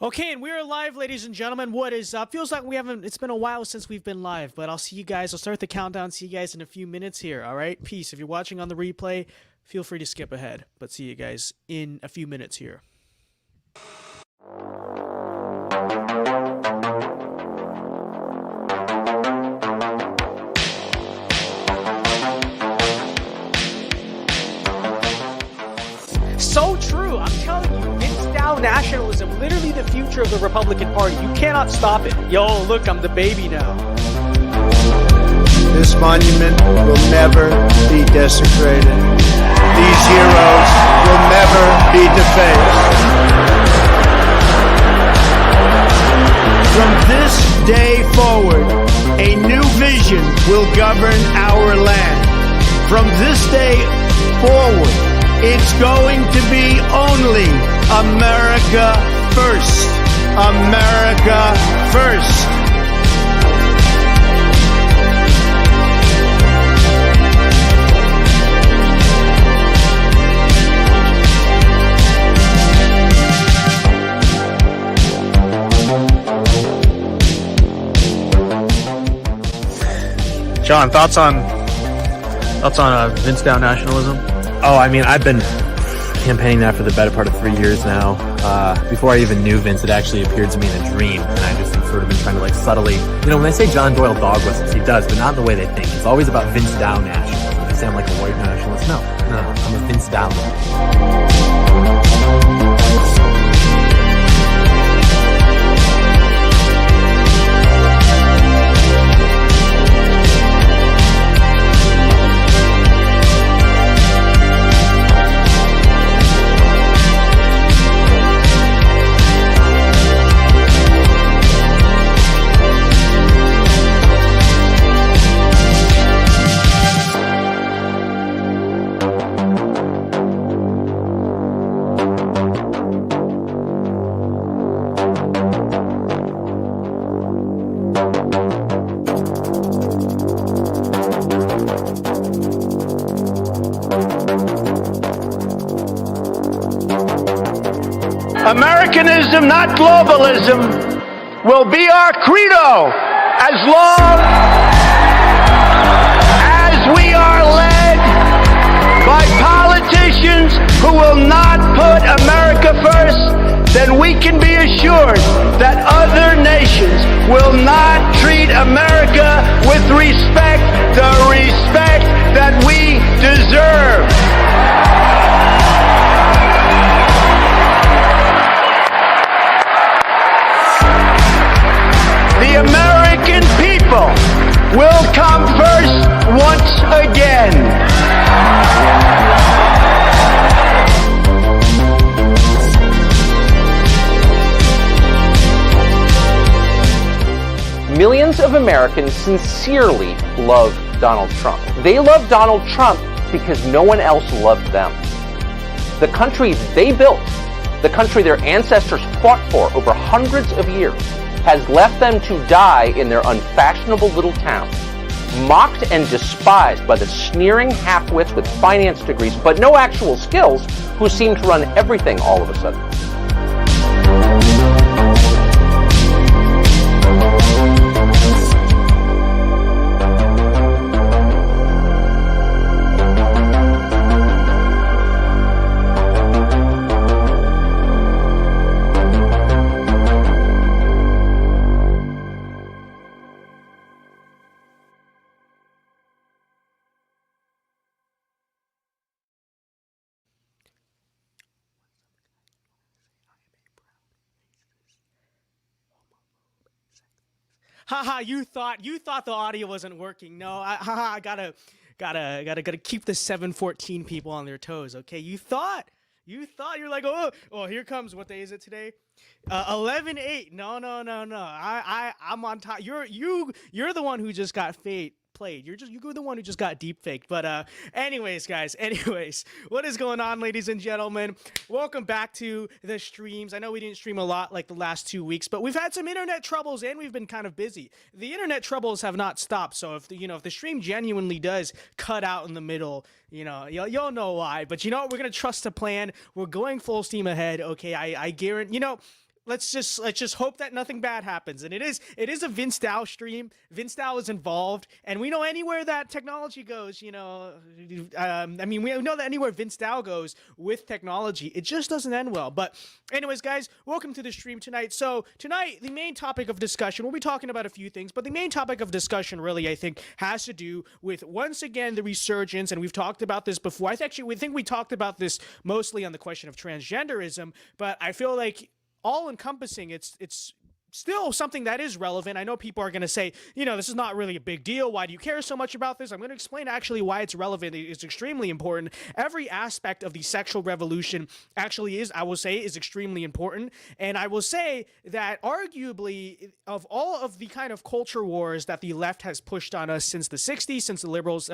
Okay, and we're live, ladies and gentlemen. What is up? Feels like it's been a while since we've been live, but I'll see you guys. I'll start the countdown. See you guys in a few minutes here, all right? Peace. If you're watching on the replay, feel free to skip ahead, but see you guys in a few minutes here. So true. I'm telling you, midterms nationalism, literally the future of the Republican Party. You cannot stop it. Yo, look, I'm the baby now. This monument will never be desecrated. These heroes will never be defaced. From this day forward, a new vision will govern our land. From this day forward, it's going to be only America first. America first. John, thoughts on Vince Dow nationalism? Oh, I mean, I've been campaigning that for the better part of 3 years now. Before I even knew Vince, it actually appeared to me in a dream, and I just have sort of been trying to subtly, when they say John Doyle dog whistles, he does, but not in the way they think. It's always about Vince Dow nationalism. They sound like a white nationalist. No, I'm a Vince Dow man. Americanism, not globalism, will be our credo as long as we are led by politicians who will not put America first. Then we can be assured that other nations will not treat America with respect, the respect that we deserve. The American people will come first once again. Millions of Americans sincerely love Donald Trump. They love Donald Trump because no one else loved them. The country they built, the country their ancestors fought for over hundreds of years, has left them to die in their unfashionable little town, mocked and despised by the sneering half-wits with finance degrees but no actual skills who seem to run everything all of a sudden. Haha, you thought the audio wasn't working. No, I gotta keep the 714 people on their toes. Okay, you thought you're like, oh, here comes, what day is it today? 11/8. No. I'm on top. You're the one who just got played. You're the one who just got deep faked. But anyways, guys. What is going on, ladies and gentlemen? Welcome back to the streams. I know we didn't stream a lot like the last 2 weeks, but we've had some internet troubles and we've been kind of busy. The internet troubles have not stopped. So if the stream genuinely does cut out in the middle, you'll know why. But you know what? We're gonna trust the plan. We're going full steam ahead. Okay, I guarantee. let's just hope that nothing bad happens. And it is a VinceDao stream. VinceDao is involved, and we know anywhere that technology goes, we know that anywhere VinceDao goes with technology, it just doesn't end well. But anyways, guys, welcome to the stream tonight. So tonight, the main topic of discussion, we'll be talking about a few things, but the main topic of discussion really, I think, has to do with, once again, the resurgence, and we've talked about this before. We think we talked about this mostly on the question of transgenderism, but I feel like all-encompassing, it's still something that is relevant. I know people are going to say, this is not really a big deal. Why do you care so much about this? I'm going to explain actually why it's relevant. It's extremely important. Every aspect of the sexual revolution actually is extremely important. And I will say that arguably, of all of the kind of culture wars that the left has pushed on us since the 60s, since the liberals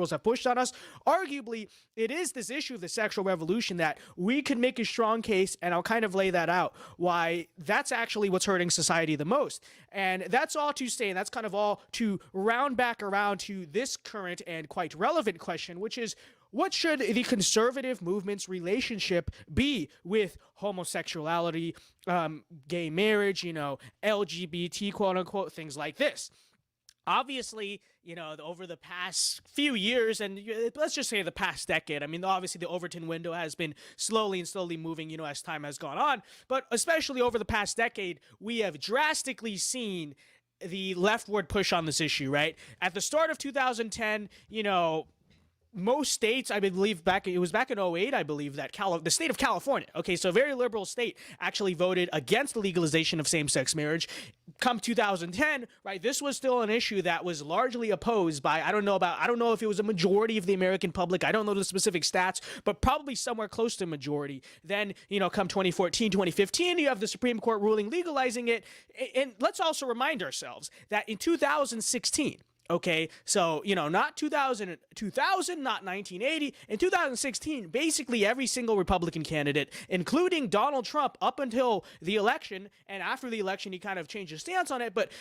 have pushed on us, arguably it is this issue of the sexual revolution that we could make a strong case, and I'll kind of lay that out, why that's actually what's hurting society the most. And that's all to say, and that's kind of all to round back around to this current and quite relevant question, which is, what should the conservative movement's relationship be with homosexuality, gay marriage, LGBT, quote unquote, things like this? Obviously, over the past few years, and let's just say the past decade, obviously the Overton window has been slowly moving, as time has gone on. But especially over the past decade, we have drastically seen the leftward push on this issue, right? At the start of 2010, most states, I believe it was back in 2008, I believe, that the state of California, okay, so a very liberal state, actually voted against the legalization of same-sex marriage. Come 2010, right, this was still an issue that was largely opposed by, I don't know if it was a majority of the American public, I don't know the specific stats, but probably somewhere close to majority. Then, come 2014, 2015, you have the Supreme Court ruling legalizing it. And let's also remind ourselves that in 2016, okay, so, not 2000, not 1980. In 2016, basically every single Republican candidate, including Donald Trump, up until the election, and after the election, he kind of changed his stance on it, but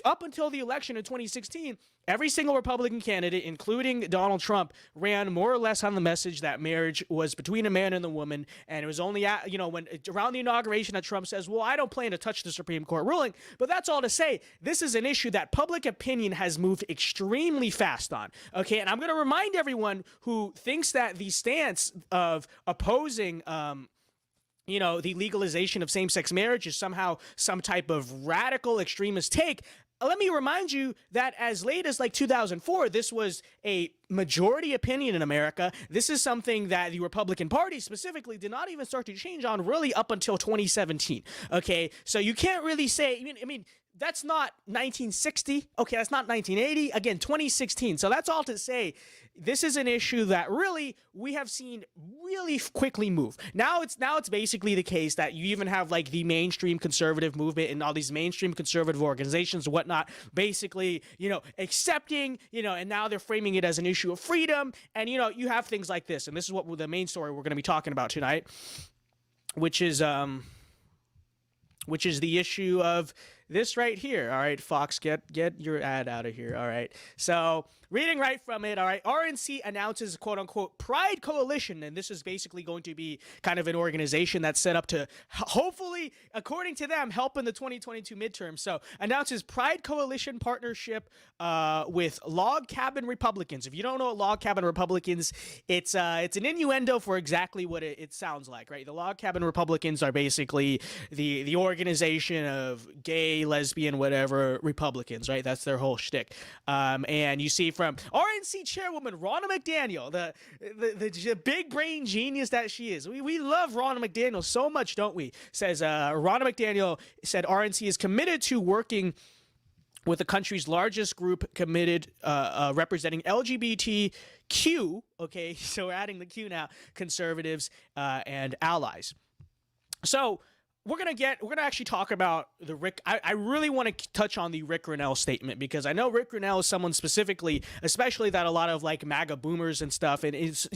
up until the election in 2016, every single Republican candidate, including Donald Trump, ran more or less on the message that marriage was between a man and a woman. And it was only when around the inauguration that Trump says, well, I don't plan to touch the Supreme Court ruling. But that's all to say, this is an issue that public opinion has moved extremely fast on. Okay, and I'm going to remind everyone who thinks that the stance of opposing the legalization of same-sex marriage is somehow some type of radical extremist take. Let me remind you that as late as 2004, this was a majority opinion in America. This is something that the Republican Party specifically did not even start to change on really up until 2017. Okay, so you can't really say, that's not 1960. Okay, that's not 1980. Again, 2016. So that's all to say, this is an issue that really we have seen really quickly move. Now it's basically the case that you even have the mainstream conservative movement and all these mainstream conservative organizations and whatnot, basically, accepting, and now they're framing it as an issue of freedom. And, you have things like this. And this is what the main story we're going to be talking about tonight, which is the issue of this right here. All right, Fox, get your ad out of here. All right. So reading right from it. All right. RNC announces quote unquote Pride Coalition. And this is basically going to be kind of an organization that's set up to hopefully, according to them, help in the 2022 midterms. So announces Pride Coalition partnership with Log Cabin Republicans. If you don't know what Log Cabin Republicans, it's an innuendo for exactly what it sounds like, right? The Log Cabin Republicans are basically the organization of gay, lesbian, whatever Republicans, right? That's their whole shtick. And you see from RNC chairwoman Ronna McDaniel, the big brain genius that she is. We love Ronna McDaniel so much, don't we? Says Ronna McDaniel said RNC is committed to working with the country's largest group committed representing LGBTQ. Okay, so we're adding the Q now. Conservatives and allies. So we're gonna actually talk about the Ric. I really want to touch on the Ric Grenell statement, because I know Ric Grenell is someone specifically, especially that a lot of MAGA boomers and stuff, and is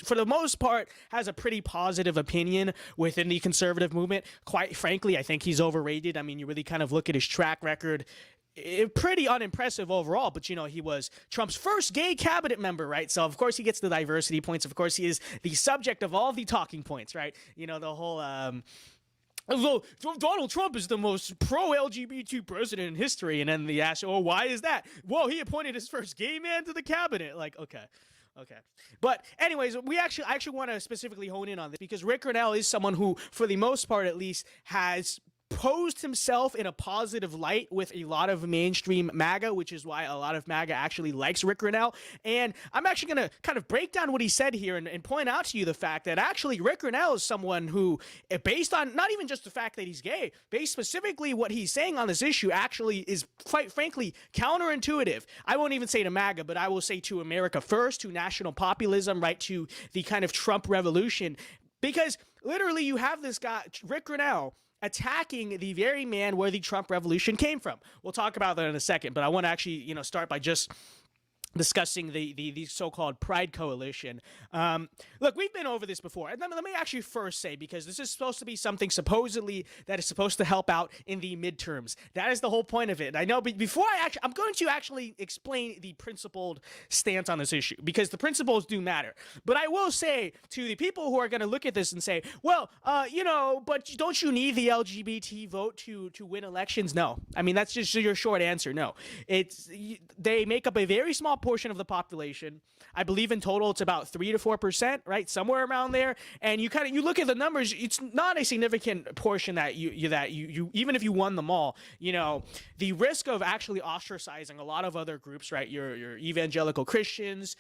for the most part has a pretty positive opinion within the conservative movement. Quite frankly, I think he's overrated. You really kind of look at his track record. Pretty unimpressive overall, but he was Trump's first gay cabinet member, right? So of course he gets the diversity points. Of course he is the subject of all the talking points, right? The whole Although Donald Trump is the most pro-LGBT president in history, and then the ask, oh, why is that? Well, he appointed his first gay man to the cabinet. Like, okay. But anyways, I actually want to specifically hone in on this because Ric Grenell is someone who, for the most part at least, has posed himself in a positive light with a lot of mainstream MAGA, which is why a lot of MAGA actually likes Ric Grenell. And I'm actually going to kind of break down what he said here and point out to you the fact that actually Ric Grenell is someone who, based on not even just the fact that he's gay, based specifically what he's saying on this issue actually is quite frankly counterintuitive. I won't even say to MAGA, but I will say to America First, to national populism, right, to the kind of Trump revolution. Because literally you have this guy, Ric Grenell, attacking the very man where the Trump revolution came from. We'll talk about that in a second, but I want to actually, start by just discussing the so-called Pride Coalition. Look, we've been over this before. And let me actually first say, because this is supposed to be something supposedly that is supposed to help out in the midterms. That is the whole point of it. I know, but before I'm going to actually explain the principled stance on this issue, because the principles do matter. But I will say to the people who are going to look at this and say, well, but don't you need the LGBT vote to win elections? No. I mean, that's just your short answer. No. They make up a very small portion of the population. I believe in total it's about 3 to 4%, right? Somewhere around there. And you look at the numbers, it's not a significant portion that you even if you won them all, the risk of actually ostracizing a lot of other groups, right? Your evangelical Christians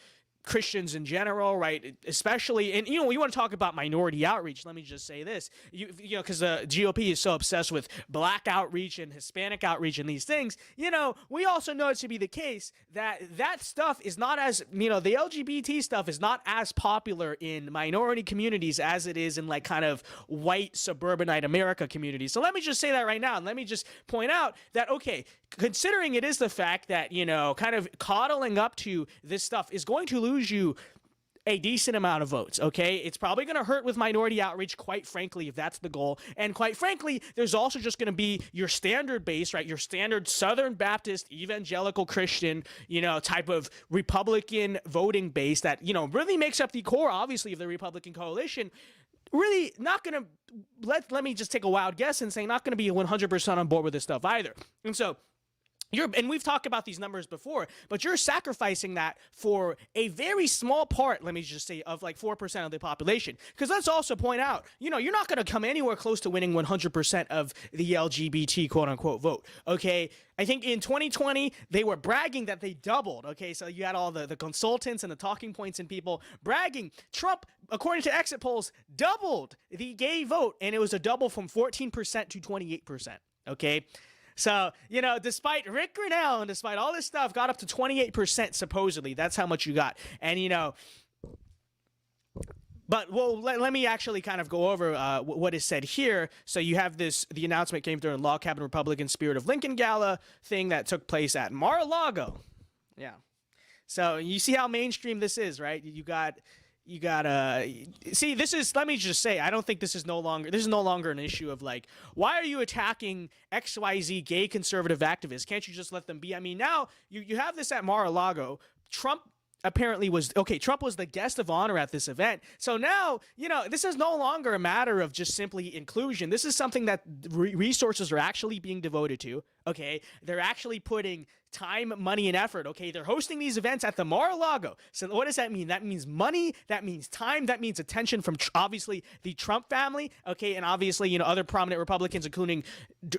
in general, right? Especially, and you want to talk about minority outreach. Let me just say this, because the GOP is so obsessed with black outreach and Hispanic outreach and these things. We also know it to be the case that stuff is not as, the LGBT stuff is not as popular in minority communities as it is in like kind of white suburbanite America communities. So let me just say that right now, and let me just point out that, okay, considering it is the fact that, kind of coddling up to this stuff is going to lose you a decent amount of votes, okay? It's probably going to hurt with minority outreach, quite frankly, if that's the goal. And quite frankly, there's also just going to be your standard base, right? Your standard Southern Baptist, evangelical Christian, type of Republican voting base that, really makes up the core, obviously, of the Republican coalition. Really not going to, let me just take a wild guess and say not going to be 100% on board with this stuff either. And so, and we've talked about these numbers before, but you're sacrificing that for a very small part, let me just say, of like 4% of the population. Because let's also point out, you're not going to come anywhere close to winning 100% of the LGBT quote-unquote vote, okay? I think in 2020, they were bragging that they doubled, okay? So you had all the consultants and the talking points and people bragging. Trump, according to exit polls, doubled the gay vote, and it was a double from 14% to 28%, okay? So, despite Ric Grenell and despite all this stuff, got up to 28% supposedly. That's how much you got. And, but let me actually kind of go over what is said here. So you have the announcement came through in Log Cabin Republican Spirit of Lincoln Gala thing that took place at Mar-a-Lago. Yeah. So you see how mainstream this is, right? You got see, this is, let me just say, I don't think this is no longer an issue of like, why are you attacking XYZ gay conservative activists? Can't you just let them be? I mean, now you have this at Mar-a-Lago. Trump was the guest of honor at this event. So now, this is no longer a matter of just simply inclusion. This is something that resources are actually being devoted to. Okay. They're actually putting time, money, and effort. Okay. They're hosting these events at the Mar-a-Lago. So what does that mean? That means money. That means time. That means attention from obviously the Trump family. Okay. And obviously, other prominent Republicans, including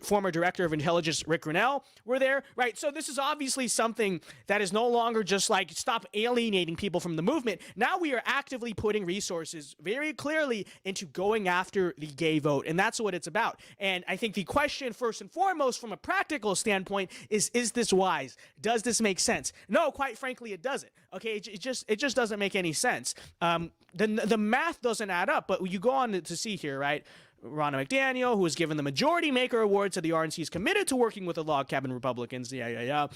former Director of Intelligence Ric Grenell, were there. Right. So this is obviously something that is no longer just like stop alienating people from the movement. Now we are actively putting resources very clearly into going after the gay vote. And that's what it's about. And I think the question first and foremost from a practical standpoint is this wise? Does this make sense? No, quite frankly, it doesn't. Okay, it just doesn't make any sense. The math doesn't add up. But you go on to see here, right? Ronna McDaniel, who was given the Majority Maker Award, said the RNC is committed to working with the Log Cabin Republicans. Yeah.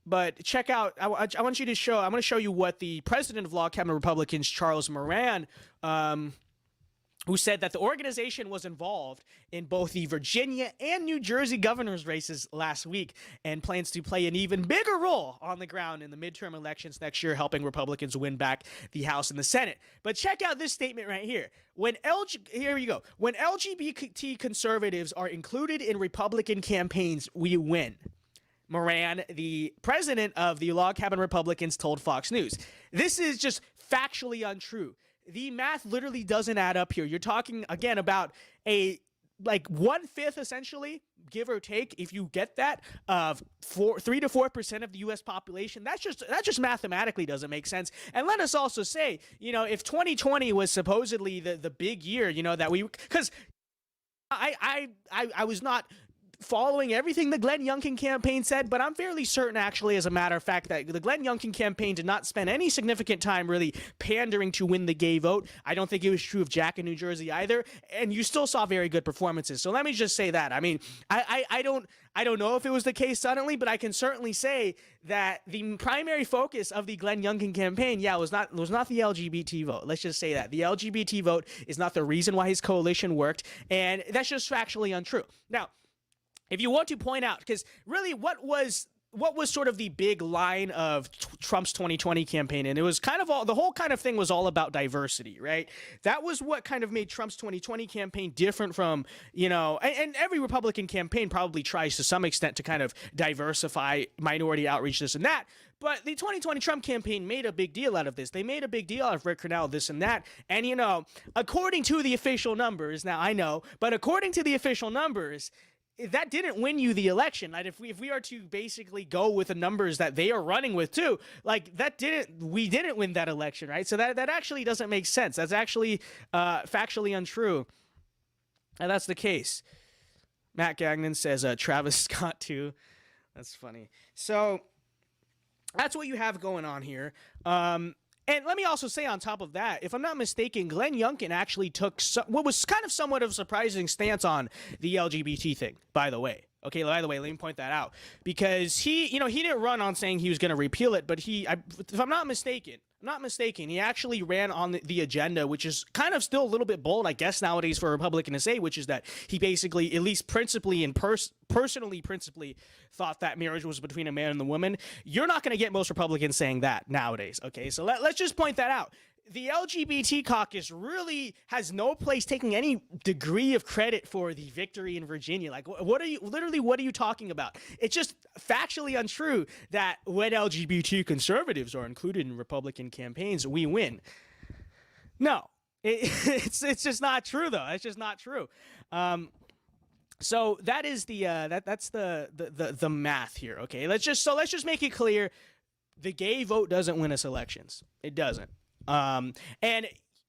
But check out, I want you to I'm going to show you what the president of Log Cabin Republicans, Charles Moran, who said that the organization was involved in both the Virginia and New Jersey governor's races last week and plans to play an even bigger role on the ground in the midterm elections next year, helping Republicans win back the House and the Senate. But check out this statement right here. Here you go. When LGBT conservatives are included in Republican campaigns, we win. Moran, the president of the Log Cabin Republicans, told Fox News. This is just factually untrue. The math literally doesn't add up here. You're talking, again, about a like 1/5 essentially, give or take, if you get that, of 3 to 4% of the U.S. population. That just mathematically doesn't make sense. And let us also say, if 2020 was supposedly the big year, that because I was not following everything the Glenn Youngkin campaign said, but I'm fairly certain, actually, as a matter of fact, that the Glenn Youngkin campaign did not spend any significant time really pandering to win the gay vote. I don't think it was true of Jack in New Jersey either, and you still saw very good performances. So let me just say that. I mean, I don't know if it was the case suddenly, but I can certainly say that the primary focus of the Glenn Youngkin campaign, was not the LGBT vote. Let's just say that. The LGBT vote is not the reason why his coalition worked, and that's just factually untrue. Now, if you want to point out, because really what was sort of the big line of Trump's 2020 campaign, and it was kind of the whole kind of thing was all about diversity, right? That was what kind of made Trump's 2020 campaign different from, and every Republican campaign probably tries to some extent to kind of diversify minority outreach, this and that. But the 2020 Trump campaign made a big deal out of this. They made a big deal out of Ric Grenell, this and that. And, according to the official numbers, now I know, but according to the official numbers, that didn't win you the election. Like if we are to basically go with the numbers that they are running with too, like we didn't win that election, right? So that actually doesn't make sense. That's actually factually untrue. And that's the case. Matt Gagnon says Travis Scott too. That's funny. So that's what you have going on here. And let me also say on top of that, if I'm not mistaken, Glenn Youngkin actually took what was kind of somewhat of a surprising stance on the LGBT thing, by the way. Okay, by the way, let me point that out. Because he didn't run on saying he was going to repeal it, but if I'm not mistaken, he actually ran on the agenda, which is kind of still a little bit bold, I guess, nowadays for a Republican to say, which is that he basically, at least principally and personally thought that marriage was between a man and a woman. You're not going to get most Republicans saying that nowadays, okay? So let's just point that out. The LGBT caucus really has no place taking any degree of credit for the victory in Virginia. Like, what are you talking about? It's just factually untrue that when LGBT conservatives are included in Republican campaigns, we win. No, it's just not true, though. It's just not true. So that is that's the math here. Okay, let's just make it clear: the gay vote doesn't win us elections. It doesn't. And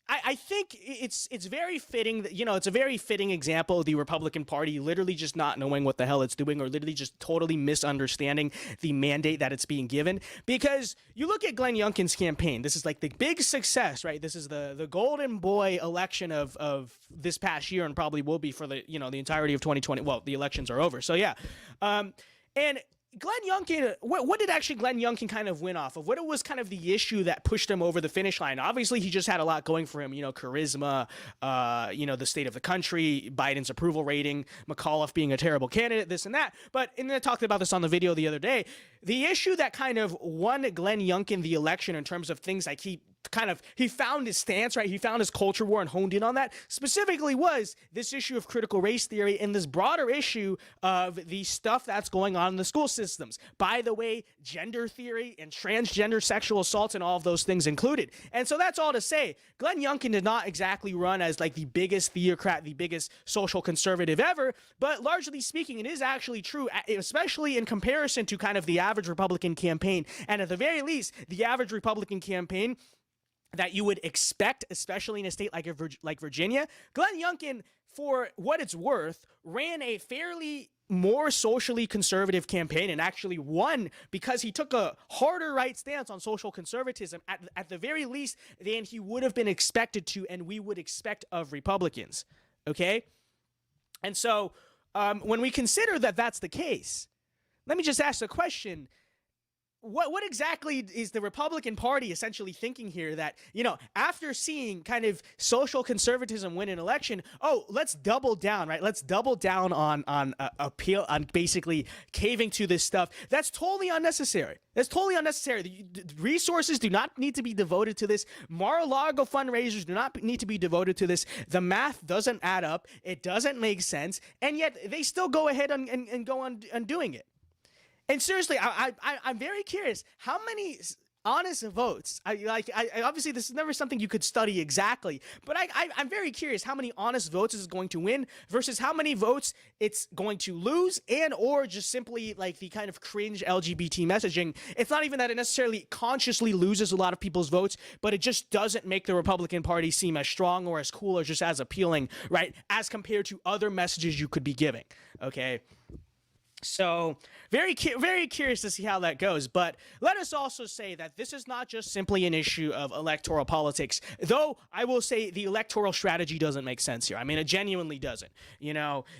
I think it's very fitting that, it's a very fitting example of the Republican Party literally just not knowing what the hell it's doing, or literally just totally misunderstanding the mandate that it's being given. Because you look at Glenn Youngkin's campaign, this is like the big success, right? This is the golden boy election of this past year, and probably will be for the entirety of 2020. Well, the elections are over. So yeah. And Glenn Youngkin, what did actually Glenn Youngkin kind of win off of? What was kind of the issue that pushed him over the finish line? Obviously, he just had a lot going for him, charisma, the state of the country, Biden's approval rating, McAuliffe being a terrible candidate, this and that. And I talked about this on the video the other day. The issue that kind of won Glenn Youngkin the election in terms of things like he found his stance, right? He found his culture war and honed in on that. Specifically was this issue of critical race theory and this broader issue of the stuff that's going on in the school systems. By the way, gender theory and transgender sexual assault and all of those things included. And so that's all to say, Glenn Youngkin did not exactly run as like the biggest theocrat, the biggest social conservative ever, but largely speaking, it is actually true, especially in comparison to kind of the average Republican campaign. And at the very least, the average Republican campaign that you would expect, especially in a state like Virginia, Glenn Youngkin, for what it's worth, ran a fairly more socially conservative campaign and actually won because he took a harder right stance on social conservatism at the very least than he would have been expected to and we would expect of Republicans, okay? And so when we consider that that's the case, let me just ask the question, what exactly is the Republican Party essentially thinking here that, after seeing kind of social conservatism win an election, let's double down, right? Let's double down on appeal, on basically caving to this stuff. That's totally unnecessary. That's totally unnecessary. The resources do not need to be devoted to this. Mar-a-Lago fundraisers do not need to be devoted to this. The math doesn't add up. It doesn't make sense. And yet they still go ahead and go on doing it. And seriously, I'm very curious how many honest votes. I obviously this is never something you could study exactly, but I'm very curious how many honest votes is going to win versus how many votes it's going to lose, and or just simply like the kind of cringe LGBT messaging. It's not even that it necessarily consciously loses a lot of people's votes, but it just doesn't make the Republican Party seem as strong or as cool or just as appealing, right, as compared to other messages you could be giving. Okay. So very curious to see how that goes. But let us also say that this is not just simply an issue of electoral politics, though I will say the electoral strategy doesn't make sense here. I mean, it genuinely doesn't.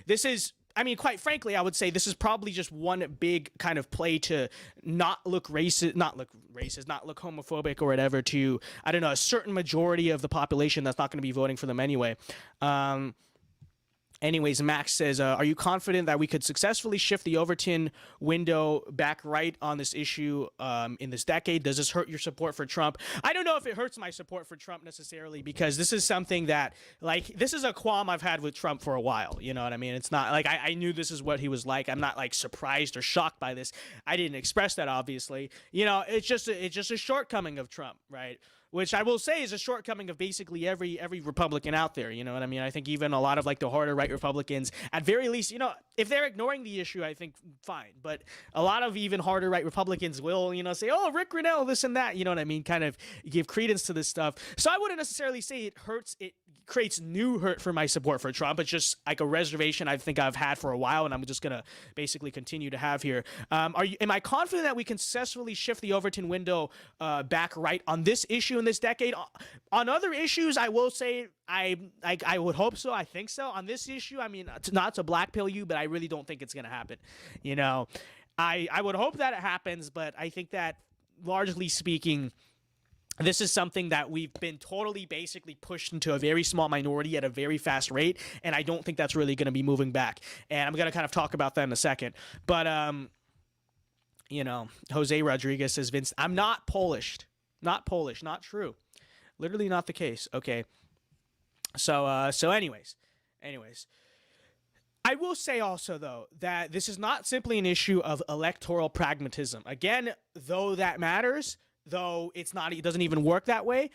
This is, quite frankly, I would say this is probably just one big kind of play to not look racist, not look homophobic or whatever to, I don't know, a certain majority of the population that's not going to be voting for them anyway. Anyways, Max says, are you confident that we could successfully shift the Overton window back right on this issue in this decade? Does this hurt your support for Trump? I don't know if it hurts my support for Trump necessarily, because this is something that, this is a qualm I've had with Trump for a while. You know what I mean? It's not like I knew this is what he was like. I'm not surprised or shocked by this. I didn't express that, obviously. It's just a shortcoming of Trump, right? Which I will say is a shortcoming of basically every Republican out there. You know what I mean? I think even a lot of the harder right Republicans, at very least, if they're ignoring the issue, I think fine. But a lot of even harder right Republicans will, say, oh, Ric Grenell, this and that. You know what I mean? Kind of give credence to this stuff. So I wouldn't necessarily say it hurts. It creates new hurt for my support for Trump. It's just like a reservation I think I've had for a while, and I'm just gonna basically continue to have here. Am I confident that we can successfully shift the Overton window back right on this issue in this decade? On other issues, I will say I would hope so. I think so. On this issue, not to blackpill you, but I really don't think it's gonna happen. I would hope that it happens, but I think that largely speaking, this is something that we've been totally basically pushed into a very small minority at a very fast rate, and I don't think that's really going to be moving back. And I'm going to kind of talk about that in a second. But, Jose Rodriguez says, Vince, I'm not Polish. Not Polish. Not true. Literally not the case. Okay. So anyways. I will say also, though, that this is not simply an issue of electoral pragmatism. Again, though that matters, though it doesn't even work that way,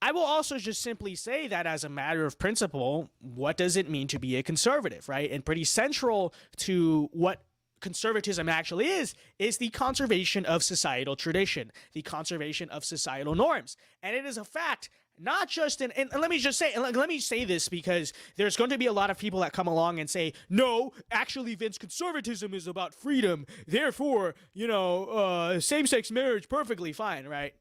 I will also just simply say that as a matter of principle, what does it mean to be a conservative, right? And pretty central to what conservatism actually is the conservation of societal tradition, the conservation of societal norms. And it is a fact. Not just and let me say this, because there's going to be a lot of people that come along and say, no, actually, Vince, conservatism is about freedom. Therefore, same-sex marriage, perfectly fine, right?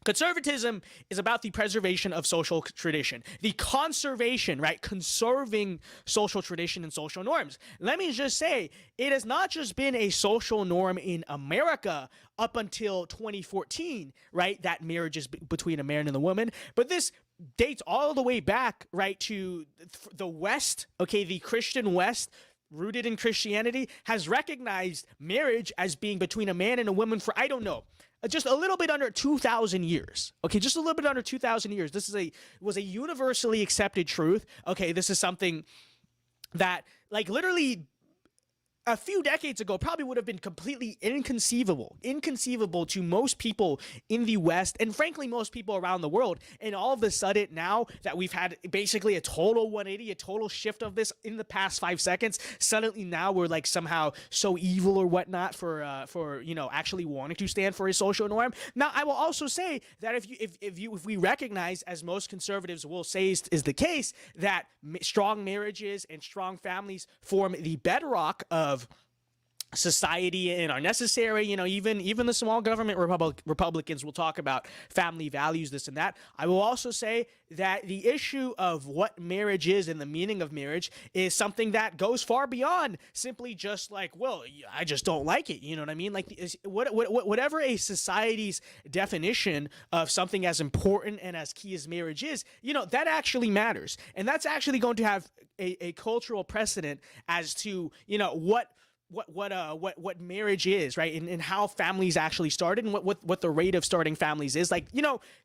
Conservatism is about the preservation of social tradition, the conservation, right? Conserving social tradition and social norms. Let me just say, it has not just been a social norm in America up until 2014, right? That marriage is between a man and a woman, but this dates all the way back, right, to the West, okay, the Christian West, rooted in Christianity, has recognized marriage as being between a man and a woman for, I don't know, just a little bit under 2,000 years. Okay, just a little bit under 2,000 years. This was a universally accepted truth. Okay, this is something that, literally a few decades ago probably would have been completely inconceivable to most people in the West, and frankly most people around the world. And all of a sudden, now that we've had basically a total 180, a total shift of this in the past 5 seconds, suddenly now we're somehow so evil or whatnot for actually wanting to stand for a social norm. Now, I will also say that if we recognize, as most conservatives will say is the case, that strong marriages and strong families form the bedrock of society and are necessary. Even the small government Republicans will talk about family values, this and that. I will also say that the issue of what marriage is and the meaning of marriage is something that goes far beyond simply just like, well, I just don't like it. You know what I mean? Like, whatever a society's definition of something as important and as key as marriage is, that actually matters, and that's actually going to have a cultural precedent as to what marriage is, right? And how families actually started, and what the rate of starting families is. Like,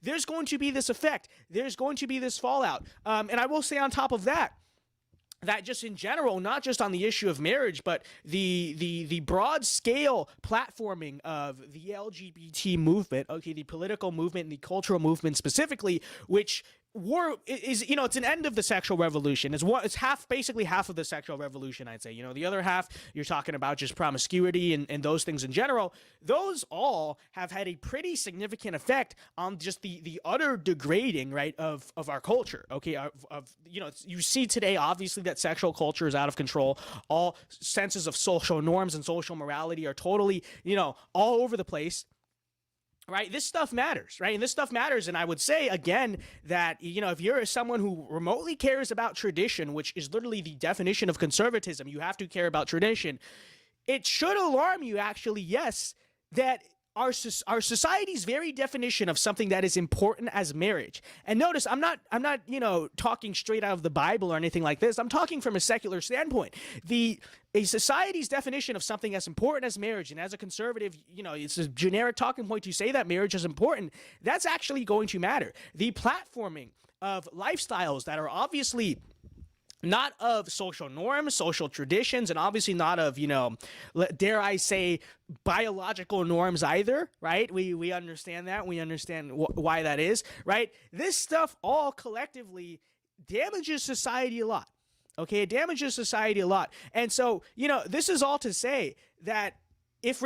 there's going to be this effect. There's going to be this fallout. And I will say on top of that just in general, not just on the issue of marriage, but the broad scale platforming of the LGBT movement, okay, the political movement and the cultural movement specifically, which is it's an end of the sexual revolution. It's basically half of the sexual revolution, I'd say. The other half, you're talking about just promiscuity and those things in general. Those all have had a pretty significant effect on just the utter degrading, right, of our culture. Okay, you see today, obviously, that sexual culture is out of control. All senses of social norms and social morality are totally, all over the place. Right, this stuff matters, right? And this stuff matters. And I would say again that, if you're someone who remotely cares about tradition, which is literally the definition of conservatism, you have to care about tradition. It should alarm you, actually, yes, that our society's very definition of something that is important as marriage. And notice, I'm not talking straight out of the Bible or anything like this. I'm talking from a secular standpoint. A society's definition of something as important as marriage, and as a conservative, it's a generic talking point to say that marriage is important. That's actually going to matter. The platforming of lifestyles that are obviously not of social norms, social traditions, and obviously not of, dare I say, biological norms either, right? We understand that. We understand why that is, right? This stuff all collectively damages society a lot. Okay, it damages society a lot. And so, this is all to say that if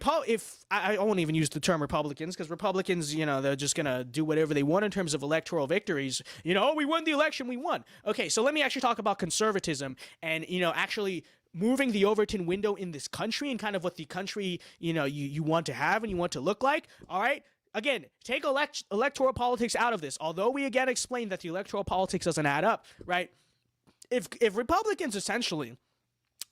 I won't even use the term Republicans, because Republicans, they're just going to do whatever they want in terms of electoral victories. We won the election, we won. Okay, so let me actually talk about conservatism and, actually moving the Overton window in this country and kind of what the country, you want to have and you want to look like. All right. Again, take electoral politics out of this. Although we again explained that the electoral politics doesn't add up, right? If Republicans essentially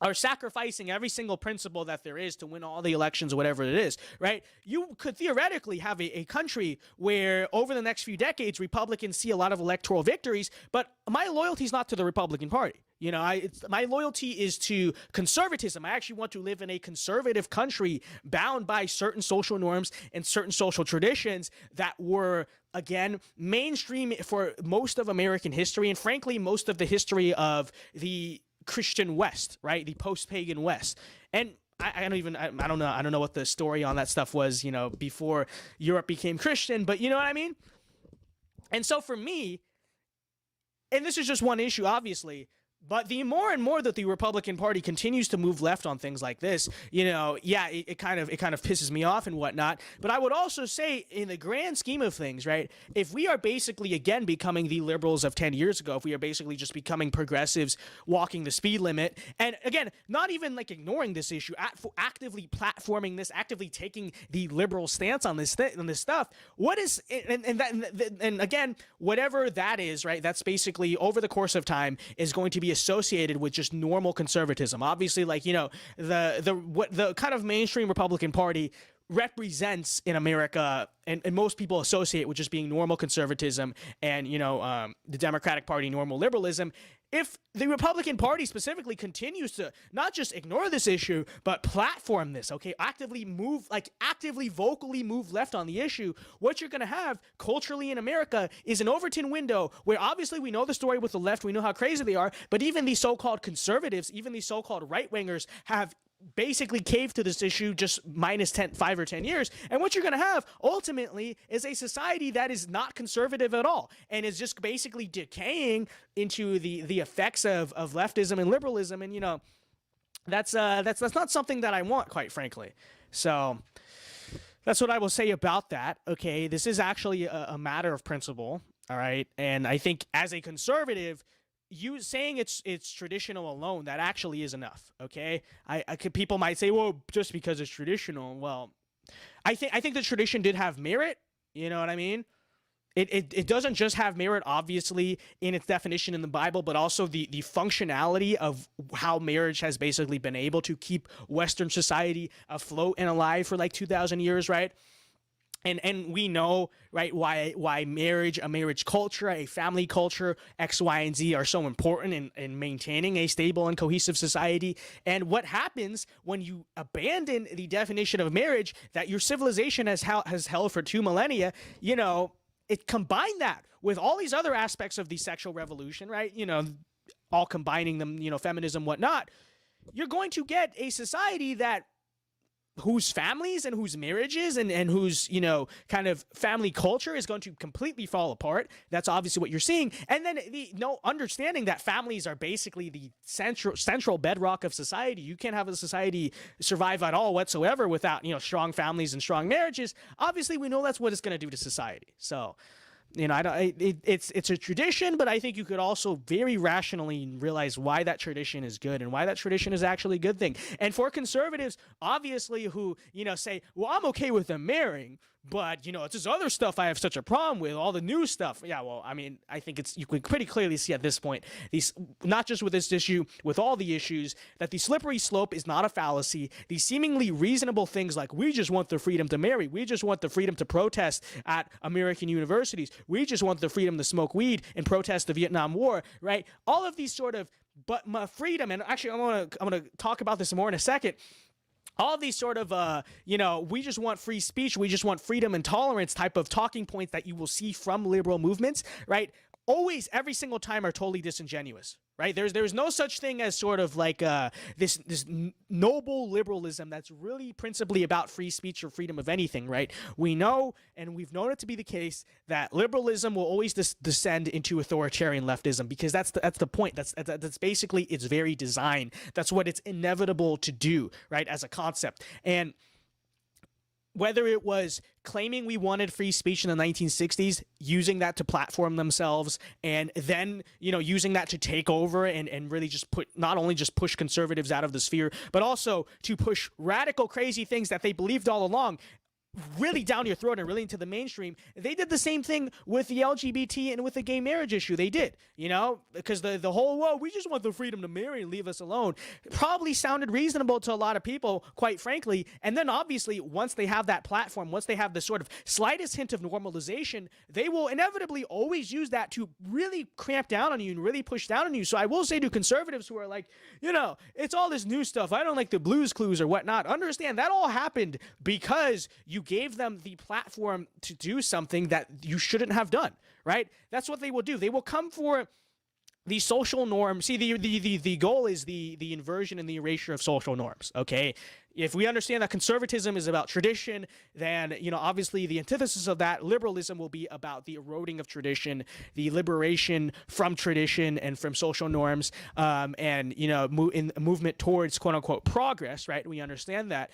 are sacrificing every single principle that there is to win all the elections, whatever it is, right? You could theoretically have a country where over the next few decades, Republicans see a lot of electoral victories, but my loyalty is not to the Republican Party. My loyalty is to conservatism. I actually want to live in a conservative country bound by certain social norms and certain social traditions that were, again, mainstream for most of American history and, frankly, most of the history of the Christian West, right? The post-pagan West. And I don't know what the story on that stuff was, before Europe became Christian, but you know what I mean? And so for me, and this is just one issue, obviously, but the more and more that the Republican Party continues to move left on things like this, it kind of pisses me off and whatnot. But I would also say, in the grand scheme of things, right, if we are basically, again, becoming the liberals of 10 years ago, if we are basically just becoming progressives walking the speed limit, and again, not even like ignoring this issue, actively platforming this, actively taking the liberal stance on this stuff, what is, and again, whatever that is, right, that's basically over the course of time is going to be associated with just normal conservatism. Obviously, like, what the kind of mainstream Republican Party represents in America, and most people associate with just being normal conservatism, and the Democratic Party normal liberalism. If the Republican Party specifically continues to not just ignore this issue, but platform this, okay, actively vocally move left on the issue, what you're going to have culturally in America is an Overton window where obviously we know the story with the left, we know how crazy they are, but even the so-called conservatives, even the so-called right-wingers have basically caved to this issue just minus 5 or 10 years. And what you're going to have ultimately is a society that is not conservative at all and is just basically decaying into the effects of leftism and liberalism. And, that's not something that I want, quite frankly. So that's what I will say about that. Okay. This is actually a matter of principle. All right. And I think as a conservative, you saying it's traditional alone, that actually is enough. Okay, people might say, well, just because it's traditional. Well, I think the tradition did have merit. You know what I mean? It doesn't just have merit, obviously, in its definition in the Bible, but also the functionality of how marriage has basically been able to keep Western society afloat and alive for like 2,000 years, right? And we know, right, why a marriage culture, a family culture, X, Y, and Z are so important in maintaining a stable and cohesive society. And what happens when you abandon the definition of marriage that your civilization has held for 2 millennia, you know, it combined that with all these other aspects of the sexual revolution, right? You know, all combining them, you know, feminism, whatnot. You're going to get a society whose families and whose marriages and whose, you know, kind of family culture is going to completely fall apart. That's obviously what you're seeing. And then understanding that families are basically the central bedrock of society. You can't have a society survive at all whatsoever without, you know, strong families and strong marriages. Obviously, we know that's what it's going to do to society. So, you know, it's a tradition, but I think you could also very rationally realize why that tradition is good and why that tradition is actually a good thing. And for conservatives, obviously, who, you know, say, well, I'm okay with them marrying, but, you know, it's this other stuff I have such a problem with, all the new stuff. Yeah, well, I mean, I think you can pretty clearly see at this point, not just with this issue, with all the issues, that the slippery slope is not a fallacy. These seemingly reasonable things like we just want the freedom to marry, we just want the freedom to protest at American universities, we just want the freedom to smoke weed and protest the Vietnam War, right? All of these sort of, but my freedom, and actually I'm gonna talk about this more in a second. All these sort of, you know, we just want free speech, we just want freedom and tolerance type of talking points that you will see from liberal movements, right? Always, every single time, are totally disingenuous, right? There's no such thing as sort of like this noble liberalism that's really principally about free speech or freedom of anything, right? We know, and we've known it to be the case, that liberalism will always descend into authoritarian leftism, because that's the point. That's basically its very design. That's what it's inevitable to do, right, as a concept. And whether it was claiming we wanted free speech in the 1960s, using that to platform themselves, and then, you know, using that to take over and really just not only just push conservatives out of the sphere, but also to push radical, crazy things that they believed all along really down your throat and really into the mainstream. They did the same thing with the LGBT and with the gay marriage issue. They did, you know, because the whole, whoa, we just want the freedom to marry and leave us alone, probably sounded reasonable to a lot of people, quite frankly. And then obviously, once they have that platform, once they have the sort of slightest hint of normalization, they will inevitably always use that to really cramp down on you and really push down on you. So I will say to conservatives who are like, you know, it's all this new stuff, I don't like the Blues Clues or whatnot, understand that all happened because you gave them the platform to do something that you shouldn't have done, right? That's what they will do. They will come for the social norms. See, the goal is the inversion and the erasure of social norms, okay? If we understand that conservatism is about tradition, then, you know, obviously the antithesis of that, liberalism, will be about the eroding of tradition, the liberation from tradition and from social norms, and, you know, in a movement towards quote-unquote progress, right? We understand that.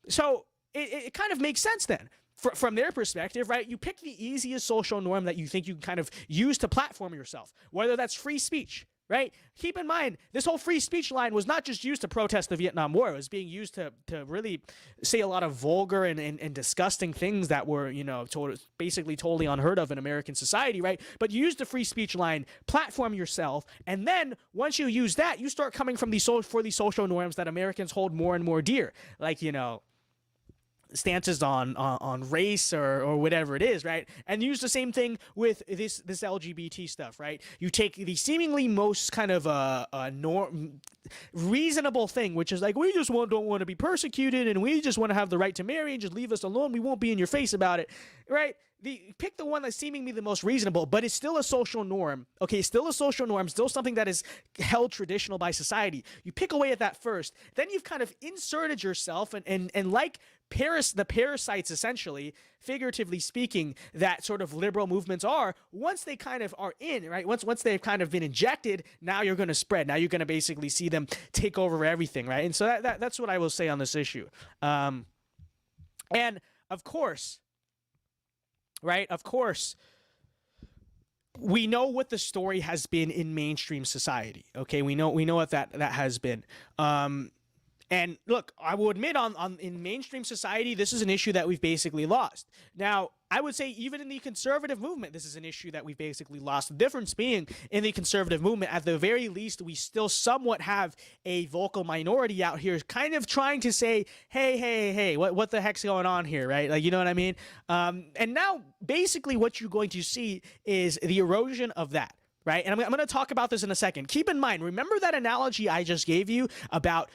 So it kind of makes sense then. From their perspective, right? You pick the easiest social norm that you think you can kind of use to platform yourself, whether that's free speech, right? Keep in mind, this whole free speech line was not just used to protest the Vietnam War. It was being used to really say a lot of vulgar and disgusting things that were, you know, basically totally unheard of in American society, right? But you use the free speech line, platform yourself, and then once you use that, you start coming from for these social norms that Americans hold more and more dear, like, you know, stances on race or whatever it is, right? And use the same thing with this LGBT stuff, right? You take the seemingly most kind of reasonable thing, which is like, we just don't want to be persecuted, and we just want to have the right to marry, and just leave us alone. We won't be in your face about it, right? Pick the one that's seemingly the most reasonable, but it's still a social norm. Okay, still a social norm, still something that is held traditional by society. You pick away at that first, then you've kind of inserted yourself, and like the parasites, essentially, figuratively speaking, that sort of liberal movements are, once they kind of are in, right? Once they've kind of been injected, now you're going to spread. Now you're going to basically see them take over everything, right? And so that's what I will say on this issue. And of course, right? Of course, we know what the story has been in mainstream society. Okay, we know what that has been. And look, I will admit in mainstream society, this is an issue that we've basically lost. Now, I would say even in the conservative movement, this is an issue that we've basically lost. The difference being in the conservative movement, at the very least, we still somewhat have a vocal minority out here kind of trying to say, hey, what the heck's going on here, right? Like, you know what I mean? And now, basically, what you're going to see is the erosion of that. Right. And I'm going to talk about this in a second. Keep in mind, remember that analogy I just gave you about,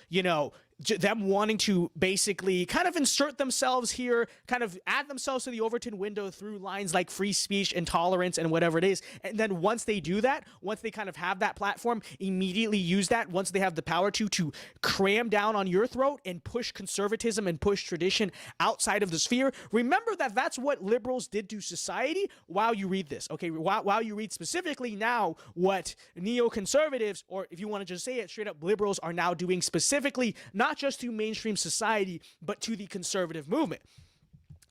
them wanting to basically kind of insert themselves here, kind of add themselves to the Overton window through lines like free speech and tolerance and whatever it is. And then once they do that, once they kind of have that platform, immediately use that once they have the power to cram down on your throat and push conservatism and push tradition outside of the sphere. Remember that that's what liberals did to society while you read this. Okay, while you read specifically now what neoconservatives, or if you want to just say it straight up, liberals are now doing specifically, not just to mainstream society, but to the conservative movement.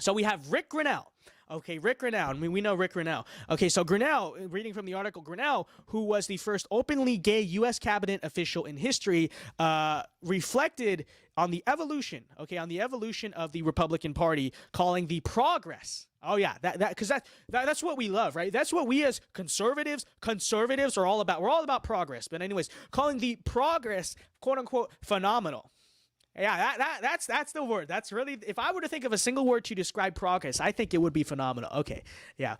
So we have Ric Grenell. Okay, Ric Grenell. I mean, we know Ric Grenell. Okay, so Grenell, reading from the article, Grenell, who was the first openly gay U.S. cabinet official in history, reflected on the evolution, of the Republican Party, calling the progress. Oh yeah, because that's what we love, right? That's what we as conservatives are all about. We're all about progress. But anyways, calling the progress, quote unquote, phenomenal. Yeah, that's the word. That's really, if I were to think of a single word to describe progress, I think it would be phenomenal. Okay, yeah.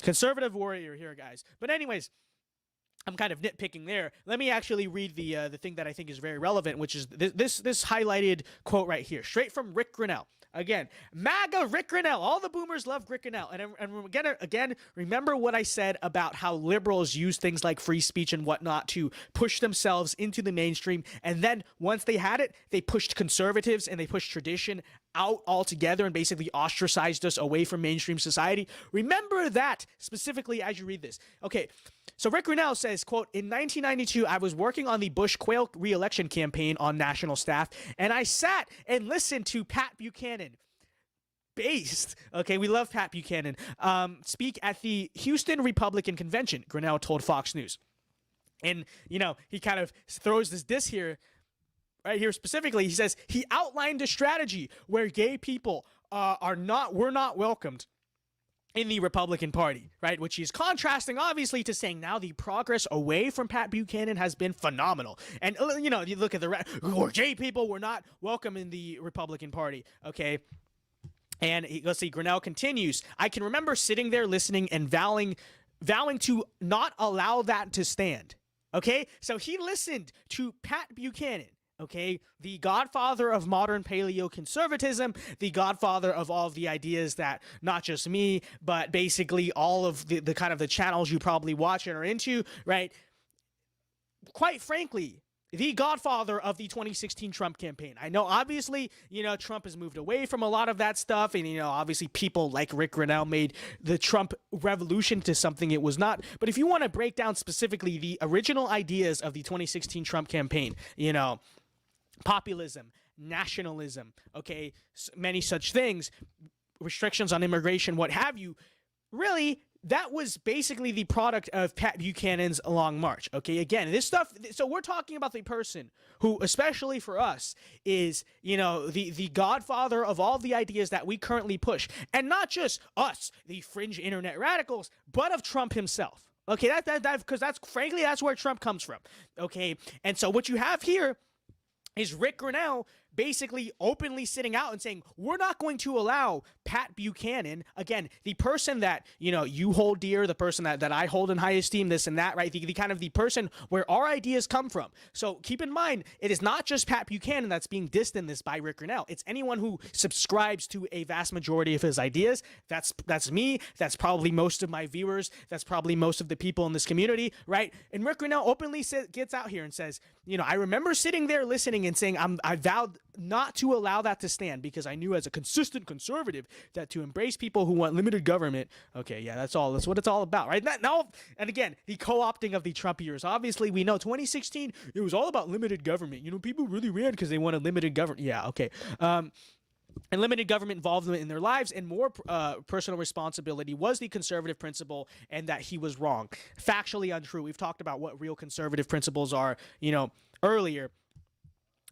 Conservative warrior here, guys. But anyways, I'm kind of nitpicking there. Let me actually read the thing that I think is very relevant, which is this highlighted quote right here, straight from Ric Grenell. Again, MAGA Ric Grenell. All the boomers love Ric Grenell. And again, remember what I said about how liberals use things like free speech and whatnot to push themselves into the mainstream. And then once they had it, they pushed conservatives and they pushed tradition out altogether and basically ostracized us away from mainstream society. Remember that specifically as you read this. Okay, so Ric Grenell says, quote, in 1992, I was working on the Bush-Quayle re-election campaign on national staff, and I sat and listened to Pat Buchanan, okay, we love Pat Buchanan, speak at the Houston Republican Convention, Grenell told Fox News. And, he kind of throws this diss here, right here specifically. He says he outlined a strategy where gay people were not welcomed in the Republican Party, right? Which he's contrasting, obviously, to saying now the progress away from Pat Buchanan has been phenomenal. And, you look at or gay people were not welcome in the Republican Party, okay? And let's see, Grenell continues, I can remember sitting there listening and vowing to not allow that to stand, okay? So he listened to Pat Buchanan, okay, the godfather of modern paleoconservatism, the godfather of all of the ideas that not just me, but basically all of the kind of the channels you probably watch and are into, right? Quite frankly, the godfather of the 2016 Trump campaign. I know, obviously, Trump has moved away from a lot of that stuff, and, obviously people like Ric Grenell made the Trump revolution to something it was not. But if you want to break down specifically the original ideas of the 2016 Trump campaign, populism, nationalism, okay, many such things, restrictions on immigration, what have you, really, that was basically the product of Pat Buchanan's Long March, okay? Again, this stuff, so we're talking about the person who, especially for us, is, the godfather of all the ideas that we currently push, and not just us, the fringe internet radicals, but of Trump himself. Okay, because frankly, that's where Trump comes from, okay? And so what you have here is Ric Grenell basically openly sitting out and saying, we're not going to allow Pat Buchanan, again, the person that, you hold dear, the person that I hold in high esteem, this and that, right? The kind of the person where our ideas come from. So keep in mind, it is not just Pat Buchanan that's being dissed in this by Ric Grenell. It's anyone who subscribes to a vast majority of his ideas. That's me. That's probably most of my viewers. That's probably most of the people in this community, right? And Ric Grenell openly gets out here and says, I remember sitting there listening and saying, I vowed not to allow that to stand because I knew as a consistent conservative that to embrace people who want limited government, okay, yeah, that's what it's all about, right? And again, the co-opting of the Trump years. Obviously, we know 2016, it was all about limited government. People really ran because they wanted limited government. Yeah, okay. and limited government involvement in their lives and more personal responsibility was the conservative principle, and that he was wrong. Factually untrue. We've talked about what real conservative principles are, earlier.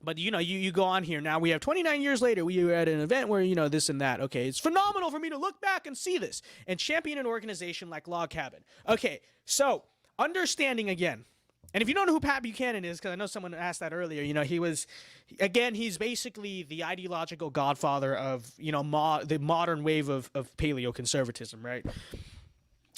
But, you go on here. Now we have 29 years later, we were at an event where, this and that. Okay, it's phenomenal for me to look back and see this and champion an organization like Log Cabin. Okay, so understanding again. And if you don't know who Pat Buchanan is, because I know someone asked that earlier, he's basically the ideological godfather of, the modern wave of paleo-conservatism, right?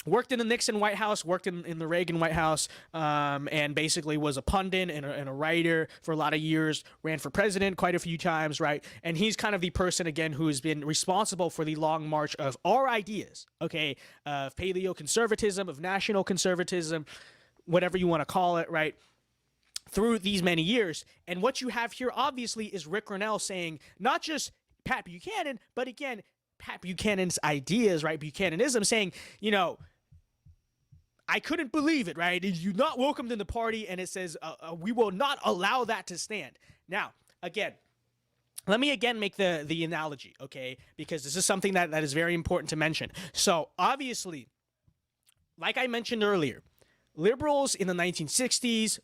Worked in the Nixon White House, worked in the Reagan White House, and basically was a pundit and a writer for a lot of years, ran for president quite a few times, right? And he's kind of the person, again, who has been responsible for the long march of our ideas, okay, of paleo-conservatism, of national conservatism, whatever you want to call it, right, through these many years. And what you have here, obviously, is Ric Grenell saying not just Pat Buchanan, but again, Pat Buchanan's ideas, right, Buchananism, saying, I couldn't believe it, right? You're not welcomed in the party, and it says, we will not allow that to stand. Now, again, let me again make the analogy, okay, because this is something that is very important to mention. So, obviously, like I mentioned earlier, liberals in the 1960s,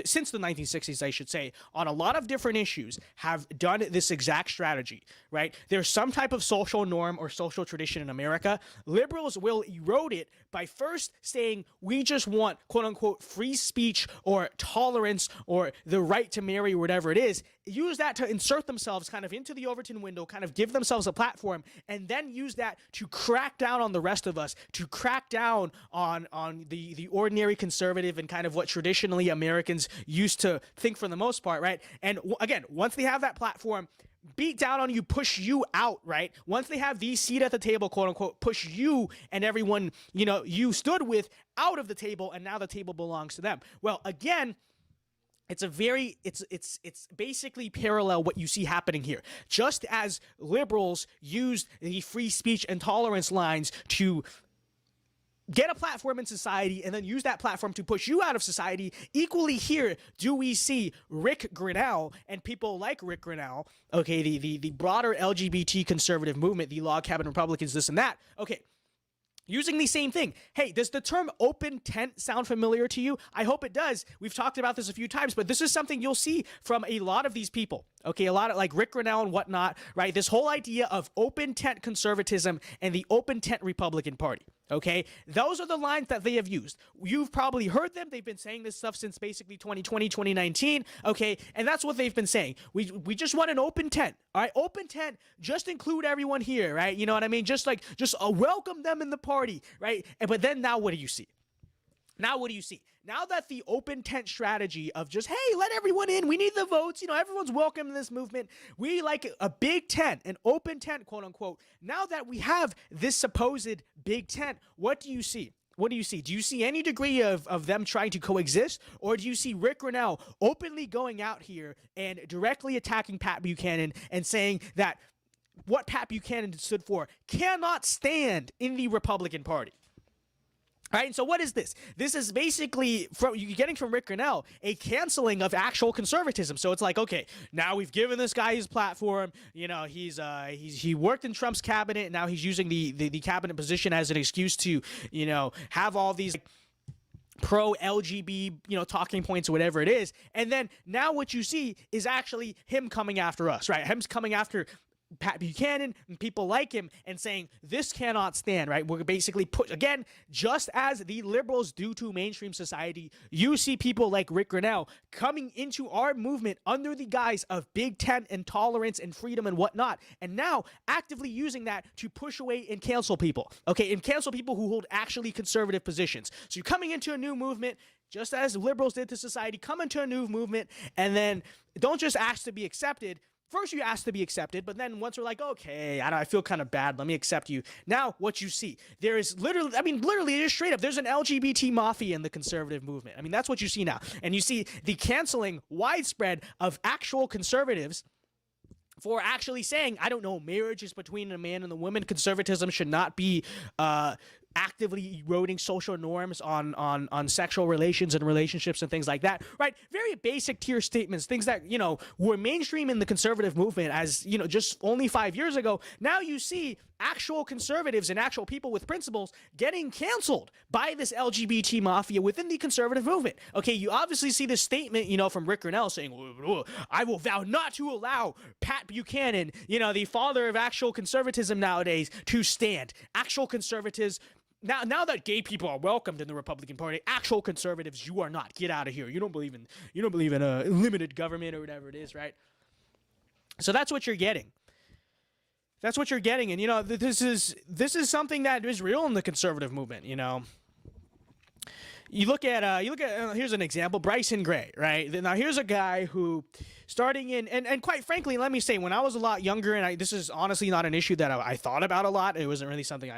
since the 1960s, I should say, on a lot of different issues, have done this exact strategy, right? There's some type of social norm or social tradition in America. Liberals will erode it by first saying, we just want, quote unquote, free speech or tolerance or the right to marry or whatever it is. Use that to insert themselves kind of into the Overton window, kind of give themselves a platform, and then use that to crack down on the rest of us, to crack down on the ordinary conservative and kind of what traditionally Americans used to think for the most part, right? And again, once they have that platform, beat down on you, push you out, right? Once they have the seat at the table, quote unquote, push you and everyone, you stood with out of the table, and now the table belongs to them. Well, again, it's basically parallel what you see happening here. Just as liberals used the free speech and tolerance lines to get a platform in society and then use that platform to push you out of society, equally here do we see Ric Grenell and people like Ric Grenell, okay, the broader LGBT conservative movement, the Log Cabin Republicans, this and that, okay, using the same thing. Hey, does the term open tent sound familiar to you? I hope it does. We've talked about this a few times, but this is something you'll see from a lot of these people. Okay, a lot of like Ric Grenell and whatnot, right? This whole idea of open tent conservatism and the open tent Republican Party. Okay, those are the lines that they have used. You've probably heard them. They've been saying this stuff since basically 2020, 2019. Okay, and that's what they've been saying. We just want an open tent. All right, open tent. Just include everyone here, right? You know what I mean? Just welcome them in the party, right? But then now what do you see? Now what do you see? Now that the open tent strategy of just, hey, let everyone in, we need the votes, everyone's welcome in this movement, we like a big tent, an open tent, quote unquote. Now that we have this supposed big tent, what do you see? What do you see? Do you see any degree of them trying to coexist? Or do you see Ric Grenell openly going out here and directly attacking Pat Buchanan and saying that what Pat Buchanan stood for cannot stand in the Republican Party? All right, and so what is this? This is basically, you're getting from Ric Grenell, a canceling of actual conservatism. So it's like, okay, now we've given this guy his platform. He worked in Trump's cabinet, and now he's using the cabinet position as an excuse to, have all these pro-LGBT, talking points or whatever it is. And then now what you see is actually him coming after us, right? Him coming after Pat Buchanan and people like him and saying this cannot stand, right? We're basically again, just as the liberals do to mainstream society, you see people like Ric Grenell coming into our movement under the guise of big tent and tolerance and freedom and whatnot, and now actively using that to push away and cancel people, okay, and cancel people who hold actually conservative positions. So you're coming into a new movement, just as liberals did to society, come into a new movement, and then don't just ask to be accepted. First, you ask to be accepted, but then once we're like, okay, I feel kind of bad, let me accept you. Now, what you see, there is literally, it is straight up, there's an LGBT mafia in the conservative movement. That's what you see now. And you see the canceling widespread of actual conservatives for actually saying, I don't know, marriage is between a man and a woman. Conservatism should not be actively eroding social norms on sexual relations and relationships and things like that, right? Very basic tier statements, things that, were mainstream in the conservative movement as, just only 5 years ago. Now you see actual conservatives and actual people with principles getting canceled by this LGBT mafia within the conservative movement. Okay, you obviously see this statement, from Ric Grenell saying, I will vow not to allow Pat Buchanan, the father of actual conservatism nowadays, to stand. Actual conservatives, now that gay people are welcomed in the Republican Party, actual conservatives, you are not. Get out of here. You don't believe in a limited government or whatever it is, right? So that's what you're getting. That's what you're getting, and this is something that is real in the conservative movement. You look at here's an example, Bryson Gray, right? Now here's a guy who, starting in and quite frankly, let me say, when I was a lot younger, and this is honestly not an issue that I thought about a lot. It wasn't really something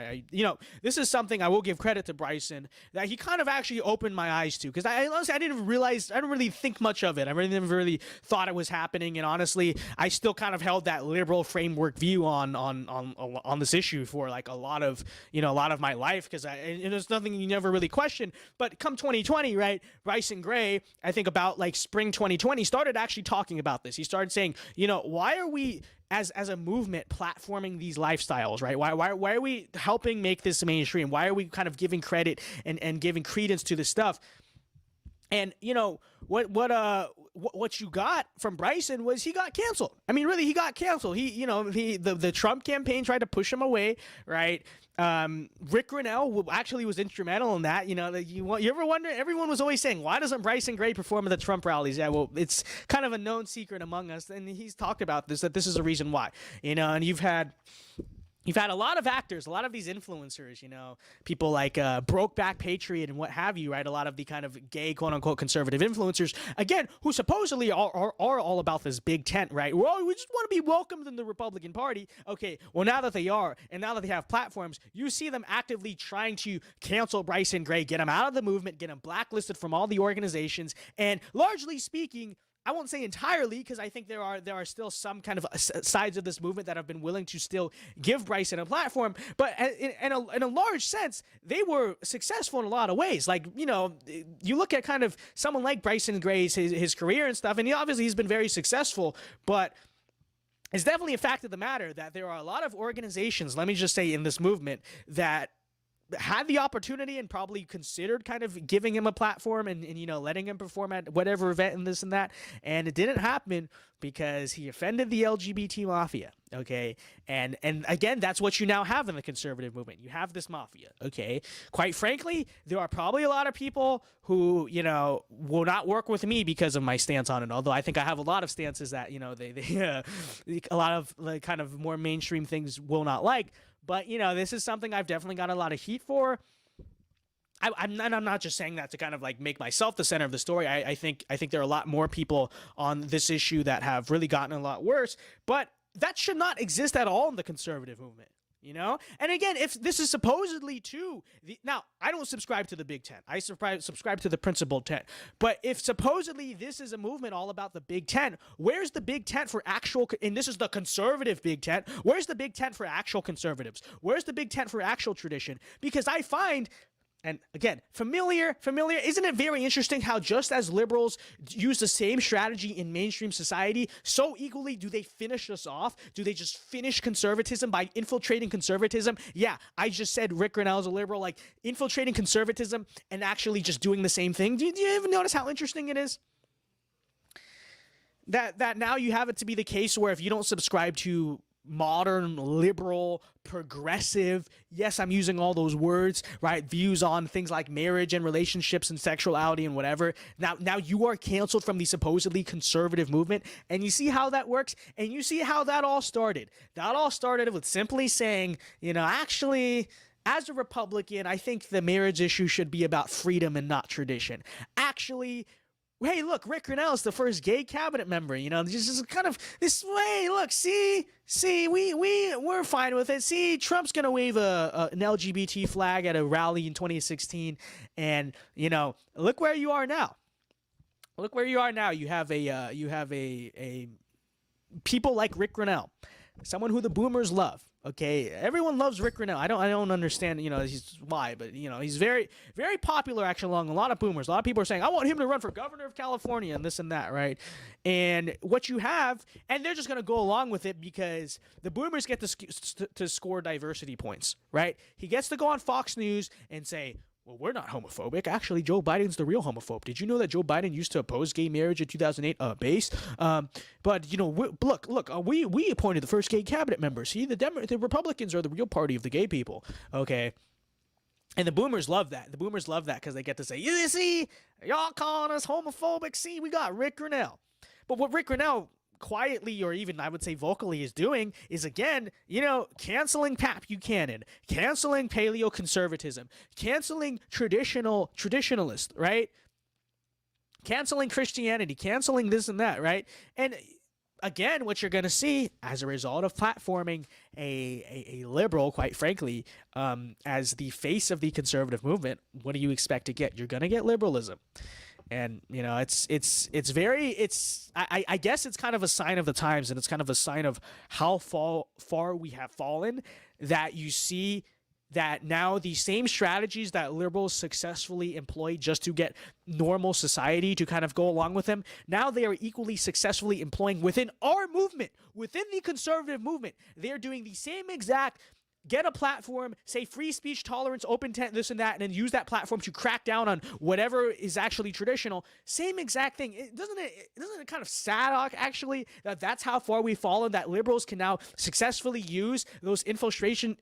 this is something I will give credit to Bryson, that he kind of actually opened my eyes to, because I honestly, I didn't really think much of it. I really never really thought it was happening, and honestly, I still kind of held that liberal framework view on this issue for like a lot of my life, because there's nothing you never really question. But come 2020, right, Bryson Gray, I think about like spring 2020, started actually talking about this. He started saying, why are we as a movement platforming these lifestyles, right? Why are we helping make this mainstream? Why are we kind of giving credit and giving credence to this stuff? And what you got from Bryson was he got canceled. I mean, really, he got canceled. The Trump campaign tried to push him away, right? Ric Grenell actually was instrumental in that. You ever wonder? Everyone was always saying, why doesn't Bryson Gray perform at the Trump rallies? Yeah, well, it's kind of a known secret among us, and he's talked about this, that this is a reason why. And you've had a lot of actors, a lot of these influencers, people like Brokeback Patriot and what have you, right? A lot of the kind of gay, quote-unquote, conservative influencers, again, who supposedly are all about this big tent, right? Well, we just want to be welcomed in the Republican Party. Okay, well, now that they are, and now that they have platforms, you see them actively trying to cancel Bryson Gray, get him out of the movement, get him blacklisted from all the organizations, and largely speaking, I won't say entirely, because I think there are still some kind of sides of this movement that have been willing to still give Bryson a platform. But in a large sense, they were successful in a lot of ways. Like, you look at kind of someone like Bryson Gray's his career and stuff, and he's been very successful. But it's definitely a fact of the matter that there are a lot of organizations, let me just say, in this movement that had the opportunity and probably considered kind of giving him a platform and letting him perform at whatever event and this and that, and it didn't happen because he offended the LGBT mafia. Okay, and again, that's what you now have in the conservative movement. You have this mafia. Okay, quite frankly, there are probably a lot of people who will not work with me because of my stance on it. Although I think I have a lot of stances that they a lot of like kind of more mainstream things will not like. But, this is something I've definitely got a lot of heat for. I'm not just saying that to kind of like make myself the center of the story. I think there are a lot more people on this issue that have really gotten a lot worse. But that should not exist at all in the conservative movement. And again, if this is supposedly now I don't subscribe to the Big Tent. I subscribe to the principled tent. But if supposedly this is a movement all about the Big Tent, where's the Big Tent for actual? And this is the conservative Big Tent. Where's the Big Tent for actual conservatives? Where's the Big Tent for actual tradition? Because I find. And again, familiar, isn't it very interesting how just as liberals use the same strategy in mainstream society, so equally do they finish us off? Do they just finish conservatism by infiltrating conservatism? Yeah, I just said Ric Grenell is a liberal, like infiltrating conservatism and actually just doing the same thing. Do you even notice how interesting it is? That now you have it to be the case where if you don't subscribe to modern, liberal, progressive, yes, I'm using all those words, right, views on things like marriage and relationships and sexuality and whatever, now you are canceled from the supposedly conservative movement. And you see how that works, and you see how that all started. That all started with simply saying, actually, as a Republican, I think the marriage issue should be about freedom and not tradition. Actually, hey, look, Ric Grenell is the first gay cabinet member. Just kind of this way. Look, see, we're fine with it. See, Trump's gonna wave an LGBT flag at a rally in 2016, and look where you are now. Look where you are now. You have a people like Ric Grenell, someone who the boomers love. Okay, everyone loves Ric Grenell. I don't understand, why, but he's very, very popular actually among a lot of boomers. A lot of people are saying, I want him to run for governor of California and this and that, right? And what you have, and they're just gonna go along with it because the boomers get to score diversity points, right? He gets to go on Fox News and say, well, we're not homophobic. Actually, Joe Biden's the real homophobe. Did you know that Joe Biden used to oppose gay marriage in 2008? Base. But we appointed the first gay cabinet member. See, the Republicans are the real party of the gay people. Okay. And the boomers love that. The boomers love that because they get to say, you see, y'all calling us homophobic. See, we got Ric Grenell. But what Ric Grenell quietly, or even I would say vocally, is doing is, again, canceling Pat Buchanan, canceling paleoconservatism, canceling traditionalist, right? Canceling Christianity, canceling this and that, right? And again, what you're going to see as a result of platforming a liberal, quite frankly, as the face of the conservative movement, what do you expect to get? You're going to get liberalism. And, I guess it's kind of a sign of the times, and it's kind of a sign of how far we have fallen, that you see that now the same strategies that liberals successfully employ just to get normal society to kind of go along with them, now they are equally successfully employing within our movement, within the conservative movement. They're doing the same exact get a platform, say free speech, tolerance, open tent, this and that, and then use that platform to crack down on whatever is actually traditional. Same exact thing. Doesn't it kind of sad, actually, that that's how far we've fallen, that liberals can now successfully use those infiltration,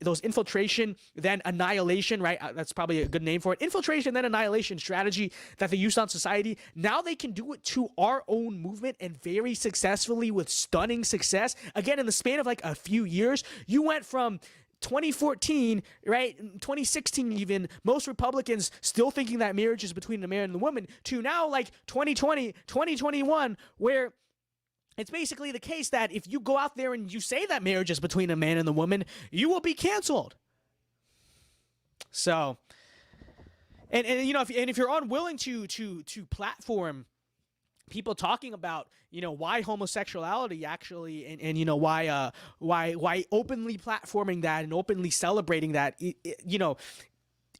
then annihilation, right? That's probably a good name for it. Infiltration, then annihilation strategy that they used on society. Now they can do it to our own movement, and very successfully, with stunning success. Again, in the span of like a few years, you went from 2014, right, 2016 even, most Republicans still thinking that marriage is between a man and a woman, to now like 2020, 2021, where it's basically the case that if you go out there and you say that marriage is between a man and a woman, you will be canceled. So, and if you're unwilling to platform people talking about why homosexuality actually, and why openly platforming that and openly celebrating that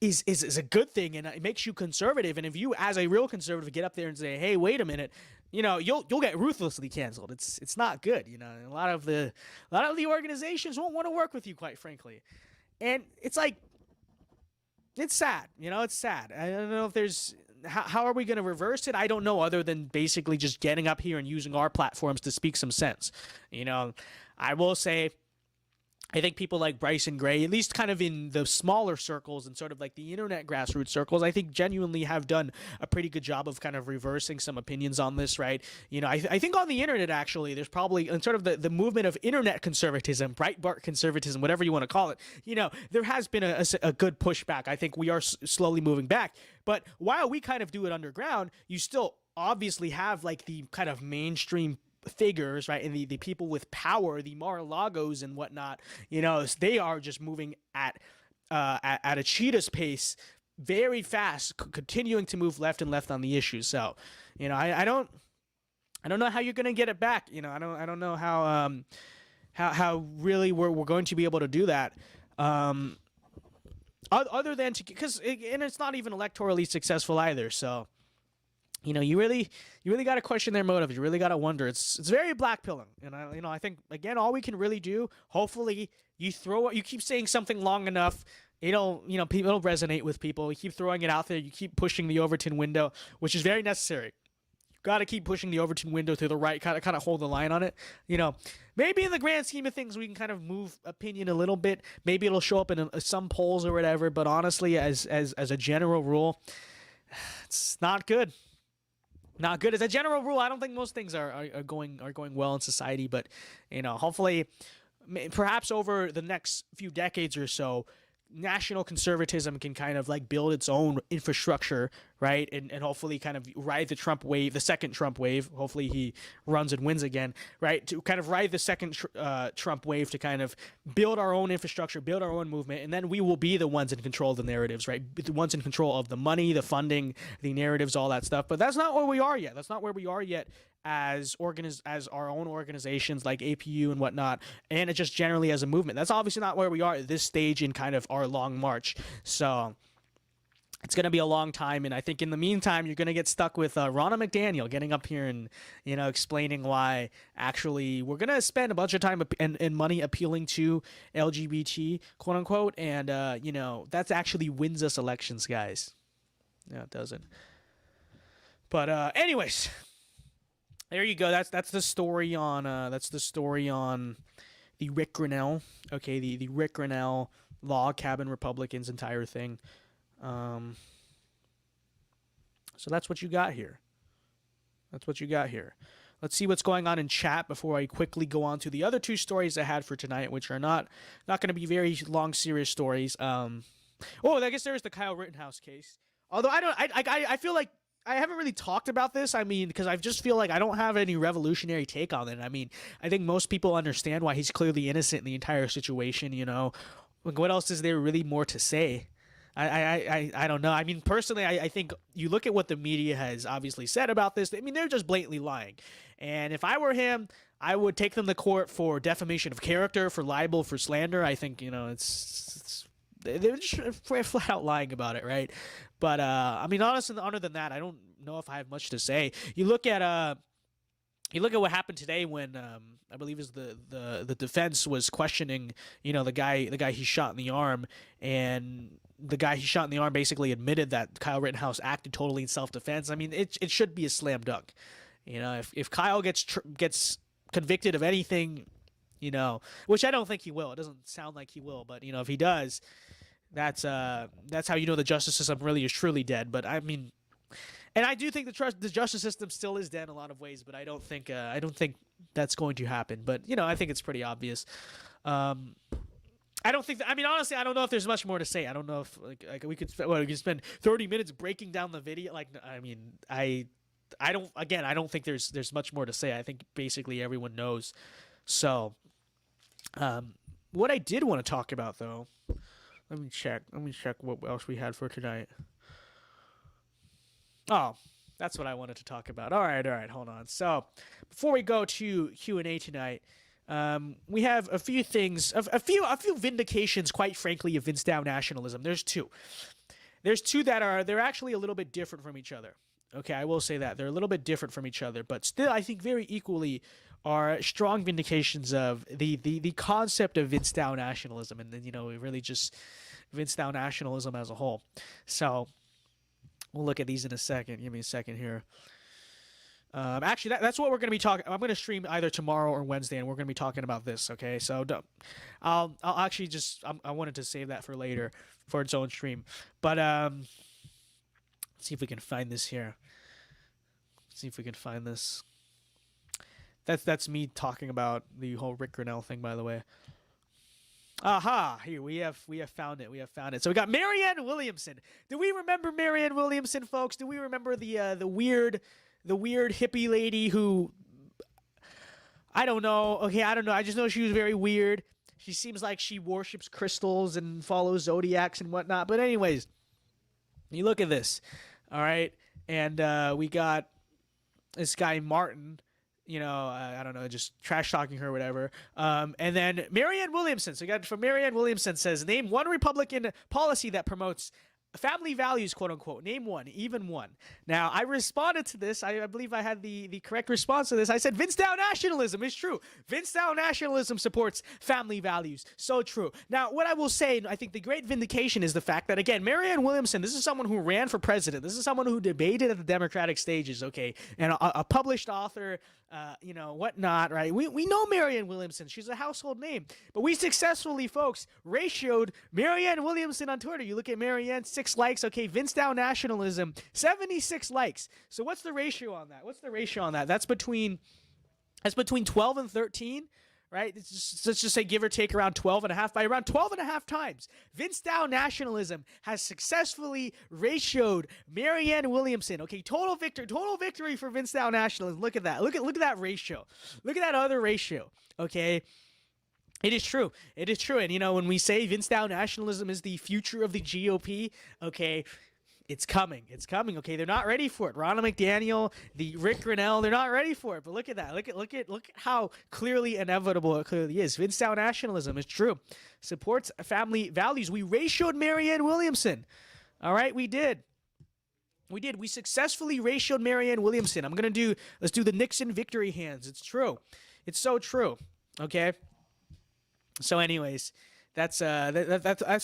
is a good thing, and it makes you conservative. And if you, as a real conservative, get up there and say, hey, wait a minute, you'll get ruthlessly canceled. It's not good. A lot of the organizations won't want to work with you, quite frankly. And it's like, it's sad. It's sad. I don't know if there's how are we going to reverse it? I don't know, other than basically just getting up here and using our platforms to speak some sense. I will say, I think people like Bryson Gray, at least kind of in the smaller circles and sort of like the internet grassroots circles, I think genuinely have done a pretty good job of kind of reversing some opinions on this, right? I think on the internet, actually, there's probably sort of the movement of internet conservatism, Breitbart conservatism, whatever you want to call it. There has been a good pushback. I think we are slowly moving back. But while we kind of do it underground, you still obviously have like the kind of mainstream figures, right, and the people with power, the Mar-a-Lagos and whatnot, they are just moving at a cheetah's pace, very fast, continuing to move left and left on the issue. So, I don't know how you're gonna get it back. I don't know how really we're going to be able to do that. Other than because it's not even electorally successful either. So, you really got to question their motive. You really got to wonder. It's very blackpilling, and I think, again, all we can really do, hopefully, you keep saying something long enough, it'll resonate with people. You keep throwing it out there. You keep pushing the Overton window, which is very necessary. You got to keep pushing the Overton window to the right, kind of hold the line on it. Maybe in the grand scheme of things, we can kind of move opinion a little bit. Maybe it'll show up in some polls or whatever. But honestly, as a general rule, it's not good. Not good. As a general rule, I don't think most things are going well in society. But hopefully, perhaps over the next few decades or so, national conservatism can kind of like build its own infrastructure, right? And hopefully kind of ride the Trump wave, the second Trump wave. Hopefully he runs and wins again, right? To kind of ride the second Trump wave to kind of build our own infrastructure, build our own movement, and then we will be the ones in control of the narratives, right? The ones in control of the money, the funding, the narratives, all that stuff. But that's not where we are yet. That's not where we are yet as our own organizations like APU and whatnot, and it just generally as a movement. That's obviously not where we are at this stage in kind of our long march. So it's going to be a long time, and I think in the meantime, you're going to get stuck with Ronna McDaniel getting up here and, explaining why actually we're going to spend a bunch of time and money appealing to LGBT, quote unquote, and, that actually wins us elections, guys. No, it doesn't. But anyways, there you go. That's the story on the Ric Grenell. Okay, the Ric Grenell log cabin Republicans entire thing. So that's what you got here. Let's see what's going on in chat before I quickly go on to the other two stories I had for tonight, which are not going to be very long, serious stories. I guess there's the Kyle Rittenhouse case. Although I feel like I haven't really talked about this. I mean, because I just feel like I don't have any revolutionary take on it. I mean, I think most people understand why he's clearly innocent in the entire situation. Like, what else is there really more to say? I don't know. I mean, personally, I think you look at what the media has obviously said about this. I mean, they're just blatantly lying. And if I were him, I would take them to court for defamation of character, for libel, for slander. I think, they're just flat out lying about it, right? But, I mean, honestly, other than that, I don't know if I have much to say. You look at what happened today when I believe is the defense was questioning, the guy he shot in the arm, and the guy he shot in the arm basically admitted that Kyle Rittenhouse acted totally in self-defense. I mean, it should be a slam dunk. If Kyle gets convicted of anything, which I don't think he will. It doesn't sound like he will, but if he does, that's how the justice system really is truly dead. But I mean, and I do think the justice system still is dead in a lot of ways, but I don't think that's going to happen. But I think it's pretty obvious. I don't think. I mean, honestly, I don't know if there's much more to say. I don't know if like we could spend 30 minutes breaking down the video. Like, I mean, I don't think there's much more to say. I think basically everyone knows. So, what I did want to talk about though, let me check what else we had for tonight. Oh, that's what I wanted to talk about. All right, hold on. So, before we go to Q&A tonight, we have a few things, a few vindications, quite frankly, of Vince-Dow nationalism. There's two that they're actually a little bit different from each other. Okay, I will say that they're a little bit different from each other, but still, I think very equally are strong vindications of the concept of Vince-Dow nationalism, and then really just Vince-Dow nationalism as a whole. So we'll look at these in a second. Give me a second here. Actually, that's what we're going to be talking. I'm going to stream either tomorrow or Wednesday, and we're going to be talking about this. Okay, so I'll actually I wanted to save that for later for its own stream. But let's see if we can find this here. See if we can find this. That's me talking about the whole Ric Grenell thing, by the way. Aha! Here we have found it. So we got Marianne Williamson. Do we remember Marianne Williamson, folks? Do we remember the weird hippie lady who, I don't know. Okay, I don't know. I just know she was very weird. She seems like she worships crystals and follows zodiacs and whatnot. But anyways, you look at this, all right? And we got this guy Martin, I don't know, just trash talking her or whatever. And then Marianne Williamson. So we got from Marianne Williamson says, name one Republican policy that promotes family values, quote unquote. Name one, even one. Now, I responded to this. I believe I had the correct response to this. I said, Vince-Dow nationalism is true. Vince-Dow nationalism supports family values. So true. Now, what I will say, I think the great vindication is the fact that, again, Marianne Williamson, this is someone who ran for president. This is someone who debated at the Democratic stages, okay, and a published author, whatnot, right? We know Marianne Williamson. She's a household name. But we successfully, folks, ratioed Marianne Williamson on Twitter. You look at Marianne, 6 likes. Okay, Vince-Dow nationalism, 76 likes. So what's the ratio on that? That's between 12 and 13, right? Let's just say give or take around 12 and a half. By around 12 and a half times, Vincedao nationalism has successfully ratioed Marianne Williamson. Okay, total victory for Vincedao nationalism. Look at that. Look at that ratio. Look at that other ratio. Okay. It is true. It is true. And, you know, when we say Vincedao nationalism is the future of the GOP, okay, it's coming. It's coming. Okay, they're not ready for it. Ronna McDaniel, the Ric Grenell, they're not ready for it. But look at that. Look at how clearly inevitable it clearly is. Vincedao nationalism is true. Supports family values. We ratioed Marianne Williamson. All right, we did. We successfully ratioed Marianne Williamson. Let's do the Nixon victory hands. It's true. It's so true. Okay. So anyways, that's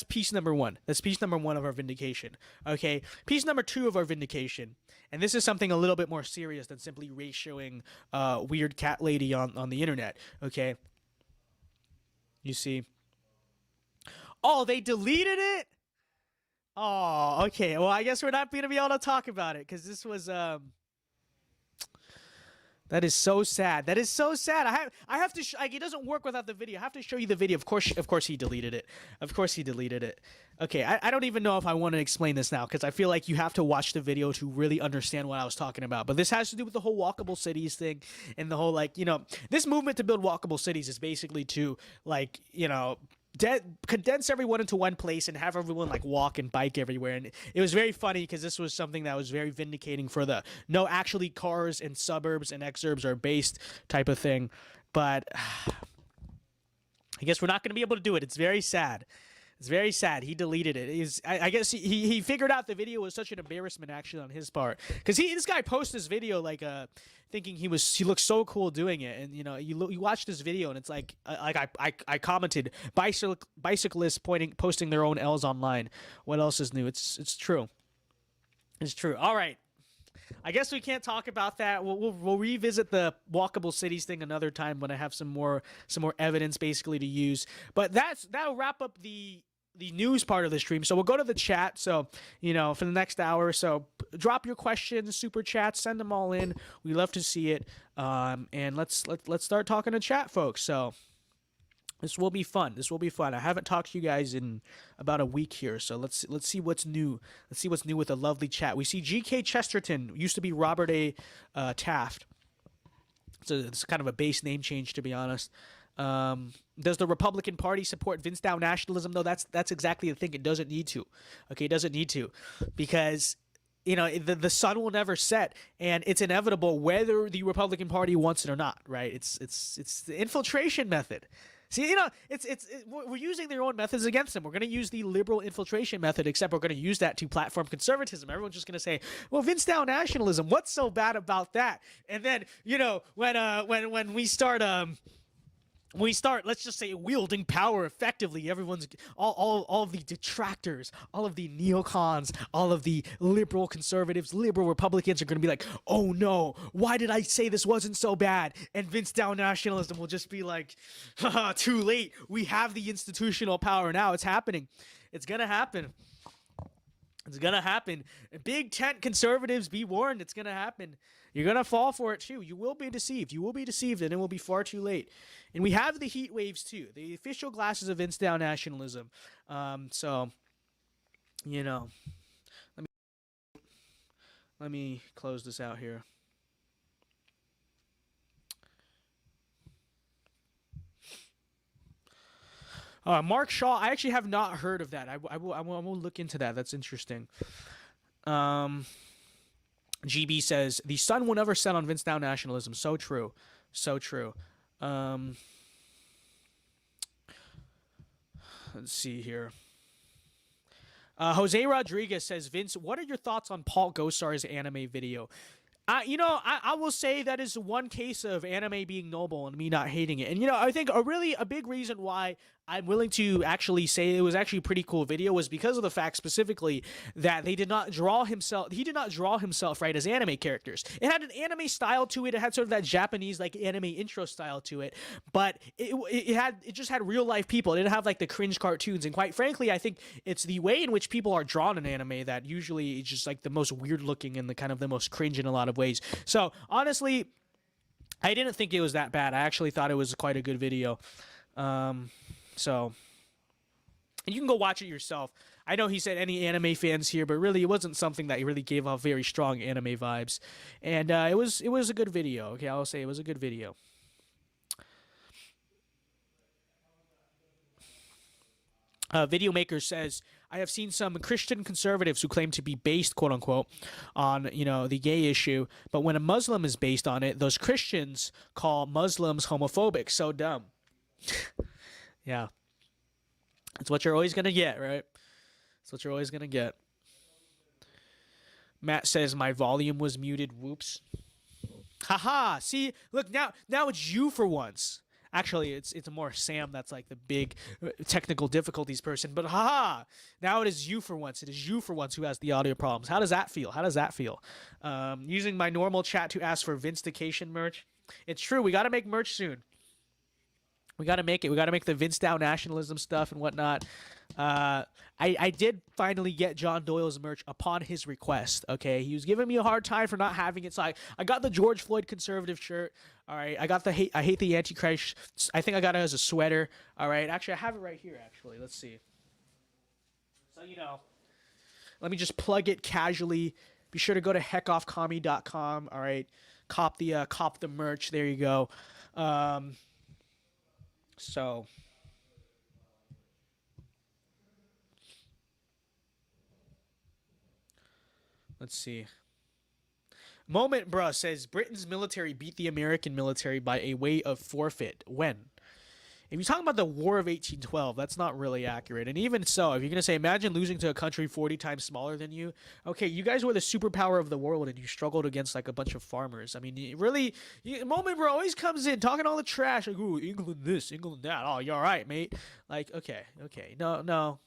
piece number one. That's piece number one of our vindication. Okay, piece number two of our vindication, and this is something a little bit more serious than simply ratioing weird cat lady on the internet. Okay, you see. Oh, they deleted it. Oh, okay. Well, I guess we're not going to be able to talk about it because this was That is so sad. That is so sad. I have to. It doesn't work without the video. I have to show you the video. Of course he deleted it. Of course he deleted it. Okay, I don't even know if I want to explain this now because I feel like you have to watch the video to really understand what I was talking about. But this has to do with the whole walkable cities thing and the whole this movement to build walkable cities is basically to condense everyone into one place and have everyone walk and bike everywhere. And it was very funny because this was something that was very vindicating for the no, actually cars and suburbs and exurbs are based type of thing. But I guess we're not going to be able to do it. It's very sad. It's very sad. He deleted it. I guess he figured out the video was such an embarrassment actually on his part because this guy posted this video thinking he looked so cool doing it, and you watch this video and it's I commented bicyclists posting their own L's online. What else is new? It's true. It's true. All right. I guess we can't talk about that. We'll revisit the walkable cities thing another time when I have some more evidence basically to use. But that'll wrap up the news part of the stream. So we'll go to the chat. So, for the next hour or so, drop your questions, super chats, send them all in. We love to see it. And let's start talking to chat, folks. So this will be fun. I haven't talked to you guys in about a week here, so let's see what's new. Let's see what's new with the lovely chat. We see GK Chesterton, used to be Robert A. Taft. So it's kind of a base name change, to be honest. Does the Republican Party support Vincedao nationalism? No, that's exactly the thing. It doesn't need to. Okay, it doesn't need to, because the sun will never set, and it's inevitable whether the Republican Party wants it or not. Right? It's the infiltration method. See, we're using their own methods against them. We're going to use the liberal infiltration method, except we're going to use that to platform conservatism. Everyone's just going to say, well, Vincedao nationalism, what's so bad about that? And then, when we start, let's just say, wielding power effectively, everyone's all of the detractors, all of the neocons, all of the liberal conservatives, liberal Republicans are going to be like, oh no, why did I say this wasn't so bad? And Vincedao nationalism will just be like, haha, too late. We have the institutional power now. It's happening. It's going to happen. It's going to happen. Big tent conservatives, be warned. It's going to happen. You're going to fall for it too. You will be deceived. You will be deceived, and it will be far too late. And we have the heat waves too. The official glasses of Vincedao nationalism. Let me close this out here. Mark Shaw, I actually have not heard of that. I will look into that. That's interesting. GB says, the sun will never set on Vincedao nationalism. So true. So true. Let's see here. Jose Rodriguez says, Vince, what are your thoughts on Paul Gosar's anime video? I will say that is one case of anime being noble and me not hating it. And, I think a big reason why I'm willing to actually say it was actually a pretty cool video was because of the fact specifically that he did not draw himself right as anime characters. It had an anime style to it. It had sort of that Japanese anime intro style to it, but it just had real life people. It didn't have the cringe cartoons. And quite frankly, I think it's the way in which people are drawn in anime that usually is just the most weird looking and the kind of the most cringe in a lot of ways. So honestly, I didn't think it was that bad. I actually thought it was quite a good video. So, and you can go watch it yourself. I know he said any anime fans here, but really it wasn't something that really gave off very strong anime vibes. And it was a good video. Okay, I'll say it was a good video. Video Maker says, I have seen some Christian conservatives who claim to be based, quote unquote, on, the gay issue. But when a Muslim is based on it, those Christians call Muslims homophobic. So dumb. Yeah. That's what you're always going to get, right? That's what you're always going to get. Matt says, my volume was muted. Whoops. Haha. See, look, now it's you for once. Actually, it's more Sam that's like the big technical difficulties person. But haha, now it is you for once. It is you for once who has the audio problems. How does that feel? Using my normal chat to ask for Vinstication merch. It's true. We got to make merch soon. We got to make it. We got to make the VinceDao nationalism stuff and whatnot. I did finally get John Doyle's merch upon his request. Okay, he was giving me a hard time for not having it, so I got the George Floyd conservative shirt. All right, I got the I hate the Antichrist. I think I got it as a sweater. All right, actually I have it right here. Actually, let's see. So let me just plug it casually. Be sure to go to heckoffcommie.com. All right, cop the merch. There you go. So. Let's see. Moment Bruh says Britain's military beat the American military by a way of forfeit. When? If you're talking about the War of 1812, that's not really accurate. And even so, if you're going to say, imagine losing to a country 40 times smaller than you. Okay, you guys were the superpower of the world and you struggled against like a bunch of farmers. I mean, Moment Bruh always comes in talking all the trash. Like, ooh, England this, England that. Oh, you're all right, mate. Like, okay. No.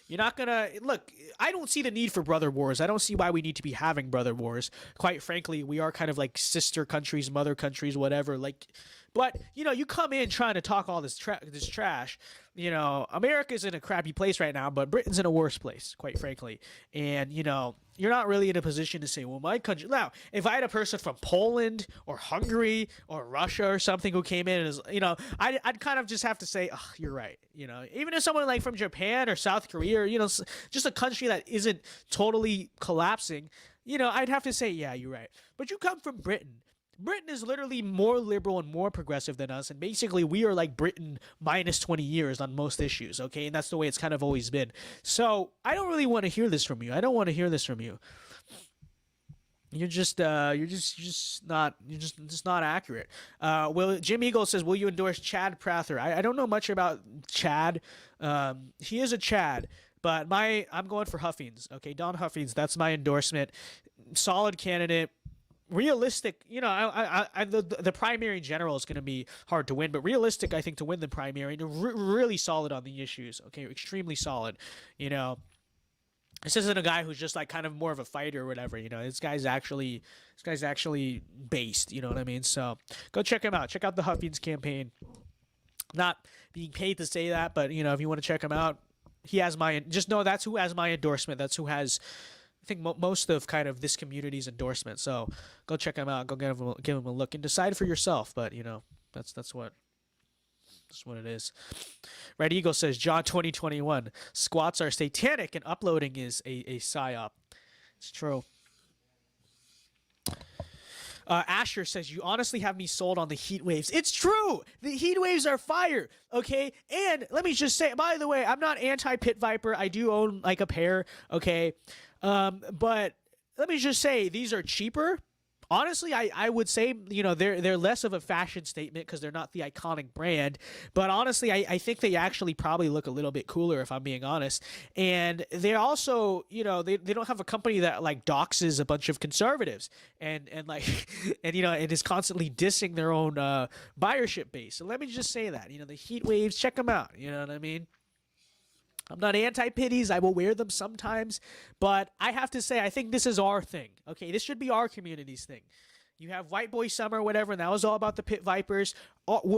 You're not gonna look. I don't see the need for brother wars. I don't see why we need to be having brother wars. Quite frankly, we are kind of like sister countries, mother countries, whatever. Like, but you come in trying to talk all this trash. America's in a crappy place right now, but Britain's in a worse place, quite frankly. And you're not really in a position to say, well, my country. Now, if I had a person from Poland or Hungary or Russia or something who came in and is, I'd kind of just have to say, oh, you're right. Even if someone like from Japan or South Korea or, just a country that isn't totally collapsing, I'd have to say, yeah, you're right. But you come from Britain. Britain is literally more liberal and more progressive than us, and basically we are like Britain minus 20 years on most issues, okay? And that's the way it's kind of always been. So I don't really want to hear this from you. I don't want to hear this from you. You're just not accurate. Jim Eagle says, will you endorse Chad Prather? I don't know much about Chad. He is a Chad, but I'm going for Huffings. Okay, Don Huffings. That's my endorsement. Solid candidate. Realistic, the primary in general is going to be hard to win, but realistic, I think, to win the primary, and really solid on the issues. Okay, extremely solid. This isn't a guy who's just like kind of more of a fighter or whatever. This guy's actually based. You know what I mean? So go check him out. Check out the Huffings campaign. Not being paid to say that, but if you want to check him out, he has just know that's who has my endorsement. That's who has. I think most of kind of this community's endorsement. So go check him out. Go give him a look and decide for yourself. But that's what it is. Red Eagle says John 2021 squats are satanic and uploading is a psyop. It's true. Asher says, you honestly have me sold on the heat waves. It's true. The heat waves are fire. Okay. And let me just say, by the way, I'm not anti-Pit Viper. I do own like a pair. Okay. But let me just say these are cheaper. Honestly, I would say, they're less of a fashion statement because they're not the iconic brand. But honestly, I think they actually probably look a little bit cooler if I'm being honest. And they're also, they don't have a company that like doxes a bunch of conservatives and is constantly dissing their own buyership base. So let me just say that, the heat waves, check them out. You know what I mean? I'm not anti-pitties. I will wear them sometimes. But I have to say, I think this is our thing. Okay, this should be our community's thing. You have White Boy Summer, whatever, and that was all about the Pit Vipers.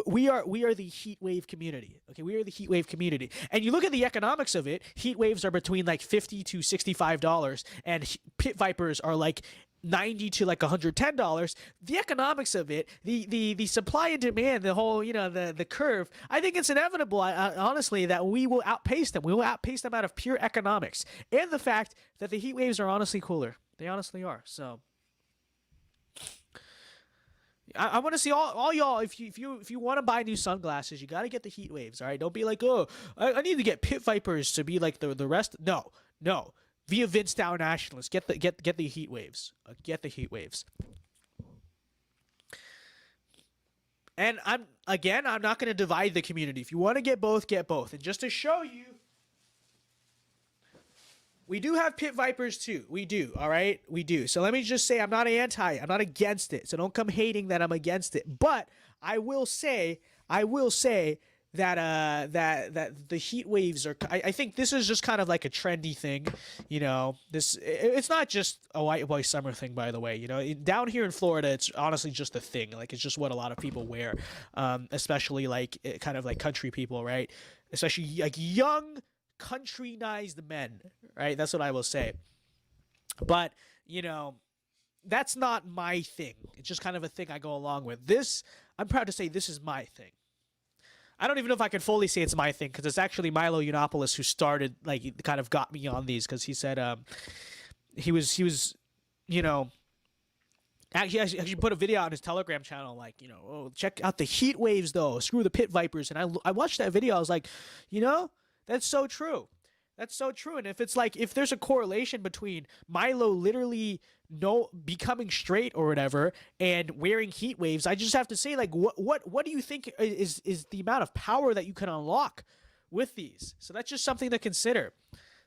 We are the heat wave community. Okay, we are the heat wave community. And you look at the economics of it, heat waves are between like $50 to $65, and Pit Vipers are like $90 to like $110, the economics of it, the supply and demand, the whole, the curve, I think it's inevitable, honestly, that we will outpace them. We will outpace them out of pure economics and the fact that the heat waves are honestly cooler. They honestly are. So I want to see all y'all. If you want to buy new sunglasses, you got to get the heat waves. All right, don't be like, oh, I need to get pit vipers to be like the rest. No. Via VinceDao Nationalists, get the heat waves. Get the heat waves. And I'm not going to divide the community. If you want to get both, get both. And just to show you, we do have pit vipers too. We do, all right? We do. So let me just say I'm not against it. So don't come hating that I'm against it. But I will say that that the heat waves are, I think this is just kind of like a trendy thing, it's not just a white boy summer thing, by the way. Down here in Florida, it's honestly just a thing. Like, it's just what a lot of people wear, especially like kind of like country people, right? Especially like young countrynized men, right? That's what I will say. But that's not my thing. It's just kind of a thing I go along with. This, I'm proud to say, this is my thing. I don't even know if I can fully say it's my thing, because it's actually Milo Yiannopoulos who started, like, kind of got me on these, because he said he was actually put a video on his Telegram channel, like, oh, check out the heat waves though, screw the pit vipers. And I watched that video. I was like, that's so true. That's so true. And if there's a correlation between Milo literally becoming straight or whatever and wearing heat waves, I just have to say, like, what do you think is the amount of power that you can unlock with these? So that's just something to consider.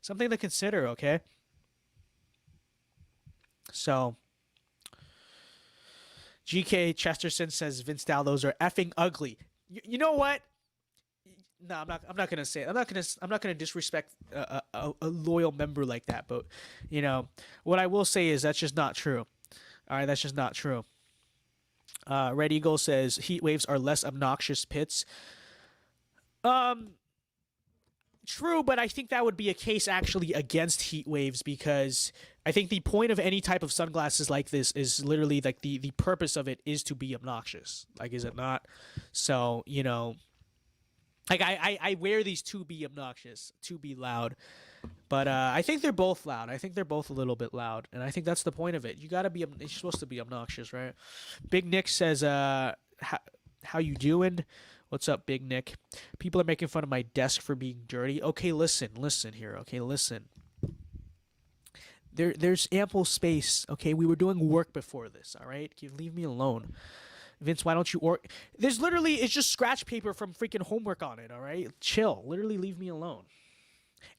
Something to consider, okay? So GK Chesterton says, VinceDao, those are effing ugly. You know what? No, I'm not gonna say it. I'm not gonna disrespect a loyal member like that. But what I will say is that's just not true. All right, that's just not true. Red Eagle says heat waves are less obnoxious pits. True, but I think that would be a case actually against heat waves, because I think the point of any type of sunglasses like this is literally like the purpose of it is to be obnoxious. Like, is it not? So like, I wear these to be obnoxious, to be loud, but I think they're both loud. I think they're both a little bit loud, and I think that's the point of it. You're supposed to be obnoxious, right? Big Nick says, how you doing? What's up, Big Nick? People are making fun of my desk for being dirty. Okay, listen here. Okay, listen. There's ample space. Okay, we were doing work before this. All right, leave me alone. Vince, why don't you there's literally, it's just scratch paper from freaking homework on it, all right? Chill. Literally leave me alone.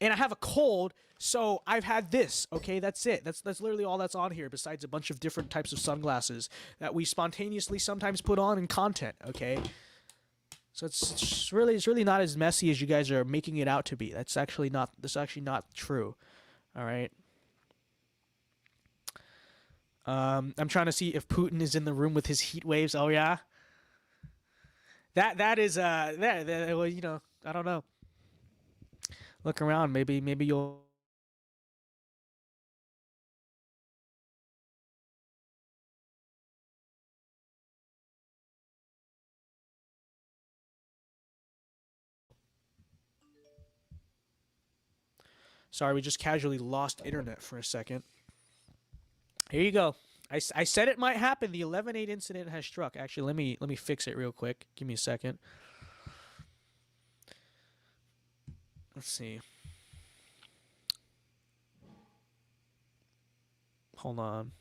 And I have a cold, so I've had this, okay? That's it. That's literally all that's on here, besides a bunch of different types of sunglasses that we spontaneously sometimes put on in content, okay? So it's really not as messy as you guys are making it out to be. That's actually not true. All right? I'm trying to see if Putin is in the room with his heat waves. Oh yeah, that is well, I don't know. Look around, maybe you'll. Sorry, we just casually lost internet for a second. Here you go. I said it might happen. The 11/8 incident has struck. Actually, let me fix it real quick. Give me a second. Let's see. Hold on.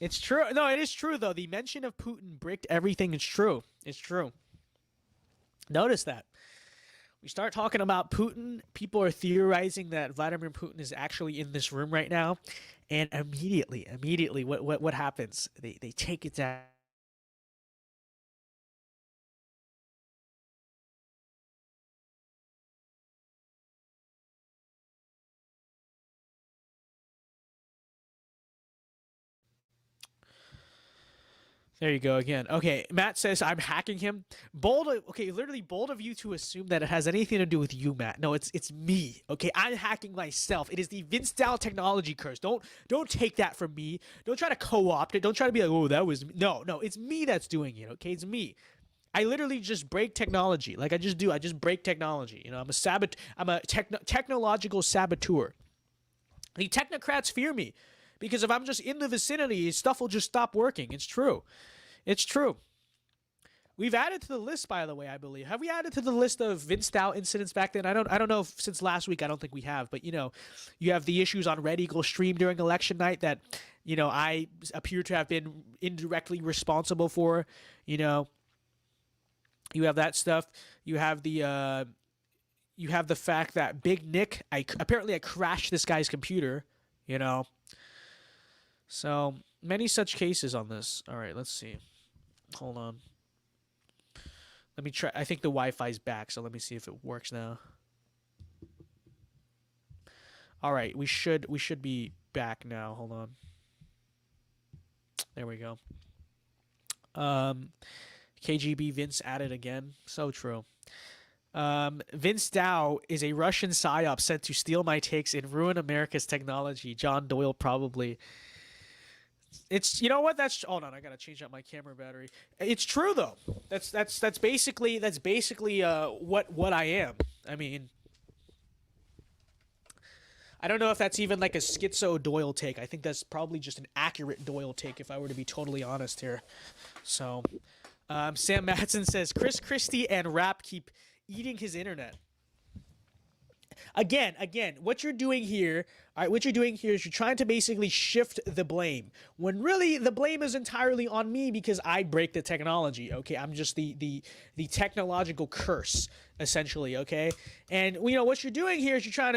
It's true. No, it is true, though. The mention of Putin bricked everything. It's true. It's true. Notice that. We start talking about Putin, people are theorizing that Vladimir Putin is actually in this room right now, and immediately, what happens? They take it down. There you go again. Okay, Matt says I'm hacking him. Bold. Okay, literally bold of you to assume that it has anything to do with you, Matt. No, it's me. Okay, I'm hacking myself. It is the Vince Dow technology curse. Don't take that from me. Don't try to co-opt it. Don't try to be like, oh, that was me. No, it's me that's doing it. Okay, it's me. I literally just break technology, like I just do. I just break technology. You know, I'm a technological saboteur. The technocrats fear me. Because if I'm just in the vicinity, stuff will just stop working. It's true. It's true. We've added to the list, by the way, I believe. Have we added to the list of Vince Dow incidents back then? I don't know if since last week. I don't think we have. But, you know, you have the issues on Red Eagle stream during election night that, you know, I appear to have been indirectly responsible for. You know, you have that stuff. You have the fact that Big Nick, apparently I crashed this guy's computer, you know. So, many such cases on this. All right, let's see. Hold on. Let me try. I think the Wi-Fi's back, so let me see if it works now. All right, we should be back now. Hold on. There we go. KGB Vince added again. So true. Vince Dow is a Russian psyop sent to steal my takes and ruin America's technology. John Doyle probably. It's, you know what, that's, hold on, I gotta change out my camera battery. It's true though. That's basically what I am. I mean, I don't know if that's even like a schizo Doyle take. I think that's probably just an accurate Doyle take if I were to be totally honest here. So Sam Madsen says Chris Christie and Rap keep eating his internet. Again, what you're doing here, all right, is you're trying to basically shift the blame when really the blame is entirely on me because I break the technology. Okay, I'm just the technological curse essentially. Okay, and you know what you're doing here is you're trying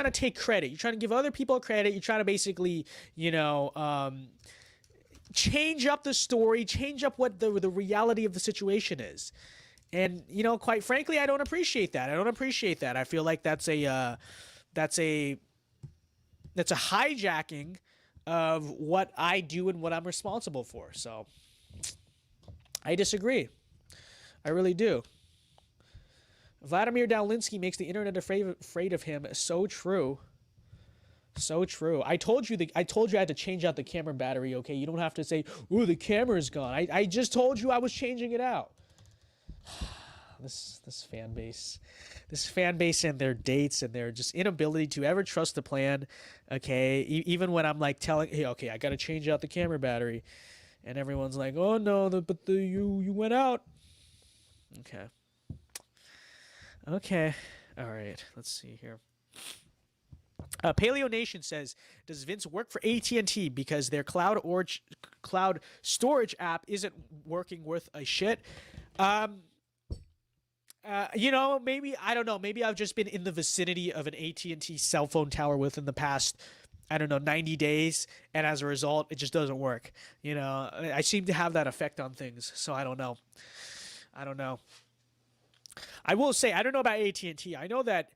to take credit. You're trying to give other people credit. You're trying to basically, you know, change up the story, change up what the reality of the situation is. And, you know, quite frankly, I don't appreciate that. I feel like that's a hijacking of what I do and what I'm responsible for. So I disagree. I really do. Vladimir Dowlinsky makes the internet afraid of him. So true. So true. I told you I had to change out the camera battery, okay? You don't have to say, "Ooh, the camera's gone." I just told you I was changing it out. This fan base and their dates and their just inability to ever trust the plan. Okay, even when I'm like telling, hey, okay, I gotta change out the camera battery, and everyone's like, oh no, you went out. Okay, all right. Let's see here. Paleo Nation says, does Vince work for AT&T because their cloud storage app isn't working worth a shit? You know, maybe, I don't know, maybe I've just been in the vicinity of an AT&T cell phone tower within the past, I don't know, 90 days, and as a result, it just doesn't work. You know, I seem to have that effect on things, so I don't know. I will say, I don't know about AT&T. I know that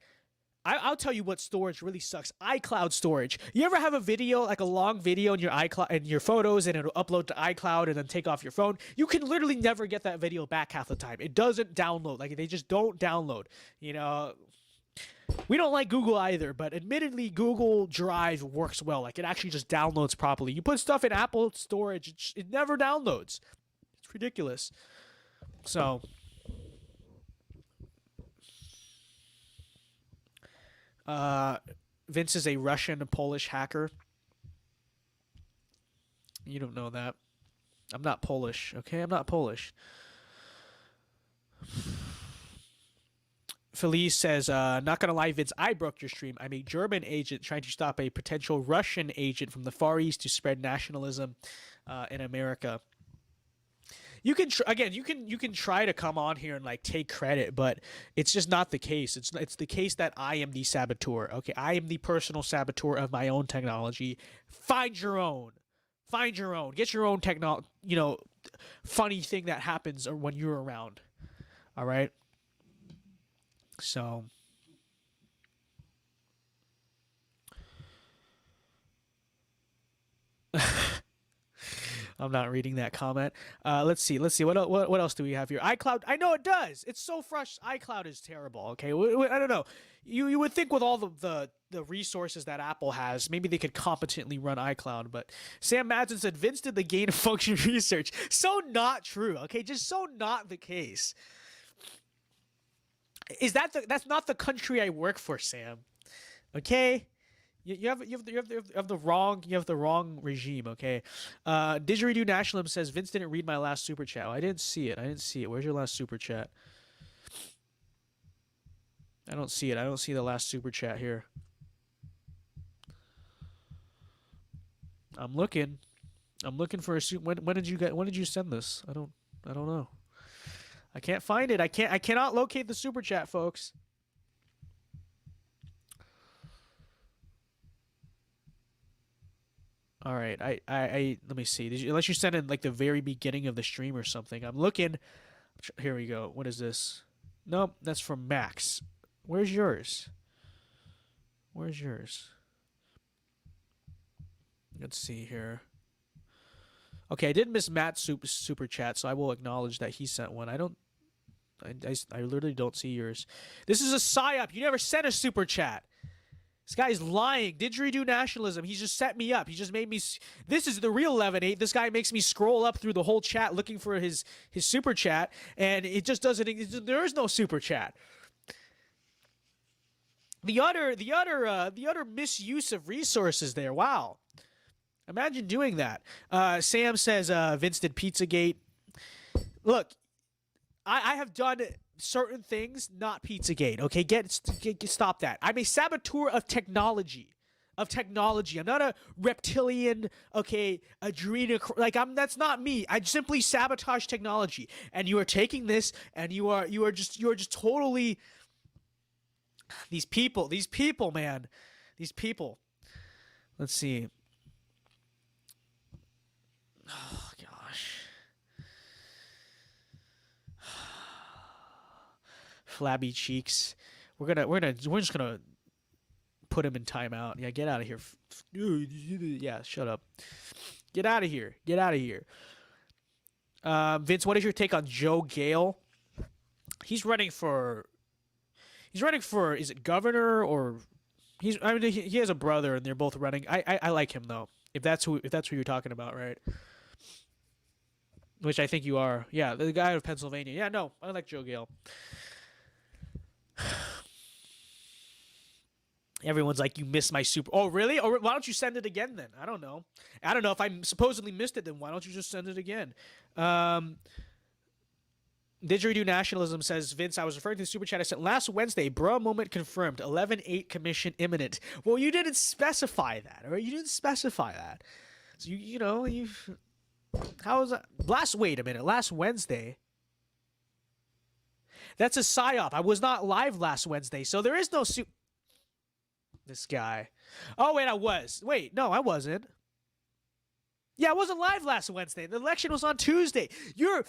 I'll tell you what storage really sucks. iCloud storage. You ever have a video, like a long video in your iCloud and your photos, and it'll upload to iCloud and then take off your phone? You can literally never get that video back half the time. It doesn't download. Like, they just don't download. You know, we don't like Google either, but admittedly, Google Drive works well. Like, it actually just downloads properly. You put stuff in Apple storage, it never downloads. It's ridiculous. So Vince is a Russian Polish hacker. You don't know that. I'm not Polish, okay? I'm not Polish. Felice says, not gonna lie, Vince, I broke your stream. I'm a German agent trying to stop a potential Russian agent from the Far East to spread nationalism in America. You can you can try to come on here and like take credit, but it's just not the case. It's the case that I am the saboteur. Okay, I am the personal saboteur of my own technology. Find your own. Get your own technology. You know, funny thing that happens or when you're around. All right. So. I'm not reading that comment. Let's see. What else do we have here? iCloud. I know it does. It's so frustrating. iCloud is terrible. Okay, I don't know. You would think with all the resources that Apple has, maybe they could competently run iCloud. But Sam Madsen said Vince did the gain of function research. So not true. Okay, just so not the case. That's not the country I work for, Sam. Okay. You have the wrong regime, okay? Didgeridoo Nationalism says Vince didn't read my last super chat. Oh, I didn't see it. Where's your last super chat? I don't see it. I don't see the last super chat here. I'm looking for a super. When did you send this? I don't know. I can't find it. I cannot locate the super chat, folks. All right, I let me see. Unless you sent in like the very beginning of the stream or something. I'm looking. Here we go. What is this? Nope, that's from Max. Where's yours? Let's see here. Okay, I did miss Matt's super chat, so I will acknowledge that he sent one. I literally don't see yours. This is a psyop. You never sent a super chat. This guy's lying. Didgeridoo Nationalism. He just set me up. He just made me. This is the real 11-8. This guy makes me scroll up through the whole chat looking for his super chat, and it just doesn't. There is no super chat. The utter misuse of resources there. Wow. Imagine doing that. Sam says Vince did Pizzagate. Look, I have done certain things, not Pizzagate. Okay, stop that. I'm a saboteur of technology. I'm not a reptilian. Okay, that's not me. I simply sabotage technology. And you are taking this, and you are just totally. These people, man, these people. Let's see. Oh gosh. Flabby cheeks. We're just gonna put him in timeout. Yeah, get out of here. Yeah, shut up. Get out of here. Vince, what is your take on Joe Gale? He's running for. Is it governor or? He has a brother and they're both running. I like him though. If that's who you're talking about, right? Which I think you are. Yeah, the guy of Pennsylvania. Yeah, no, I like Joe Gale. Everyone's like, you missed my super. Oh, really? Or why don't you send it again then? I don't know. If I supposedly missed it, then why don't you just send it again? Didgeridoo Nationalism says, Vince, I was referring to the super chat I sent last Wednesday. Bruh moment confirmed. 11-8 commission imminent. Well, you didn't specify that, all right? You didn't specify that. So, how was that? Wait a minute. Last Wednesday? That's a psyop. I was not live last Wednesday, so there is no This guy. Oh, wait, I was. Wait, no, I wasn't. Yeah, I wasn't live last Wednesday. The election was on Tuesday. You are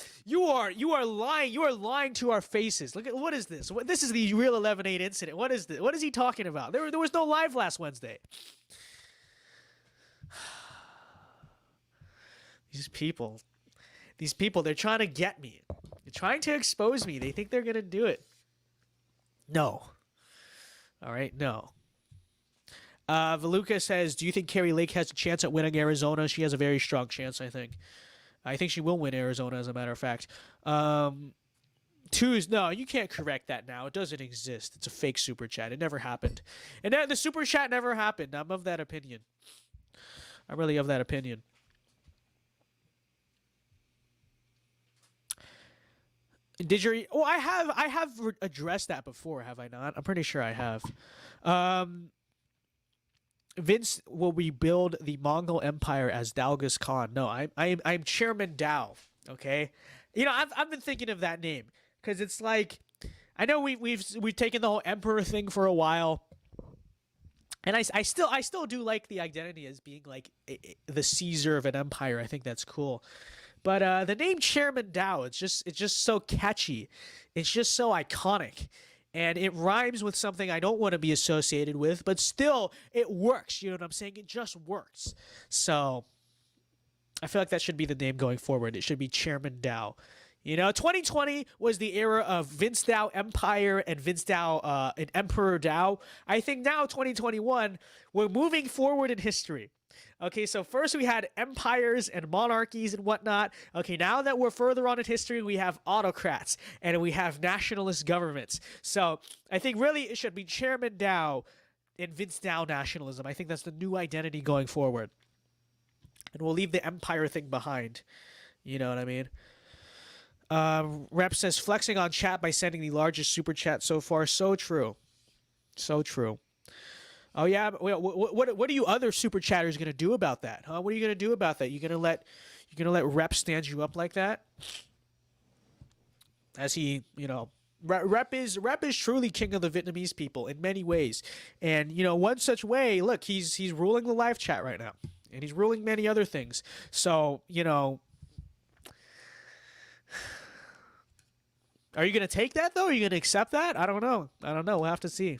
lying. You are lying to our faces. Look at what is this? This is the real 11-8 incident. What is this? What is he talking about? There was no live last Wednesday. These people, they're trying to get me. They're trying to expose me. They think they're gonna do it. No. All right, no. Valuka says, do you think Carrie Lake has a chance at winning Arizona? She has a very strong chance, I think. I think she will win Arizona, as a matter of fact. Twos, no, you can't correct that now. It doesn't exist. It's a fake super chat. It never happened. And the super chat never happened. I'm of that opinion. I'm really of that opinion. I have addressed that before, have I not? I'm pretty sure I have. Vince will rebuild the Mongol Empire as Dalgas Khan. No, I'm Chairman Dao. Okay, I've been thinking of that name because it's like I know we've taken the whole emperor thing for a while, and I still do like the identity as being like the Caesar of an empire. I think that's cool, but the name Chairman Dao, it's just so catchy, it's just so iconic. And it rhymes with something I don't want to be associated with, but still, it works. You know what I'm saying? It just works. So, I feel like that should be the name going forward. It should be Chairman Dao. 2020 was the era of Vince Dao Empire and Vince Dao and Emperor Dao. I think now 2021, we're moving forward in history. Okay, so first we had empires and monarchies and whatnot. Okay, now that we're further on in history, we have autocrats and we have nationalist governments. So I think really it should be Chairman Dao and Vince Dao nationalism. I think that's the new identity going forward. And we'll leave the empire thing behind. You know what I mean? Rep says flexing on chat by sending the largest super chat so far. So true. So true. Oh yeah, what are you other super chatters gonna do about that? Huh? What are you gonna do about that? You gonna let Rep stand you up like that? As he, Rep is truly king of the Vietnamese people in many ways, and one such way. Look, he's ruling the live chat right now, and he's ruling many other things. So are you gonna take that though? Are you gonna accept that? I don't know. We'll have to see.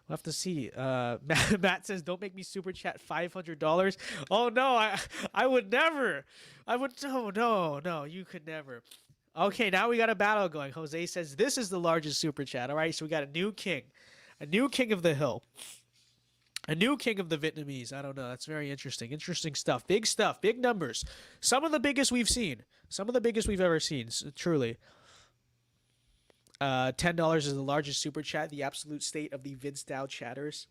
We'll have to see. Matt says, "Don't make me super chat $500." Oh no, I would never. I would. No. You could never. Okay, now we got a battle going. Jose says this is the largest super chat. All right, so we got a new king of the hill, a new king of the Vietnamese. I don't know. That's very interesting. Interesting stuff. Big numbers. Some of the biggest we've seen. Some of the biggest we've ever seen. Truly. $10 is the largest super chat. The absolute state of the Vince Dao chatters.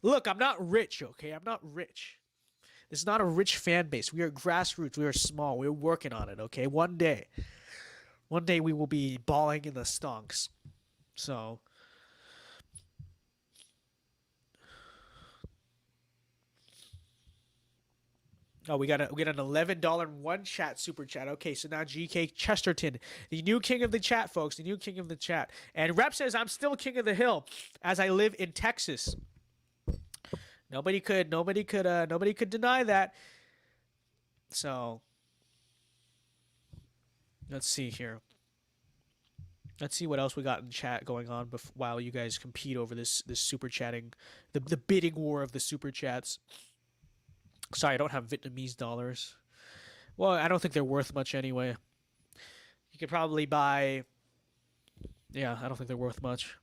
Look, I'm not rich, okay? I'm not rich. This is not a rich fan base. We are grassroots. We are small. We're working on it, okay? One day we will be balling in the stonks. So oh, we got an $11 one chat super chat. Okay, so now GK Chesterton, the new king of the chat, folks, the new king of the chat. And Rep says I'm still king of the hill as I live in Texas. Nobody could deny that. So let's see here. Let's see what else we got in chat going on while you guys compete over this super chatting, the bidding war of the super chats. Sorry, I don't have Vietnamese dollars. Well, I don't think they're worth much anyway. You could probably buy... Yeah, I don't think they're worth much.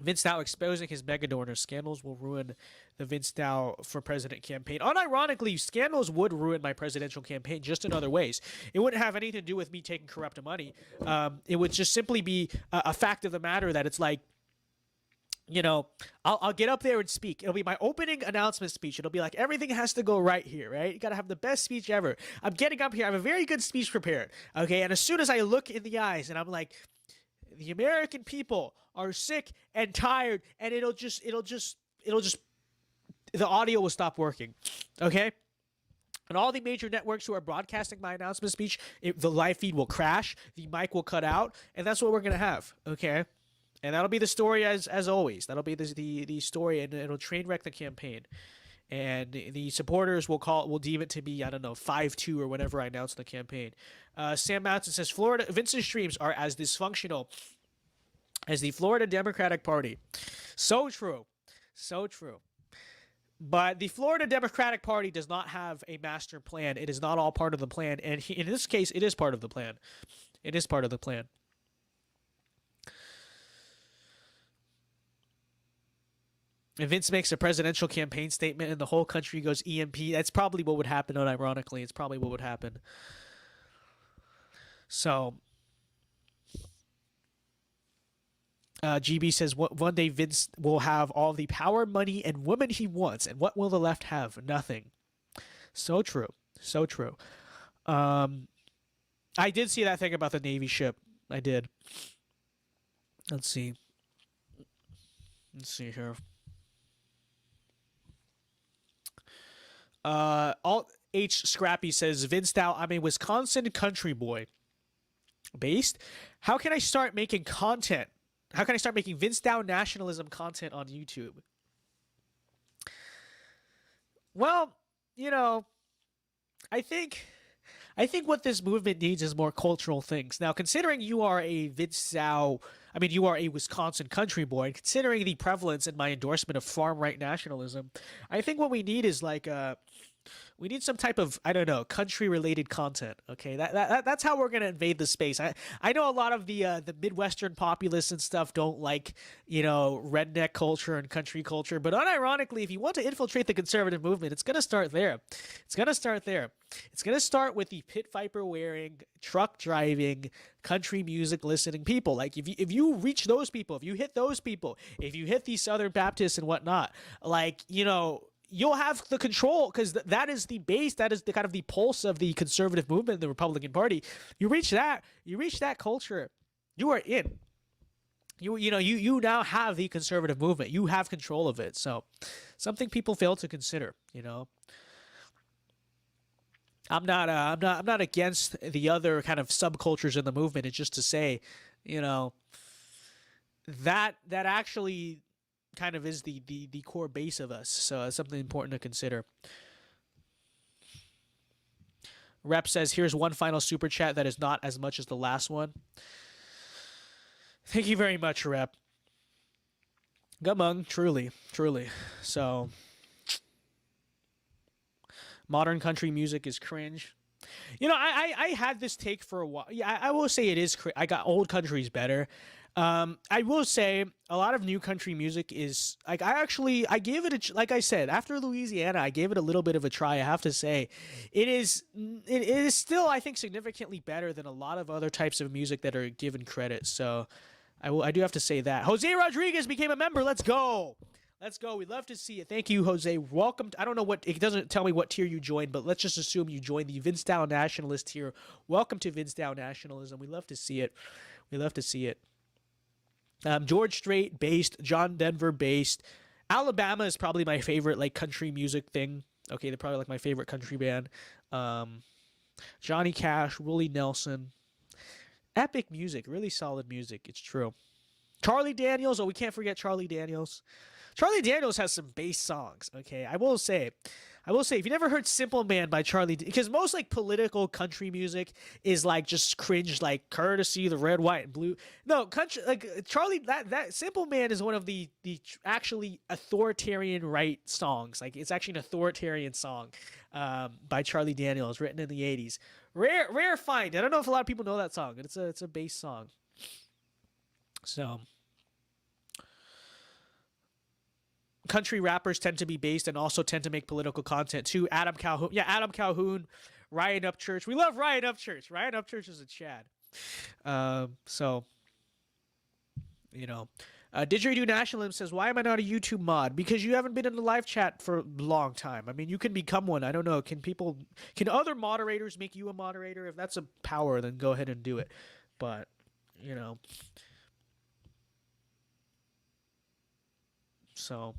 Vince Dao exposing his mega donors. Scandals will ruin the Vince Dao for president campaign. Unironically, scandals would ruin my presidential campaign just in other ways. It wouldn't have anything to do with me taking corrupt money. It would just simply be a fact of the matter that it's like, I'll get up there and speak. It'll be my opening announcement speech. It'll be like, everything has to go right here, right? You got to have the best speech ever. I'm getting up here. I have a very good speech prepared, okay? And as soon as I look in the eyes and I'm like, the American people are sick and tired, and it'll just, the audio will stop working, okay? And all the major networks who are broadcasting my announcement speech, the live feed will crash, the mic will cut out, and that's what we're going to have, okay? And that'll be the story as always. That'll be the story, and it'll train wreck the campaign. And the supporters will deem it to be, I don't know, 5-2 or whatever I announced in the campaign. Sam Mountain says Vincent's streams are as dysfunctional as the Florida Democratic Party. So true. So true. But the Florida Democratic Party does not have a master plan. It is not all part of the plan. And in this case, it is part of the plan. It is part of the plan. If Vince makes a presidential campaign statement and the whole country goes EMP, that's probably what would happen, unironically. It's probably what would happen. So, GB says, one day Vince will have all the power, money, and women he wants. And what will the left have? Nothing. So true. So true. I did see that thing about the Navy ship. I did. Let's see. Let's see here. Alt H Scrappy says, Vince Dao, I'm a Wisconsin country boy. Based? How can I start making content? How can I start making Vince Dao nationalism content on YouTube? Well, I think I think what this movement needs is more cultural things. Now, considering you are a Vince-Dow, I mean, you are a Wisconsin country boy, and considering the prevalence in my endorsement of farm right nationalism, I think what we need is like we need some type of, I don't know, country related content. Okay, that's how we're gonna invade the space. I know a lot of the Midwestern populists and stuff don't like, you know, redneck culture and country culture, but unironically, if you want to infiltrate the conservative movement, it's gonna start there. It's gonna start there. It's gonna start with the pit viper wearing, truck driving, country music listening people. Like if you reach those people, if you hit those people, if you hit these Southern Baptists and whatnot, like, you know, you'll have the control, because that is the base, that is the kind of the pulse of the conservative movement, the Republican Party. You reach that culture, you are in. You now have the conservative movement. You have control of it. So, something people fail to consider. You know, I'm not against the other kind of subcultures in the movement. It's just to say, you know, that actually kind of is the core base of us. So it's something important to consider. Rep says, here's one final super chat that is not as much as the last one. Thank you very much, Rep. Gamung, truly. So, modern country music is cringe. You know, I had this take for a while. Yeah, I will say it is. I got old country's better. I will say a lot of new country music is like, I gave it like I said, after Louisiana, I gave it a little bit of a try. I have to say it is still, I think, significantly better than a lot of other types of music that are given credit. So I do have to say that. Jose Rodriguez became a member. Let's go. We'd love to see it. Thank you, Jose. Welcome. I don't know it doesn't tell me what tier you joined, but let's just assume you joined the Vince-Dow Nationalist tier. Welcome to Vince-Dow Nationalism. We love to see it. George Strait based, John Denver based. Alabama is probably my favorite like country music thing. Okay, they're probably like my favorite country band. Johnny Cash, Willie Nelson. Epic music, really solid music. It's true. Charlie Daniels. Oh, we can't forget Charlie Daniels. Charlie Daniels has some bass songs. Okay, I will say, if you never heard "Simple Man" by Charlie, because most like political country music is like just cringe, like "Courtesy," the red, white, and blue. No, country like Charlie. That "Simple Man" is one of the actually authoritarian right songs. Like it's actually an authoritarian song, by Charlie Daniels, written in the '80s. Rare find. I don't know if a lot of people know that song, but it's a bass song. So. Country rappers tend to be based and also tend to make political content too. Adam Calhoun, Ryan Upchurch. We love Ryan Upchurch. Ryan Upchurch is a Chad. So, you know. Didgeridoo Nationalism says, why am I not a YouTube mod? Because you haven't been in the live chat for a long time. I mean, you can become one. I don't know. Can other moderators make you a moderator? If that's a power, then go ahead and do it. But, you know. So...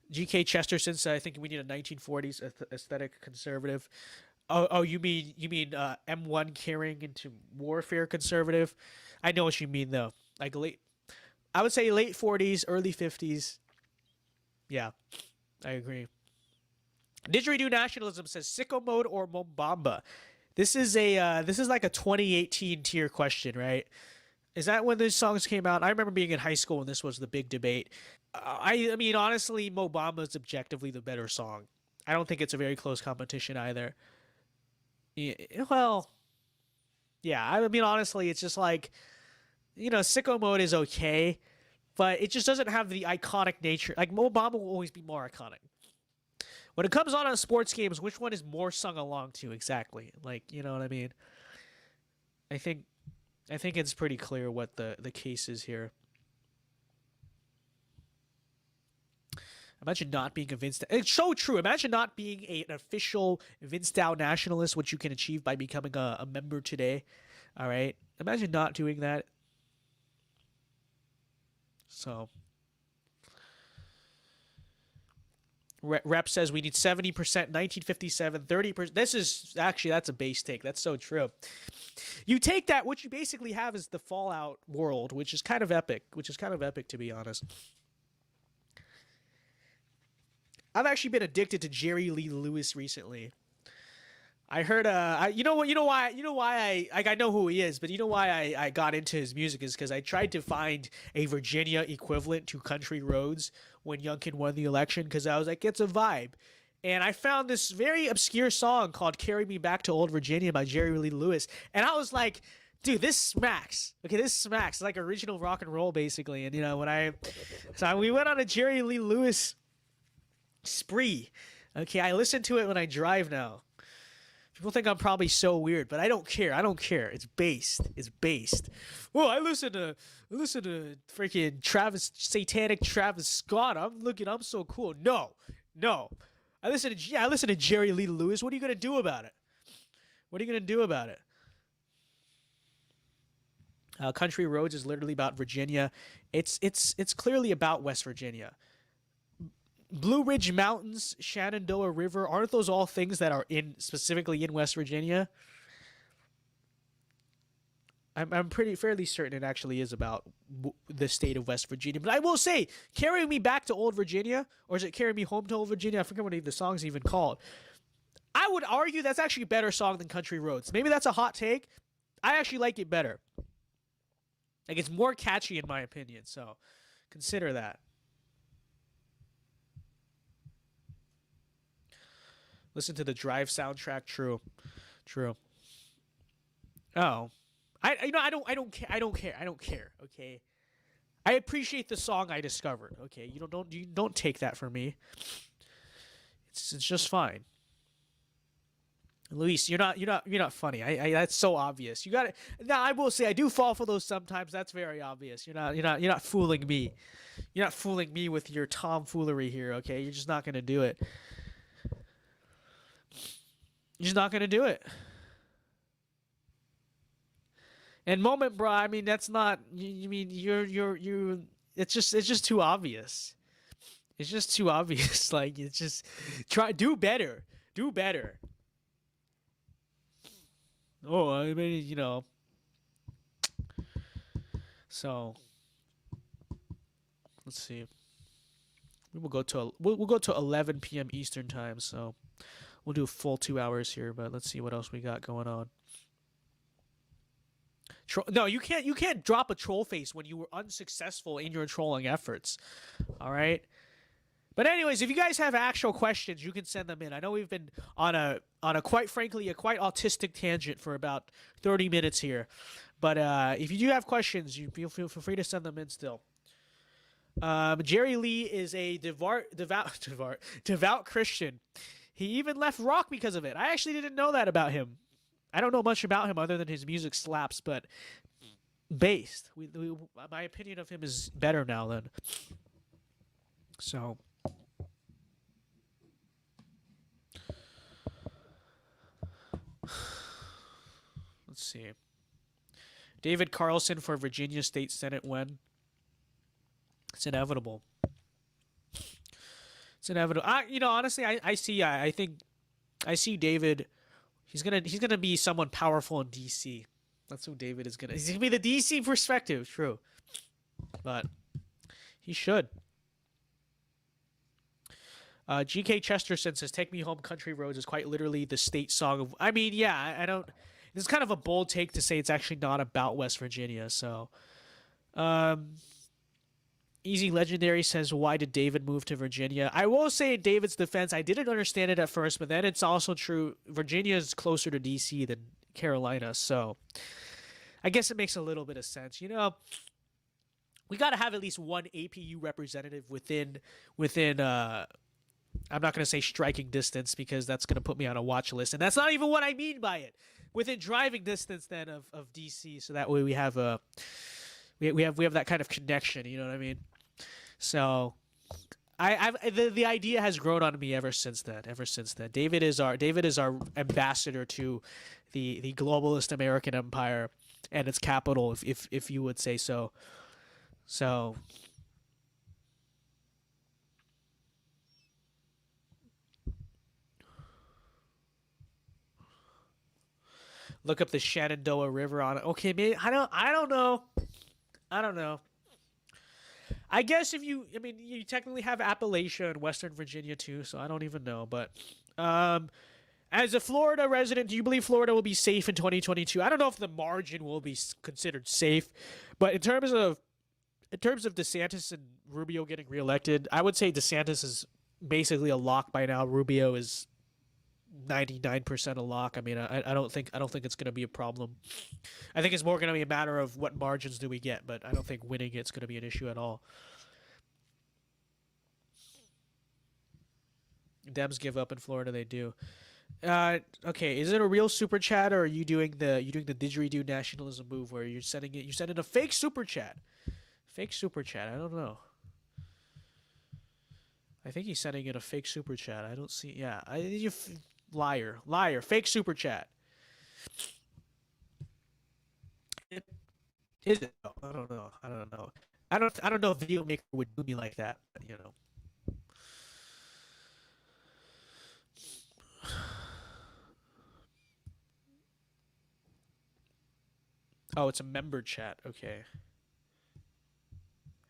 G.K. Chesterton said, I think we need a 1940s aesthetic conservative. Oh, you mean M1 carrying into warfare conservative? I know what you mean though. Like I would say late 40s, early 50s. Yeah, I agree. Didgeridoo Nationalism says sicko mode or Mombamba. This is like a 2018 tier question, right? Is that when these songs came out? I remember being in high school when this was the big debate. I mean, honestly, Mo Bamba is objectively the better song. I don't think it's a very close competition either. Yeah, well, yeah, I mean, honestly, it's just like, you know, Sicko Mode is okay, but it just doesn't have the iconic nature. Like, Mo Bamba will always be more iconic. When it comes on sports games, which one is more sung along to exactly? Like, you know what I mean? I think it's pretty clear what the case is here. Imagine not being a Vince-Dow. It's so true. Imagine not being an official Vince-Dow nationalist, which you can achieve by becoming a member today. All right? Imagine not doing that. So, Rep says we need 70%, 1957, 30%. That's a base take. That's so true. You take that, what you basically have is the Fallout world, which is kind of epic, to be honest. I've actually been addicted to Jerry Lee Lewis recently. I heard you know what, I know who he is, but you know why I got into his music is because I tried to find a Virginia equivalent to Country Roads when Youngkin won the election, because I was like, it's a vibe. And I found this very obscure song called Carry Me Back to Old Virginia by Jerry Lee Lewis. And I was like, dude, this smacks. Okay, this smacks. It's like original rock and roll, basically. And, you know, we went on a Jerry Lee Lewis spree. Okay, I listen to it when I drive now. People think I'm probably so weird, but I don't care. I don't care. It's based. It's based. Well, I listen to freaking satanic Travis Scott. I'm so cool. No. I listen to Jerry Lee Lewis. What are you gonna do about it? Country Roads is literally about Virginia. It's clearly about West Virginia. Blue Ridge Mountains, Shenandoah River, aren't those all things that are specifically in West Virginia? I'm fairly certain it actually is about the state of West Virginia. But I will say, Carry Me Back to Old Virginia, or is it Carry Me Home to Old Virginia? I forget what the song's even called. I would argue that's actually a better song than Country Roads. Maybe that's a hot take. I actually like it better. Like, it's more catchy in my opinion, so consider that. Listen to the Drive soundtrack. True. Oh, I don't care. Okay, I appreciate the song I discovered. Okay, you don't take that from me. It's just fine. Luis, you're not funny. I that's so obvious. You got it. Now I will say I do fall for those sometimes. That's very obvious. You're not fooling me. You're not fooling me with your tomfoolery here. Okay, you're just not gonna do it. You're just not gonna do it. And Moment Bra, I mean, that's not. You mean you're. It's just too obvious. It's just too obvious. Like, it's just do better. Oh, I mean, you know. So let's see. We'll go to 11 p.m. Eastern time. So we'll do a full 2 hours here. But let's see what else we got going on. No, you can't drop a troll face when you were unsuccessful in your trolling efforts. All right. But anyways, if you guys have actual questions, you can send them in. I know we've been on a quite frankly a quite autistic tangent for about 30 minutes here. But if you do have questions, you feel free to send them in still. Jerry Lee is a devout Christian. He even left rock because of it. I actually didn't know that about him. I don't know much about him other than his music slaps, but based. My opinion of him is better now then. So let's see. David Carlson for Virginia State Senate when? It's inevitable. It's inevitable. Honestly, I see David. He's gonna be someone powerful in DC. That's who David is gonna. He's gonna be the DC perspective, true. But he should. GK Chesterton says, "Take Me Home, Country Roads" is quite literally the state song of. I mean, yeah, I don't. This is kind of a bold take to say it's actually not about West Virginia. So, Easy Legendary says, "Why did David move to Virginia?" I will say in David's defense, I didn't understand it at first, but then it's also true. Virginia is closer to DC than Carolina, so I guess it makes a little bit of sense. You know, we got to have at least one APU representative within. I'm not going to say striking distance because that's going to put me on a watch list, and that's not even what I mean by it. Within driving distance, then of DC, so that way we have we have that kind of connection. You know what I mean? So, the idea has grown on me ever since then. David is our ambassador to the globalist American empire and its capital, if you would say so. So. Look up the Shenandoah River on it. Okay, maybe I don't know. I guess you technically have Appalachia and Western Virginia too, so I don't even know. But As a Florida resident, do you believe Florida will be safe in 2022? I don't know if the margin will be considered safe, but in terms of DeSantis and Rubio getting reelected, I would say DeSantis is basically a lock by now. Rubio is 99% a lock. I mean, I don't think it's going to be a problem. I think it's more going to be a matter of what margins do we get, but I don't think winning it's going to be an issue at all. Dems give up in Florida, they do. Okay, is it a real super chat, or are you doing the didgeridoo nationalism move where you're sending a fake super chat? Fake super chat. I don't know. I think he's sending in a fake super chat. I don't see. Yeah, liar, fake super chat. Is it? I don't know. I don't know if Video Maker would do me like that. But, you know. Oh, it's a member chat. Okay.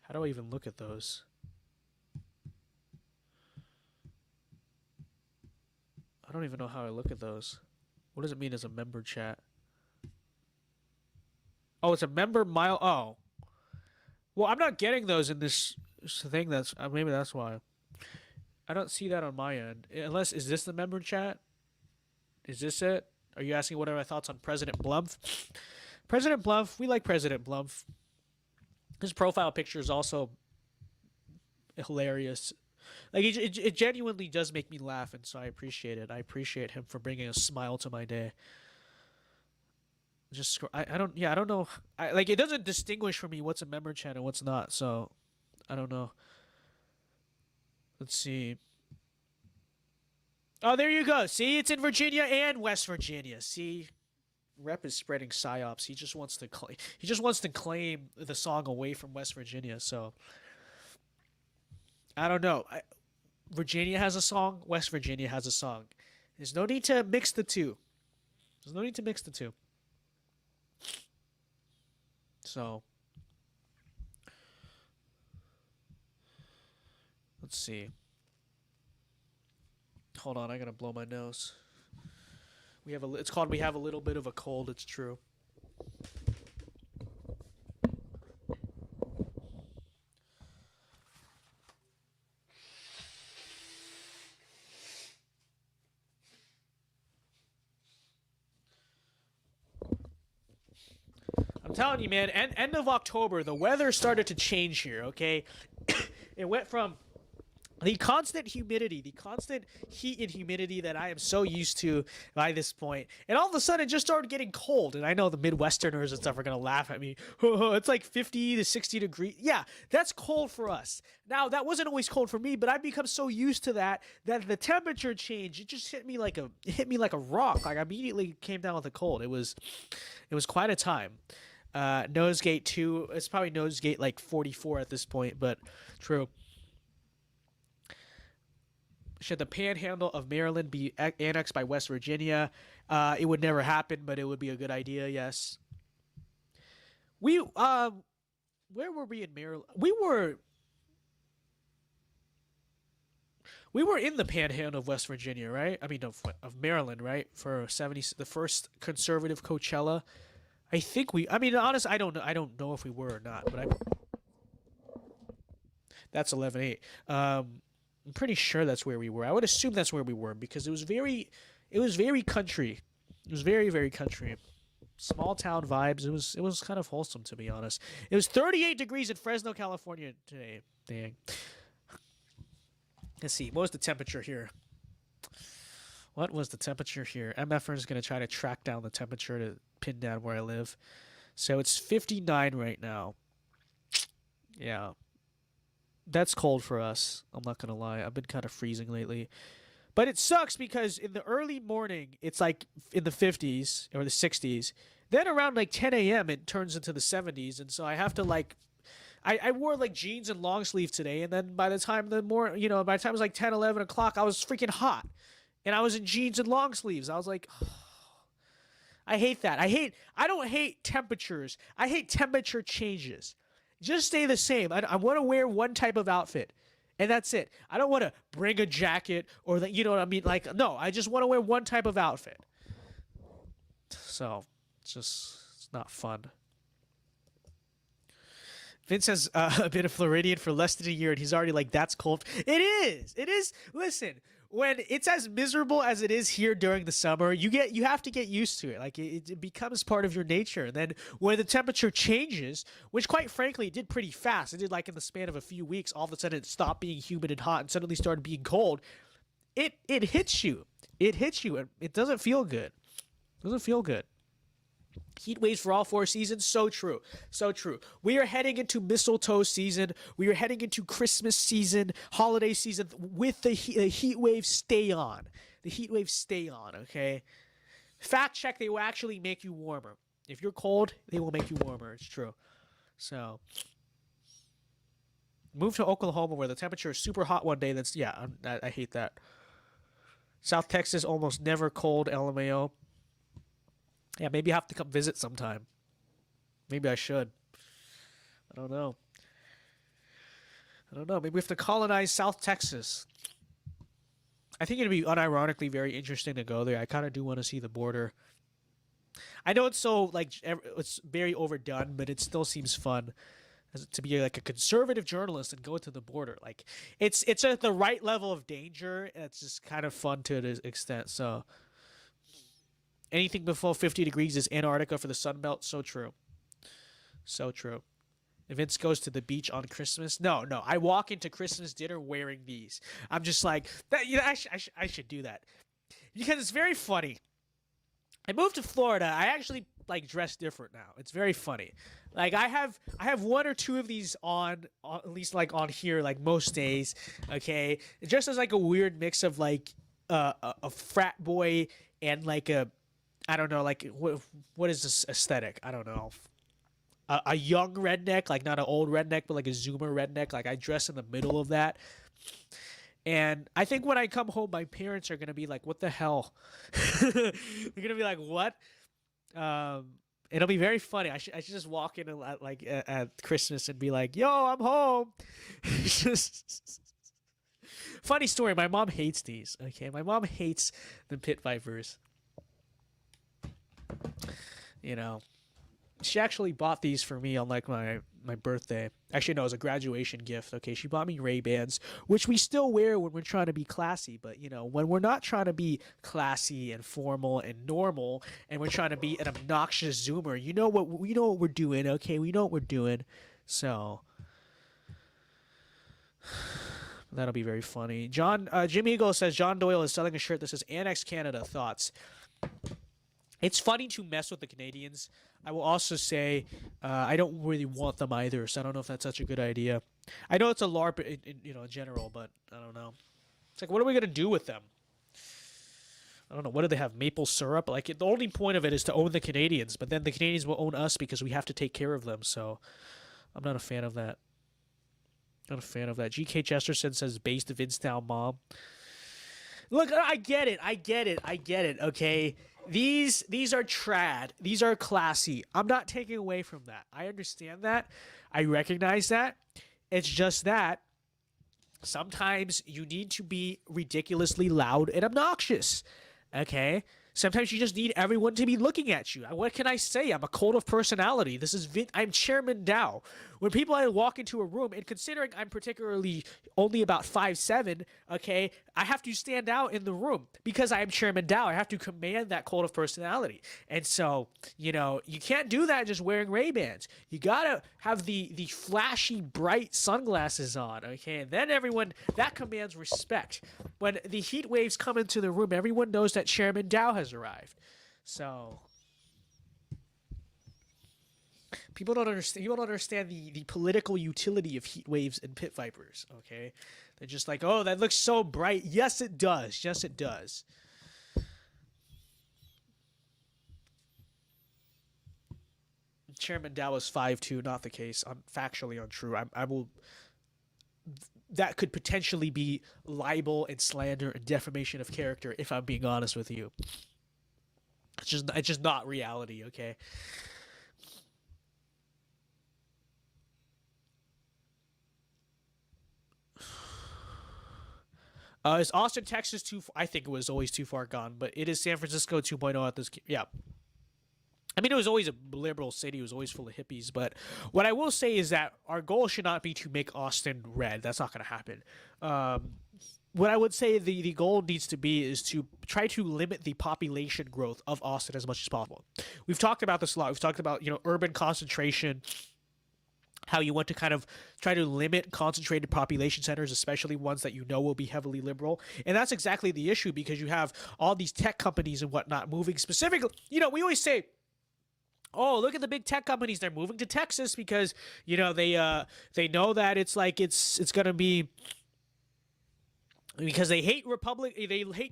How do I even look at those? I don't even know how I look at those. What does it mean as a member chat? Oh, it's a member mile. Oh. Well, I'm not getting those in this thing. That's maybe that's why. I don't see that on my end. Unless, is this the member chat? Is this it? Are you asking what are my thoughts on President Blumph? President Blumph, we like President Blumph. His profile picture is also hilarious. Like, it genuinely does make me laugh, and so I appreciate it. I appreciate him for bringing a smile to my day. Just, I don't know. Like, it doesn't distinguish for me what's a member chat and what's not, so I don't know. Let's see. Oh, there you go. See, it's in Virginia and West Virginia. See, Rep is spreading psyops. He just wants to claim the song away from West Virginia. So I don't know. Virginia has a song. West Virginia has a song. There's no need to mix the two. So let's see. Hold on, I gotta blow my nose. It's called We Have a Little Bit of a Cold. It's true. I'm telling you, man, end of October, the weather started to change here, okay? It went from the constant humidity, the constant heat and humidity that I am so used to by this point, and all of a sudden it just started getting cold. And I know the Midwesterners and stuff are going to laugh at me. It's like 50 to 60 degrees. Yeah, that's cold for us. Now, that wasn't always cold for me, but I've become so used to that the temperature change, it just hit me like a rock. Like, I immediately came down with a cold. It was quite a time. Nosegate 2, it's probably Nosegate like 44 at this point, but true. Should the panhandle of Maryland be annexed by West Virginia? It would never happen, but it would be a good idea, yes. Where were we in Maryland? We were in the panhandle of West Virginia, right? I mean, of Maryland, right? For the first conservative Coachella. I think honestly, I don't know if we were or not, but that's 11-8. I'm pretty sure that's where we were. I would assume that's where we were because it was very country. It was very, very country. Small town vibes. It was kind of wholesome, to be honest. It was 38 degrees in Fresno, California today. Dang. Let's see. What was the temperature here? MFR is going to try to track down the temperature to pin down where I live. So it's 59 right now. Yeah. That's cold for us. I'm not going to lie. I've been kind of freezing lately. But it sucks because in the early morning, it's like in the 50s or the 60s. Then around like 10 a.m., it turns into the 70s. And so I have to like... I wore like jeans and long sleeve today. And then by the time by the time it was like 10, 11 o'clock, I was freaking hot. And I was in jeans and long sleeves. I was like... I hate that. I don't hate temperatures. I hate temperature changes. Just stay the same. I want to wear one type of outfit. And that's it. I don't want to bring a jacket or that, you know what I mean? Like, no, I just want to wear one type of outfit. So, it's not fun. Vince has been a Floridian for less than a year, and he's already like, that's cold. It is. It is. Listen, when it's as miserable as it is here during the summer, you have to get used to it. Like, it becomes part of your nature. And then when the temperature changes, which quite frankly it did pretty fast, it did like in the span of a few weeks, all of a sudden it stopped being humid and hot and suddenly started being cold. It hits you. It hits you, and it doesn't feel good. It doesn't feel good. Heat waves for all 4 seasons, so true, so true. We are heading into mistletoe season. We are heading into Christmas season, holiday season with the heat waves stay on. The heat waves stay on, okay? Fact check, they will actually make you warmer. If you're cold, they will make you warmer. It's true. So, move to Oklahoma where the temperature is super hot one day. I hate that. South Texas, almost never cold, LMAO. Yeah, maybe I have to come visit sometime. Maybe I should. I don't know. Maybe we have to colonize South Texas. I think it'd be unironically very interesting to go there. I kind of do want to see the border. I know it's so, like, it's very overdone, but it still seems fun to be like a conservative journalist and go to the border. Like, it's at the right level of danger, and it's just kind of fun to an extent, so... Anything below 50 degrees is Antarctica for the Sun Belt. So true. So true. If Vince goes to the beach on Christmas, no. I walk into Christmas dinner wearing these. I'm just like, I should do that. Because it's very funny. I moved to Florida. I actually like dress different now. It's very funny. Like I have 1 or 2 of these on at least like on here like most days. Okay, it just as like a weird mix of like a frat boy and like a, I don't know, like what is this aesthetic? I don't know. A young redneck, like not an old redneck, but like a Zoomer redneck. Like I dress in the middle of that. And I think when I come home, my parents are gonna be like, "What the hell?" They're gonna be like, "What?" It'll be very funny. I should just walk in at Christmas and be like, "Yo, I'm home." Funny story. My mom hates these. Okay, my mom hates the pit vipers. You know, she actually bought these for me on like my birthday. Actually, no, it was a graduation gift. Okay, she bought me Ray-Bans, which we still wear when we're trying to be classy. But you know, when we're not trying to be classy and formal and normal, and we're trying to be an obnoxious Zoomer, you know what we're doing. Okay, we know what we're doing. So that'll be very funny. Jim Eagle says John Doyle is selling a shirt that says "Annex Canada." Thoughts? It's funny to mess with the Canadians. I will also say I don't really want them either, so I don't know if that's such a good idea. I know it's a LARP in general, but I don't know. It's like, what are we going to do with them? I don't know. What do they have? Maple syrup? Like, the only point of it is to own the Canadians, but then the Canadians will own us because we have to take care of them, so I'm not a fan of that. Not a fan of that. G.K. Chesterton says, based the Vince-style mom. Look, I get it, okay? These are trad. These are classy. I'm not taking away from that. I understand that. I recognize that. It's just that sometimes you need to be ridiculously loud and obnoxious. Okay? Sometimes you just need everyone to be looking at you. What can I say? I'm a cult of personality. I'm Chairman Dao. When people walk into a room, and considering I'm particularly only about 5'7", okay, I have to stand out in the room because I am Chairman Dao. I have to command that cult of personality. And so, you know, you can't do that just wearing Ray-Bans. You gotta have the flashy, bright sunglasses on, okay? And then that commands respect. When the heat waves come into the room, everyone knows that Chairman Dao has arrived. So people don't understand the political utility of heat waves and pit vipers, okay? They're just like, oh, that looks so bright. Yes, it does. Yes, it does. Chairman Dao is 5'2", not the case. Factually untrue. I will. That could potentially be libel and slander and defamation of character if I'm being honest with you. It's just not reality, okay? Is Austin, Texas too? I think it was always too far gone, but it is San Francisco 2.0 at this. Yeah. I mean, it was always a liberal city. It was always full of hippies. But what I will say is that our goal should not be to make Austin red. That's not going to happen. What I would say the goal needs to be is to try to limit the population growth of Austin as much as possible. We've talked about this a lot. We've talked about, urban concentration, how you want to kind of try to limit concentrated population centers, especially ones that will be heavily liberal. And that's exactly the issue, because you have all these tech companies and whatnot moving specifically. We always say, oh, look at the big tech companies. They're moving to Texas because, they know that it's going to be, because they hate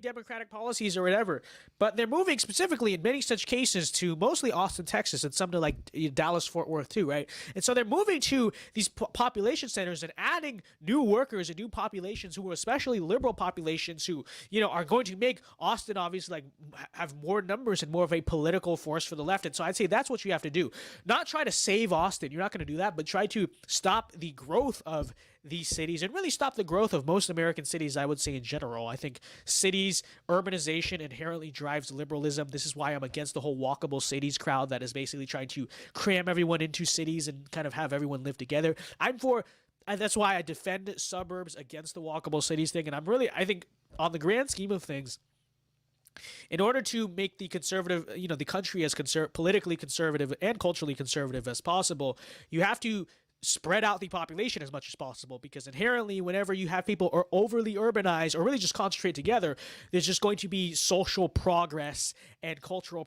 Democratic policies or whatever. But they're moving specifically in many such cases to mostly Austin, Texas, and some to Dallas, Fort Worth too, right? And so they're moving to these population centers and adding new workers and new populations who are especially liberal populations who, are going to make Austin obviously have more numbers and more of a political force for the left. And so I'd say that's what you have to do. Not try to save Austin. You're not going to do that, but try to stop the growth of these cities and really stop the growth of most American cities, I would say, in general. I think cities, urbanization inherently drives liberalism. This is why I'm against the whole walkable cities crowd that is basically trying to cram everyone into cities and kind of have everyone live together. That's why I defend suburbs against the walkable cities thing. And I think on the grand scheme of things, in order to make the conservative, the country as politically conservative and culturally conservative as possible, you have to spread out the population as much as possible, because inherently whenever you have people are overly urbanized or really just concentrate together, there's just going to be social progress and cultural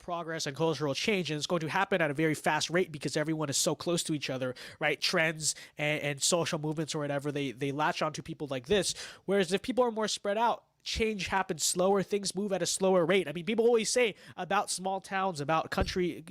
change, and it's going to happen at a very fast rate because everyone is so close to each other, right? Trends and social movements or whatever, they latch onto people like this, whereas if people are more spread out, change happens slower, things move at a slower rate. I mean, people always say about small towns, about country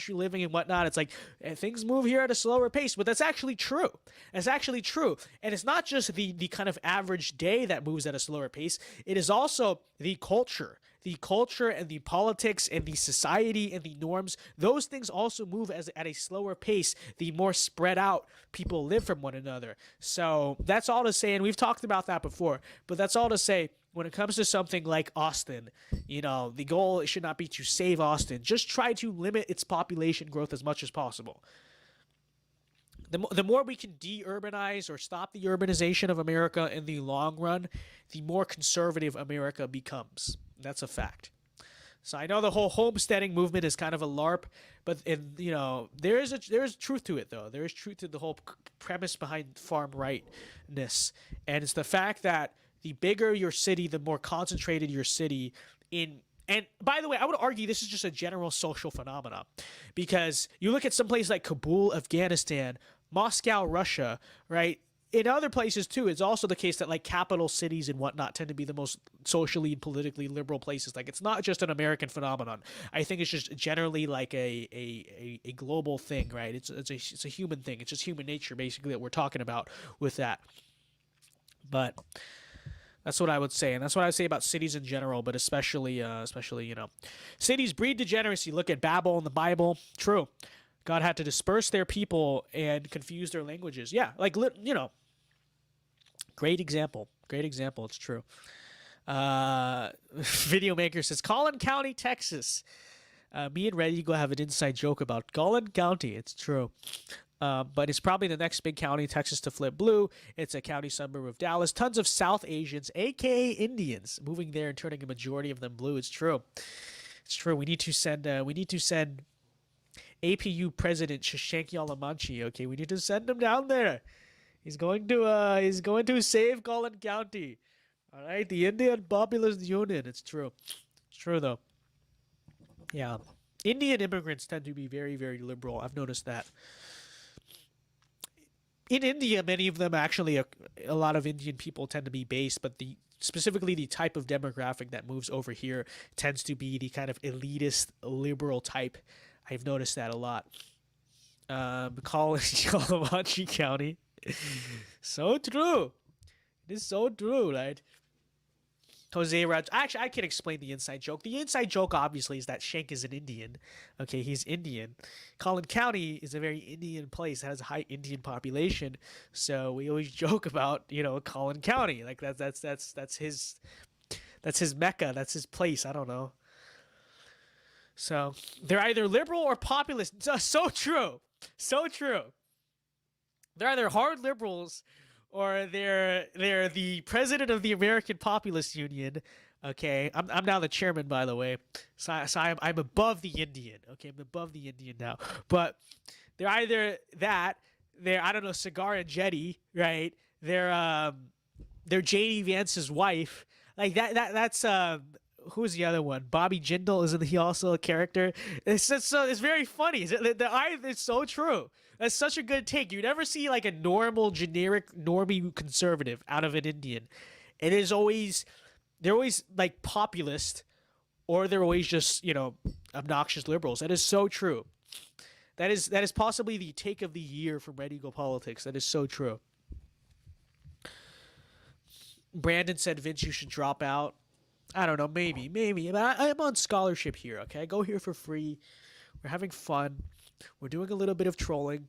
living and whatnot, it's like things move here at a slower pace, but that's actually true. It's actually true. And it's not just the kind of average day that moves at a slower pace. It is also the culture and the politics and the society and the norms. Those things also move at a slower pace the more spread out people live from one another. So that's all to say, and we've talked about that before, but that's all to say, when it comes to something like Austin, the goal should not be to save Austin. Just try to limit its population growth as much as possible. The more we can de-urbanize or stop the urbanization of America in the long run, the more conservative America becomes. That's a fact. So I know the whole homesteading movement is kind of a LARP, but there is truth to it, though. There is truth to the whole premise behind farm rightness, and it's the fact that the bigger your city, the more concentrated your city in. And by the way, I would argue this is just a general social phenomenon, because you look at some place like Kabul, Afghanistan, Moscow, Russia, right? In other places too, it's also the case that capital cities and whatnot tend to be the most socially and politically liberal places. It's not just an American phenomenon. I think it's just generally a global thing, right? It's a human thing. It's just human nature basically that we're talking about with that. But that's what I would say, and that's what I would say about cities in general, but especially cities breed degeneracy. Look at Babel in the Bible. True. God had to disperse their people and confuse their languages. Yeah, great example. Great example. It's true. Video Maker says, Collin County, Texas. Me and Red Eagle have an inside joke about Collin County. It's true. But it's probably the next big county, Texas, to flip blue. It's a county suburb of Dallas. Tons of South Asians, a.k.a. Indians, moving there and turning a majority of them blue. It's true. It's true. We need to send APU President Shashank Yalamanchi. Okay, we need to send him down there. He's going to save Collin County. All right, the Indian Populist Union. It's true. It's true though. Yeah, Indian immigrants tend to be very, very liberal. I've noticed that. In India, many of them actually, a lot of Indian people tend to be based, but specifically the type of demographic that moves over here tends to be the kind of elitist, liberal type. I've noticed that a lot. Kalamanchi County. So true. It is so true, right? Jose Raj. Actually, I can explain the inside joke. The inside joke, obviously, is that Shank is an Indian. Okay, he's Indian. Collin County is a very Indian place. It has a high Indian population, so we always joke about Collin County. Like that's his mecca. That's his place. I don't know. So they're either liberal or populist. So true. So true. They're either hard liberals or they're the president of the American Populist Union. Okay, I'm now the chairman, by the way. So I'm above the Indian. Okay, I'm above the Indian now. But they're either that, they're, I don't know, Cigar and Jetty, right? They're JD Vance's wife. Like that's who's the other one? Bobby Jindal, isn't he also a character? It's very funny. It's so true. That's such a good take. You never see like a normal, generic, normie conservative out of an Indian. It is always, they're always like populist, or they're always just obnoxious liberals. That is so true. That is possibly the take of the year from Red Eagle Politics. That is so true. Brandon said, Vince, you should drop out. I don't know, maybe. But I'm on scholarship here, okay? I go here for free. We're having fun. We're doing a little bit of trolling.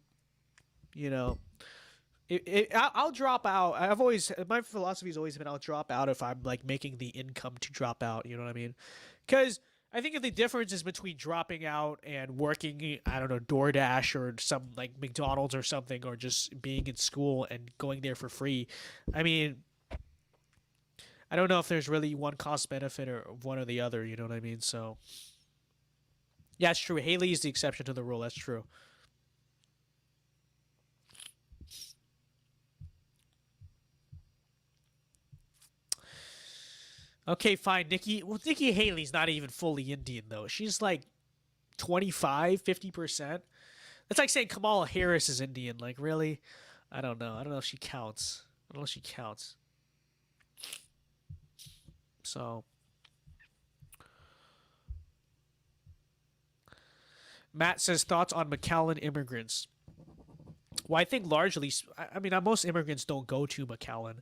I'll drop out. My philosophy has always been I'll drop out if I'm like making the income to drop out. You know what I mean? Because I think if the difference is between dropping out and working, I don't know, DoorDash or some like McDonald's or something, or just being in school and going there for free. I mean, I don't know if there's really one cost benefit or one or the other. You know what I mean? So, yeah, it's true. Haley is the exception to the rule. That's true. Okay, fine. Nikki Haley's not even fully Indian, though. She's like 25, 50%. That's like saying Kamala Harris is Indian. Like, really? I don't know. I don't know if she counts. So, Matt says, thoughts on McAllen immigrants. Well, I think largely, I mean, most immigrants don't go to McAllen,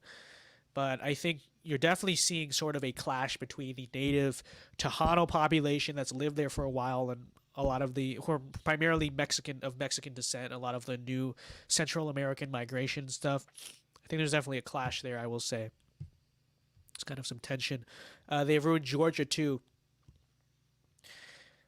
but I think you're definitely seeing sort of a clash between the native Tejano population that's lived there for a while and a lot of who are primarily Mexican descent, a lot of the new Central American migration stuff. I think there's definitely a clash there, I will say. It's kind of some tension. They've ruined Georgia, too.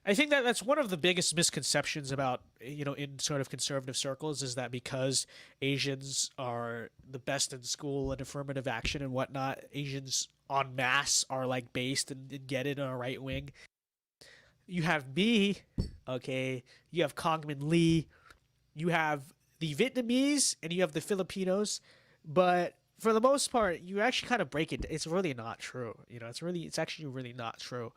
I think that's one of the biggest misconceptions about, in sort of conservative circles, is that because Asians are the best in school and affirmative action and whatnot, Asians en masse are like based and get it on a right wing. You have me, okay, you have Congman Lee, you have the Vietnamese, and you have the Filipinos, but for the most part, you actually kind of break it. It's really not true. It's actually really not true.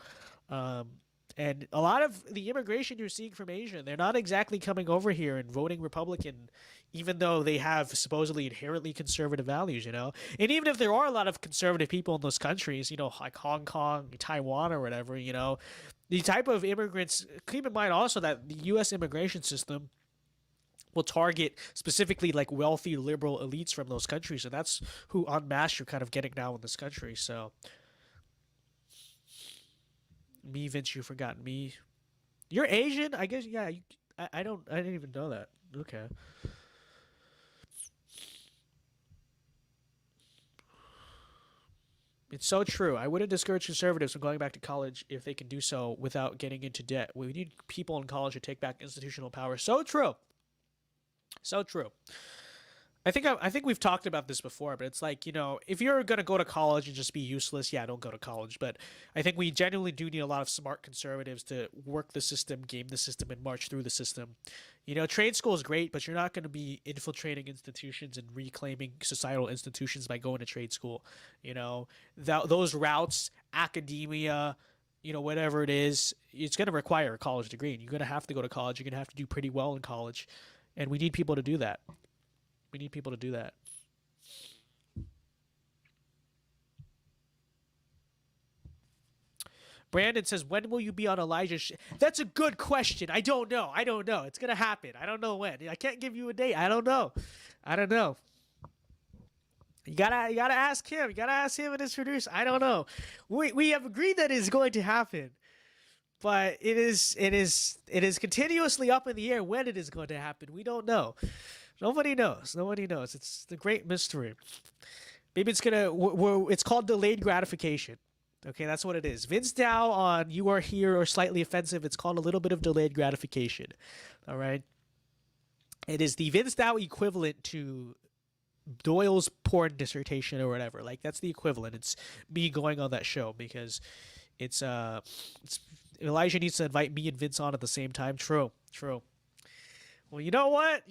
And a lot of the immigration you're seeing from Asia, they're not exactly coming over here and voting Republican, even though they have supposedly inherently conservative values, And even if there are a lot of conservative people in those countries, like Hong Kong, Taiwan, or whatever, the type of immigrants, keep in mind also that the U.S. immigration system will target specifically like wealthy liberal elites from those countries. And that's who en masse you're kind of getting now in this country. So, me, Vince, you forgot me. You're Asian? I guess, yeah. I didn't even know that. Okay. It's so true. I wouldn't discourage conservatives from going back to college if they can do so without getting into debt. We need people in college to take back institutional power. So true. So true. I think we've talked about this before, but it's like, if you're going to go to college and just be useless, yeah, don't go to college. But I think we genuinely do need a lot of smart conservatives to work the system, game the system, and march through the system. Trade school is great, but you're not going to be infiltrating institutions and reclaiming societal institutions by going to trade school. Those routes, academia, whatever it is, it's going to require a college degree. And you're going to have to go to college. You're going to have to do pretty well in college. And we need people to do that. Brandon says, when will you be on Elijah's That's a good question. I don't know. It's going to happen. I don't know when. I can't give you a date. I don't know. You gotta ask him. You gotta ask him and his producer. I don't know. We have agreed that it's going to happen, but it is continuously up in the air when it is going to happen. We don't know. Nobody knows. Nobody knows. It's the great mystery. Maybe it's it's called delayed gratification. Okay, that's what it is. Vince Dow on You Are Here or Slightly Offensive. It's called a little bit of delayed gratification. All right. It is the Vince Dow equivalent to Doyle's porn dissertation or whatever. Like, that's the equivalent. It's me going on that show because it's Elijah needs to invite me and Vince on at the same time. True. Well, you know what?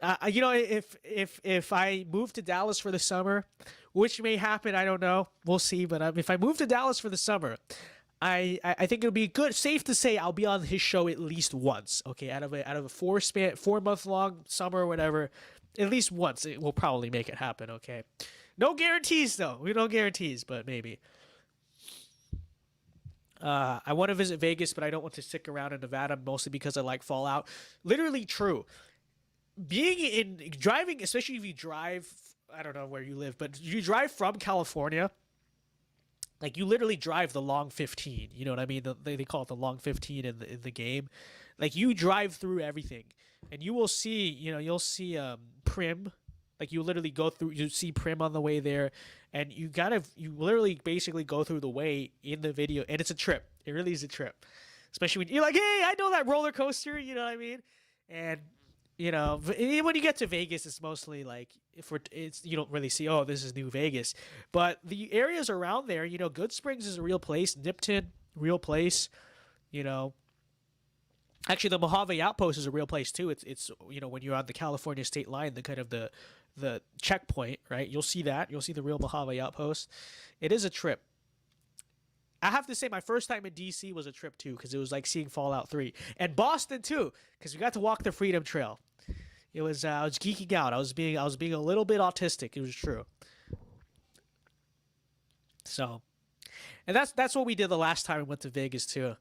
If I move to Dallas for the summer, which may happen, I don't know. We'll see. But if I move to Dallas for the summer, I think it'll be safe to say I'll be on his show at least once. Okay, out of a 4-month long summer or whatever, at least once it will probably make it happen. Okay, no guarantees though. We don't guarantees, but maybe. I want to visit Vegas, but I don't want to stick around in Nevada mostly because I like Fallout. Literally true. Driving, especially if you drive, I don't know where you live, but you drive from California. Like, you literally drive the long 15, you know what I mean? They call it the long 15 in the game. Like, you drive through everything, and you will see, you'll see Prim. Like, you literally go through, you see Prim on the way there, and you literally basically go through the way in the video, and it's a trip. It really is a trip. Especially when you're like, hey, I know that roller coaster, you know what I mean? And when you get to Vegas, it's mostly like you don't really see, oh, this is New Vegas, but the areas around there, Good Springs is a real place, Nipton, real place, Actually, the Mojave Outpost is a real place too. It's when you're on the California state line, the kind of the checkpoint, right? You'll see that. You'll see the real Mojave Outpost. It is a trip. I have to say, my first time in DC was a trip too, because it was like seeing Fallout 3, and Boston too, because we got to walk the Freedom Trail. It was I was geeking out. I was being a little bit autistic. It was true. So, and that's what we did the last time we went to Vegas too.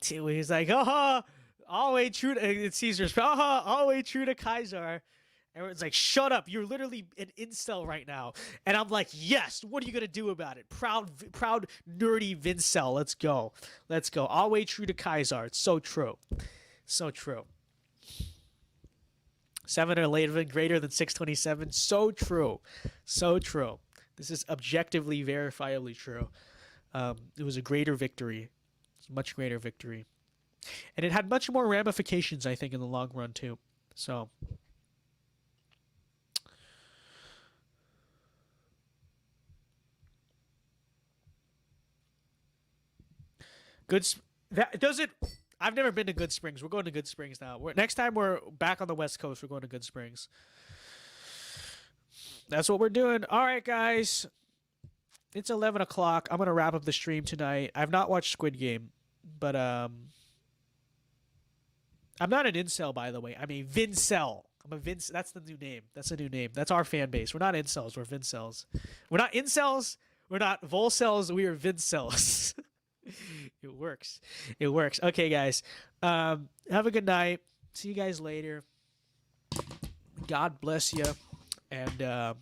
He's like, all way true to Caesar's. All way true to Kaiser. Everyone's like, shut up, you're literally an incel right now. And I'm like, yes, what are you going to do about it? Proud, nerdy Vincel, let's go. All way true to Kaiser. It's so true. 7-11 greater than 627. So true. This is objectively, verifiably true. It was a greater victory. It's a much greater victory. And it had much more ramifications, I think, in the long run, too. So... I've never been to Good Springs. We're going to Good Springs now. Next time we're back on the West Coast, we're going to Good Springs. That's what we're doing. All right, guys. It's 11 o'clock. I'm going to wrap up the stream tonight. I've not watched Squid Game, but I'm not an incel, by the way. I'm a Vincel. I'm a Vince. That's the new name. That's a new name. That's our fan base. We're not incels. We're Vincels. We're not incels. We're not Volcels. We are Vincels. It works. Okay, guys. Have a good night. See you guys later. God bless you. And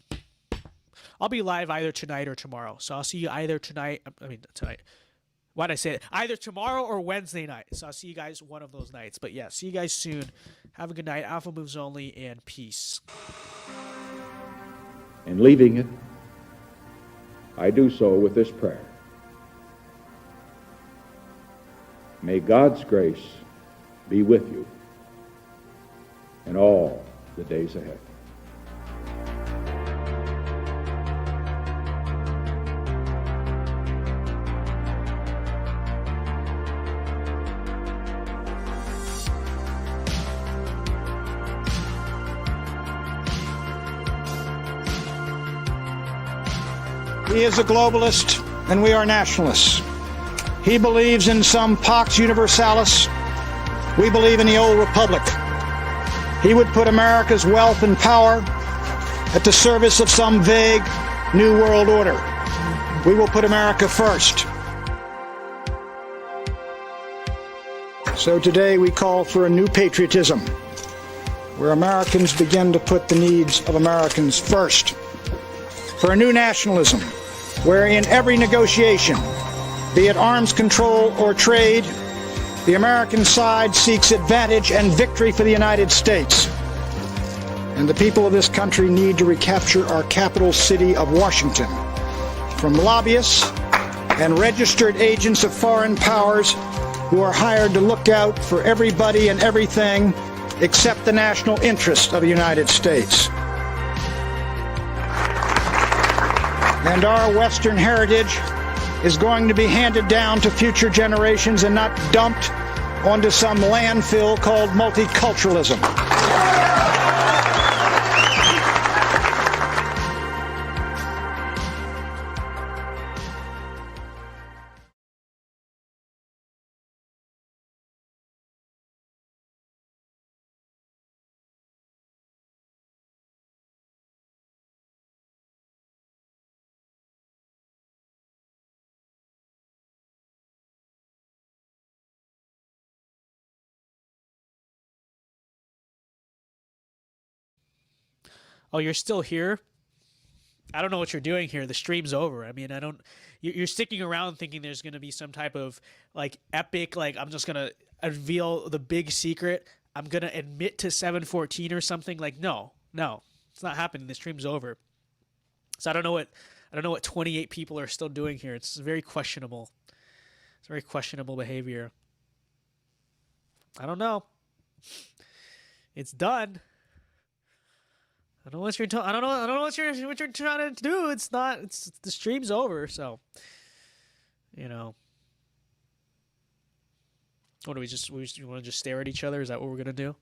I'll be live either tonight or tomorrow. So I'll see you either tonight. Tonight. Why'd I say it? Either tomorrow or Wednesday night. So I'll see you guys one of those nights. But yeah, see you guys soon. Have a good night. Alpha Moves Only, and peace. In leaving it, I do so with this prayer. May God's grace be with you in all the days ahead. He is a globalist, and we are nationalists. He believes in some Pax Universalis. We believe in the old republic. He would put America's wealth and power at the service of some vague new world order. We will put America first. So today we call for a new patriotism, where Americans begin to put the needs of Americans first. For a new nationalism, where in every negotiation, be it arms control or trade, the American side seeks advantage and victory for the United States. And the people of this country need to recapture our capital city of Washington from lobbyists and registered agents of foreign powers who are hired to look out for everybody and everything except the national interest of the United States. And our Western heritage is going to be handed down to future generations and not dumped onto some landfill called multiculturalism. Oh, you're still here? I don't know what you're doing here. The stream's over. I mean, I don't. You're sticking around thinking there's going to be some type of like epic, like I'm just going to reveal the big secret. I'm going to admit to 714 or something. Like, no, it's not happening. The stream's over. So I don't know what 28 people are still doing here. It's very questionable. It's very questionable behavior. I don't know. It's done. I don't know what you're. I don't know what you're trying to do. It's not. It's the stream's over. So, you know. What do we want to just stare at each other? Is that what we're gonna do?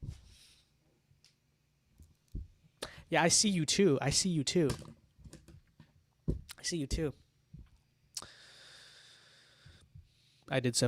Yeah, I see you too. I see you too. I see you too. I did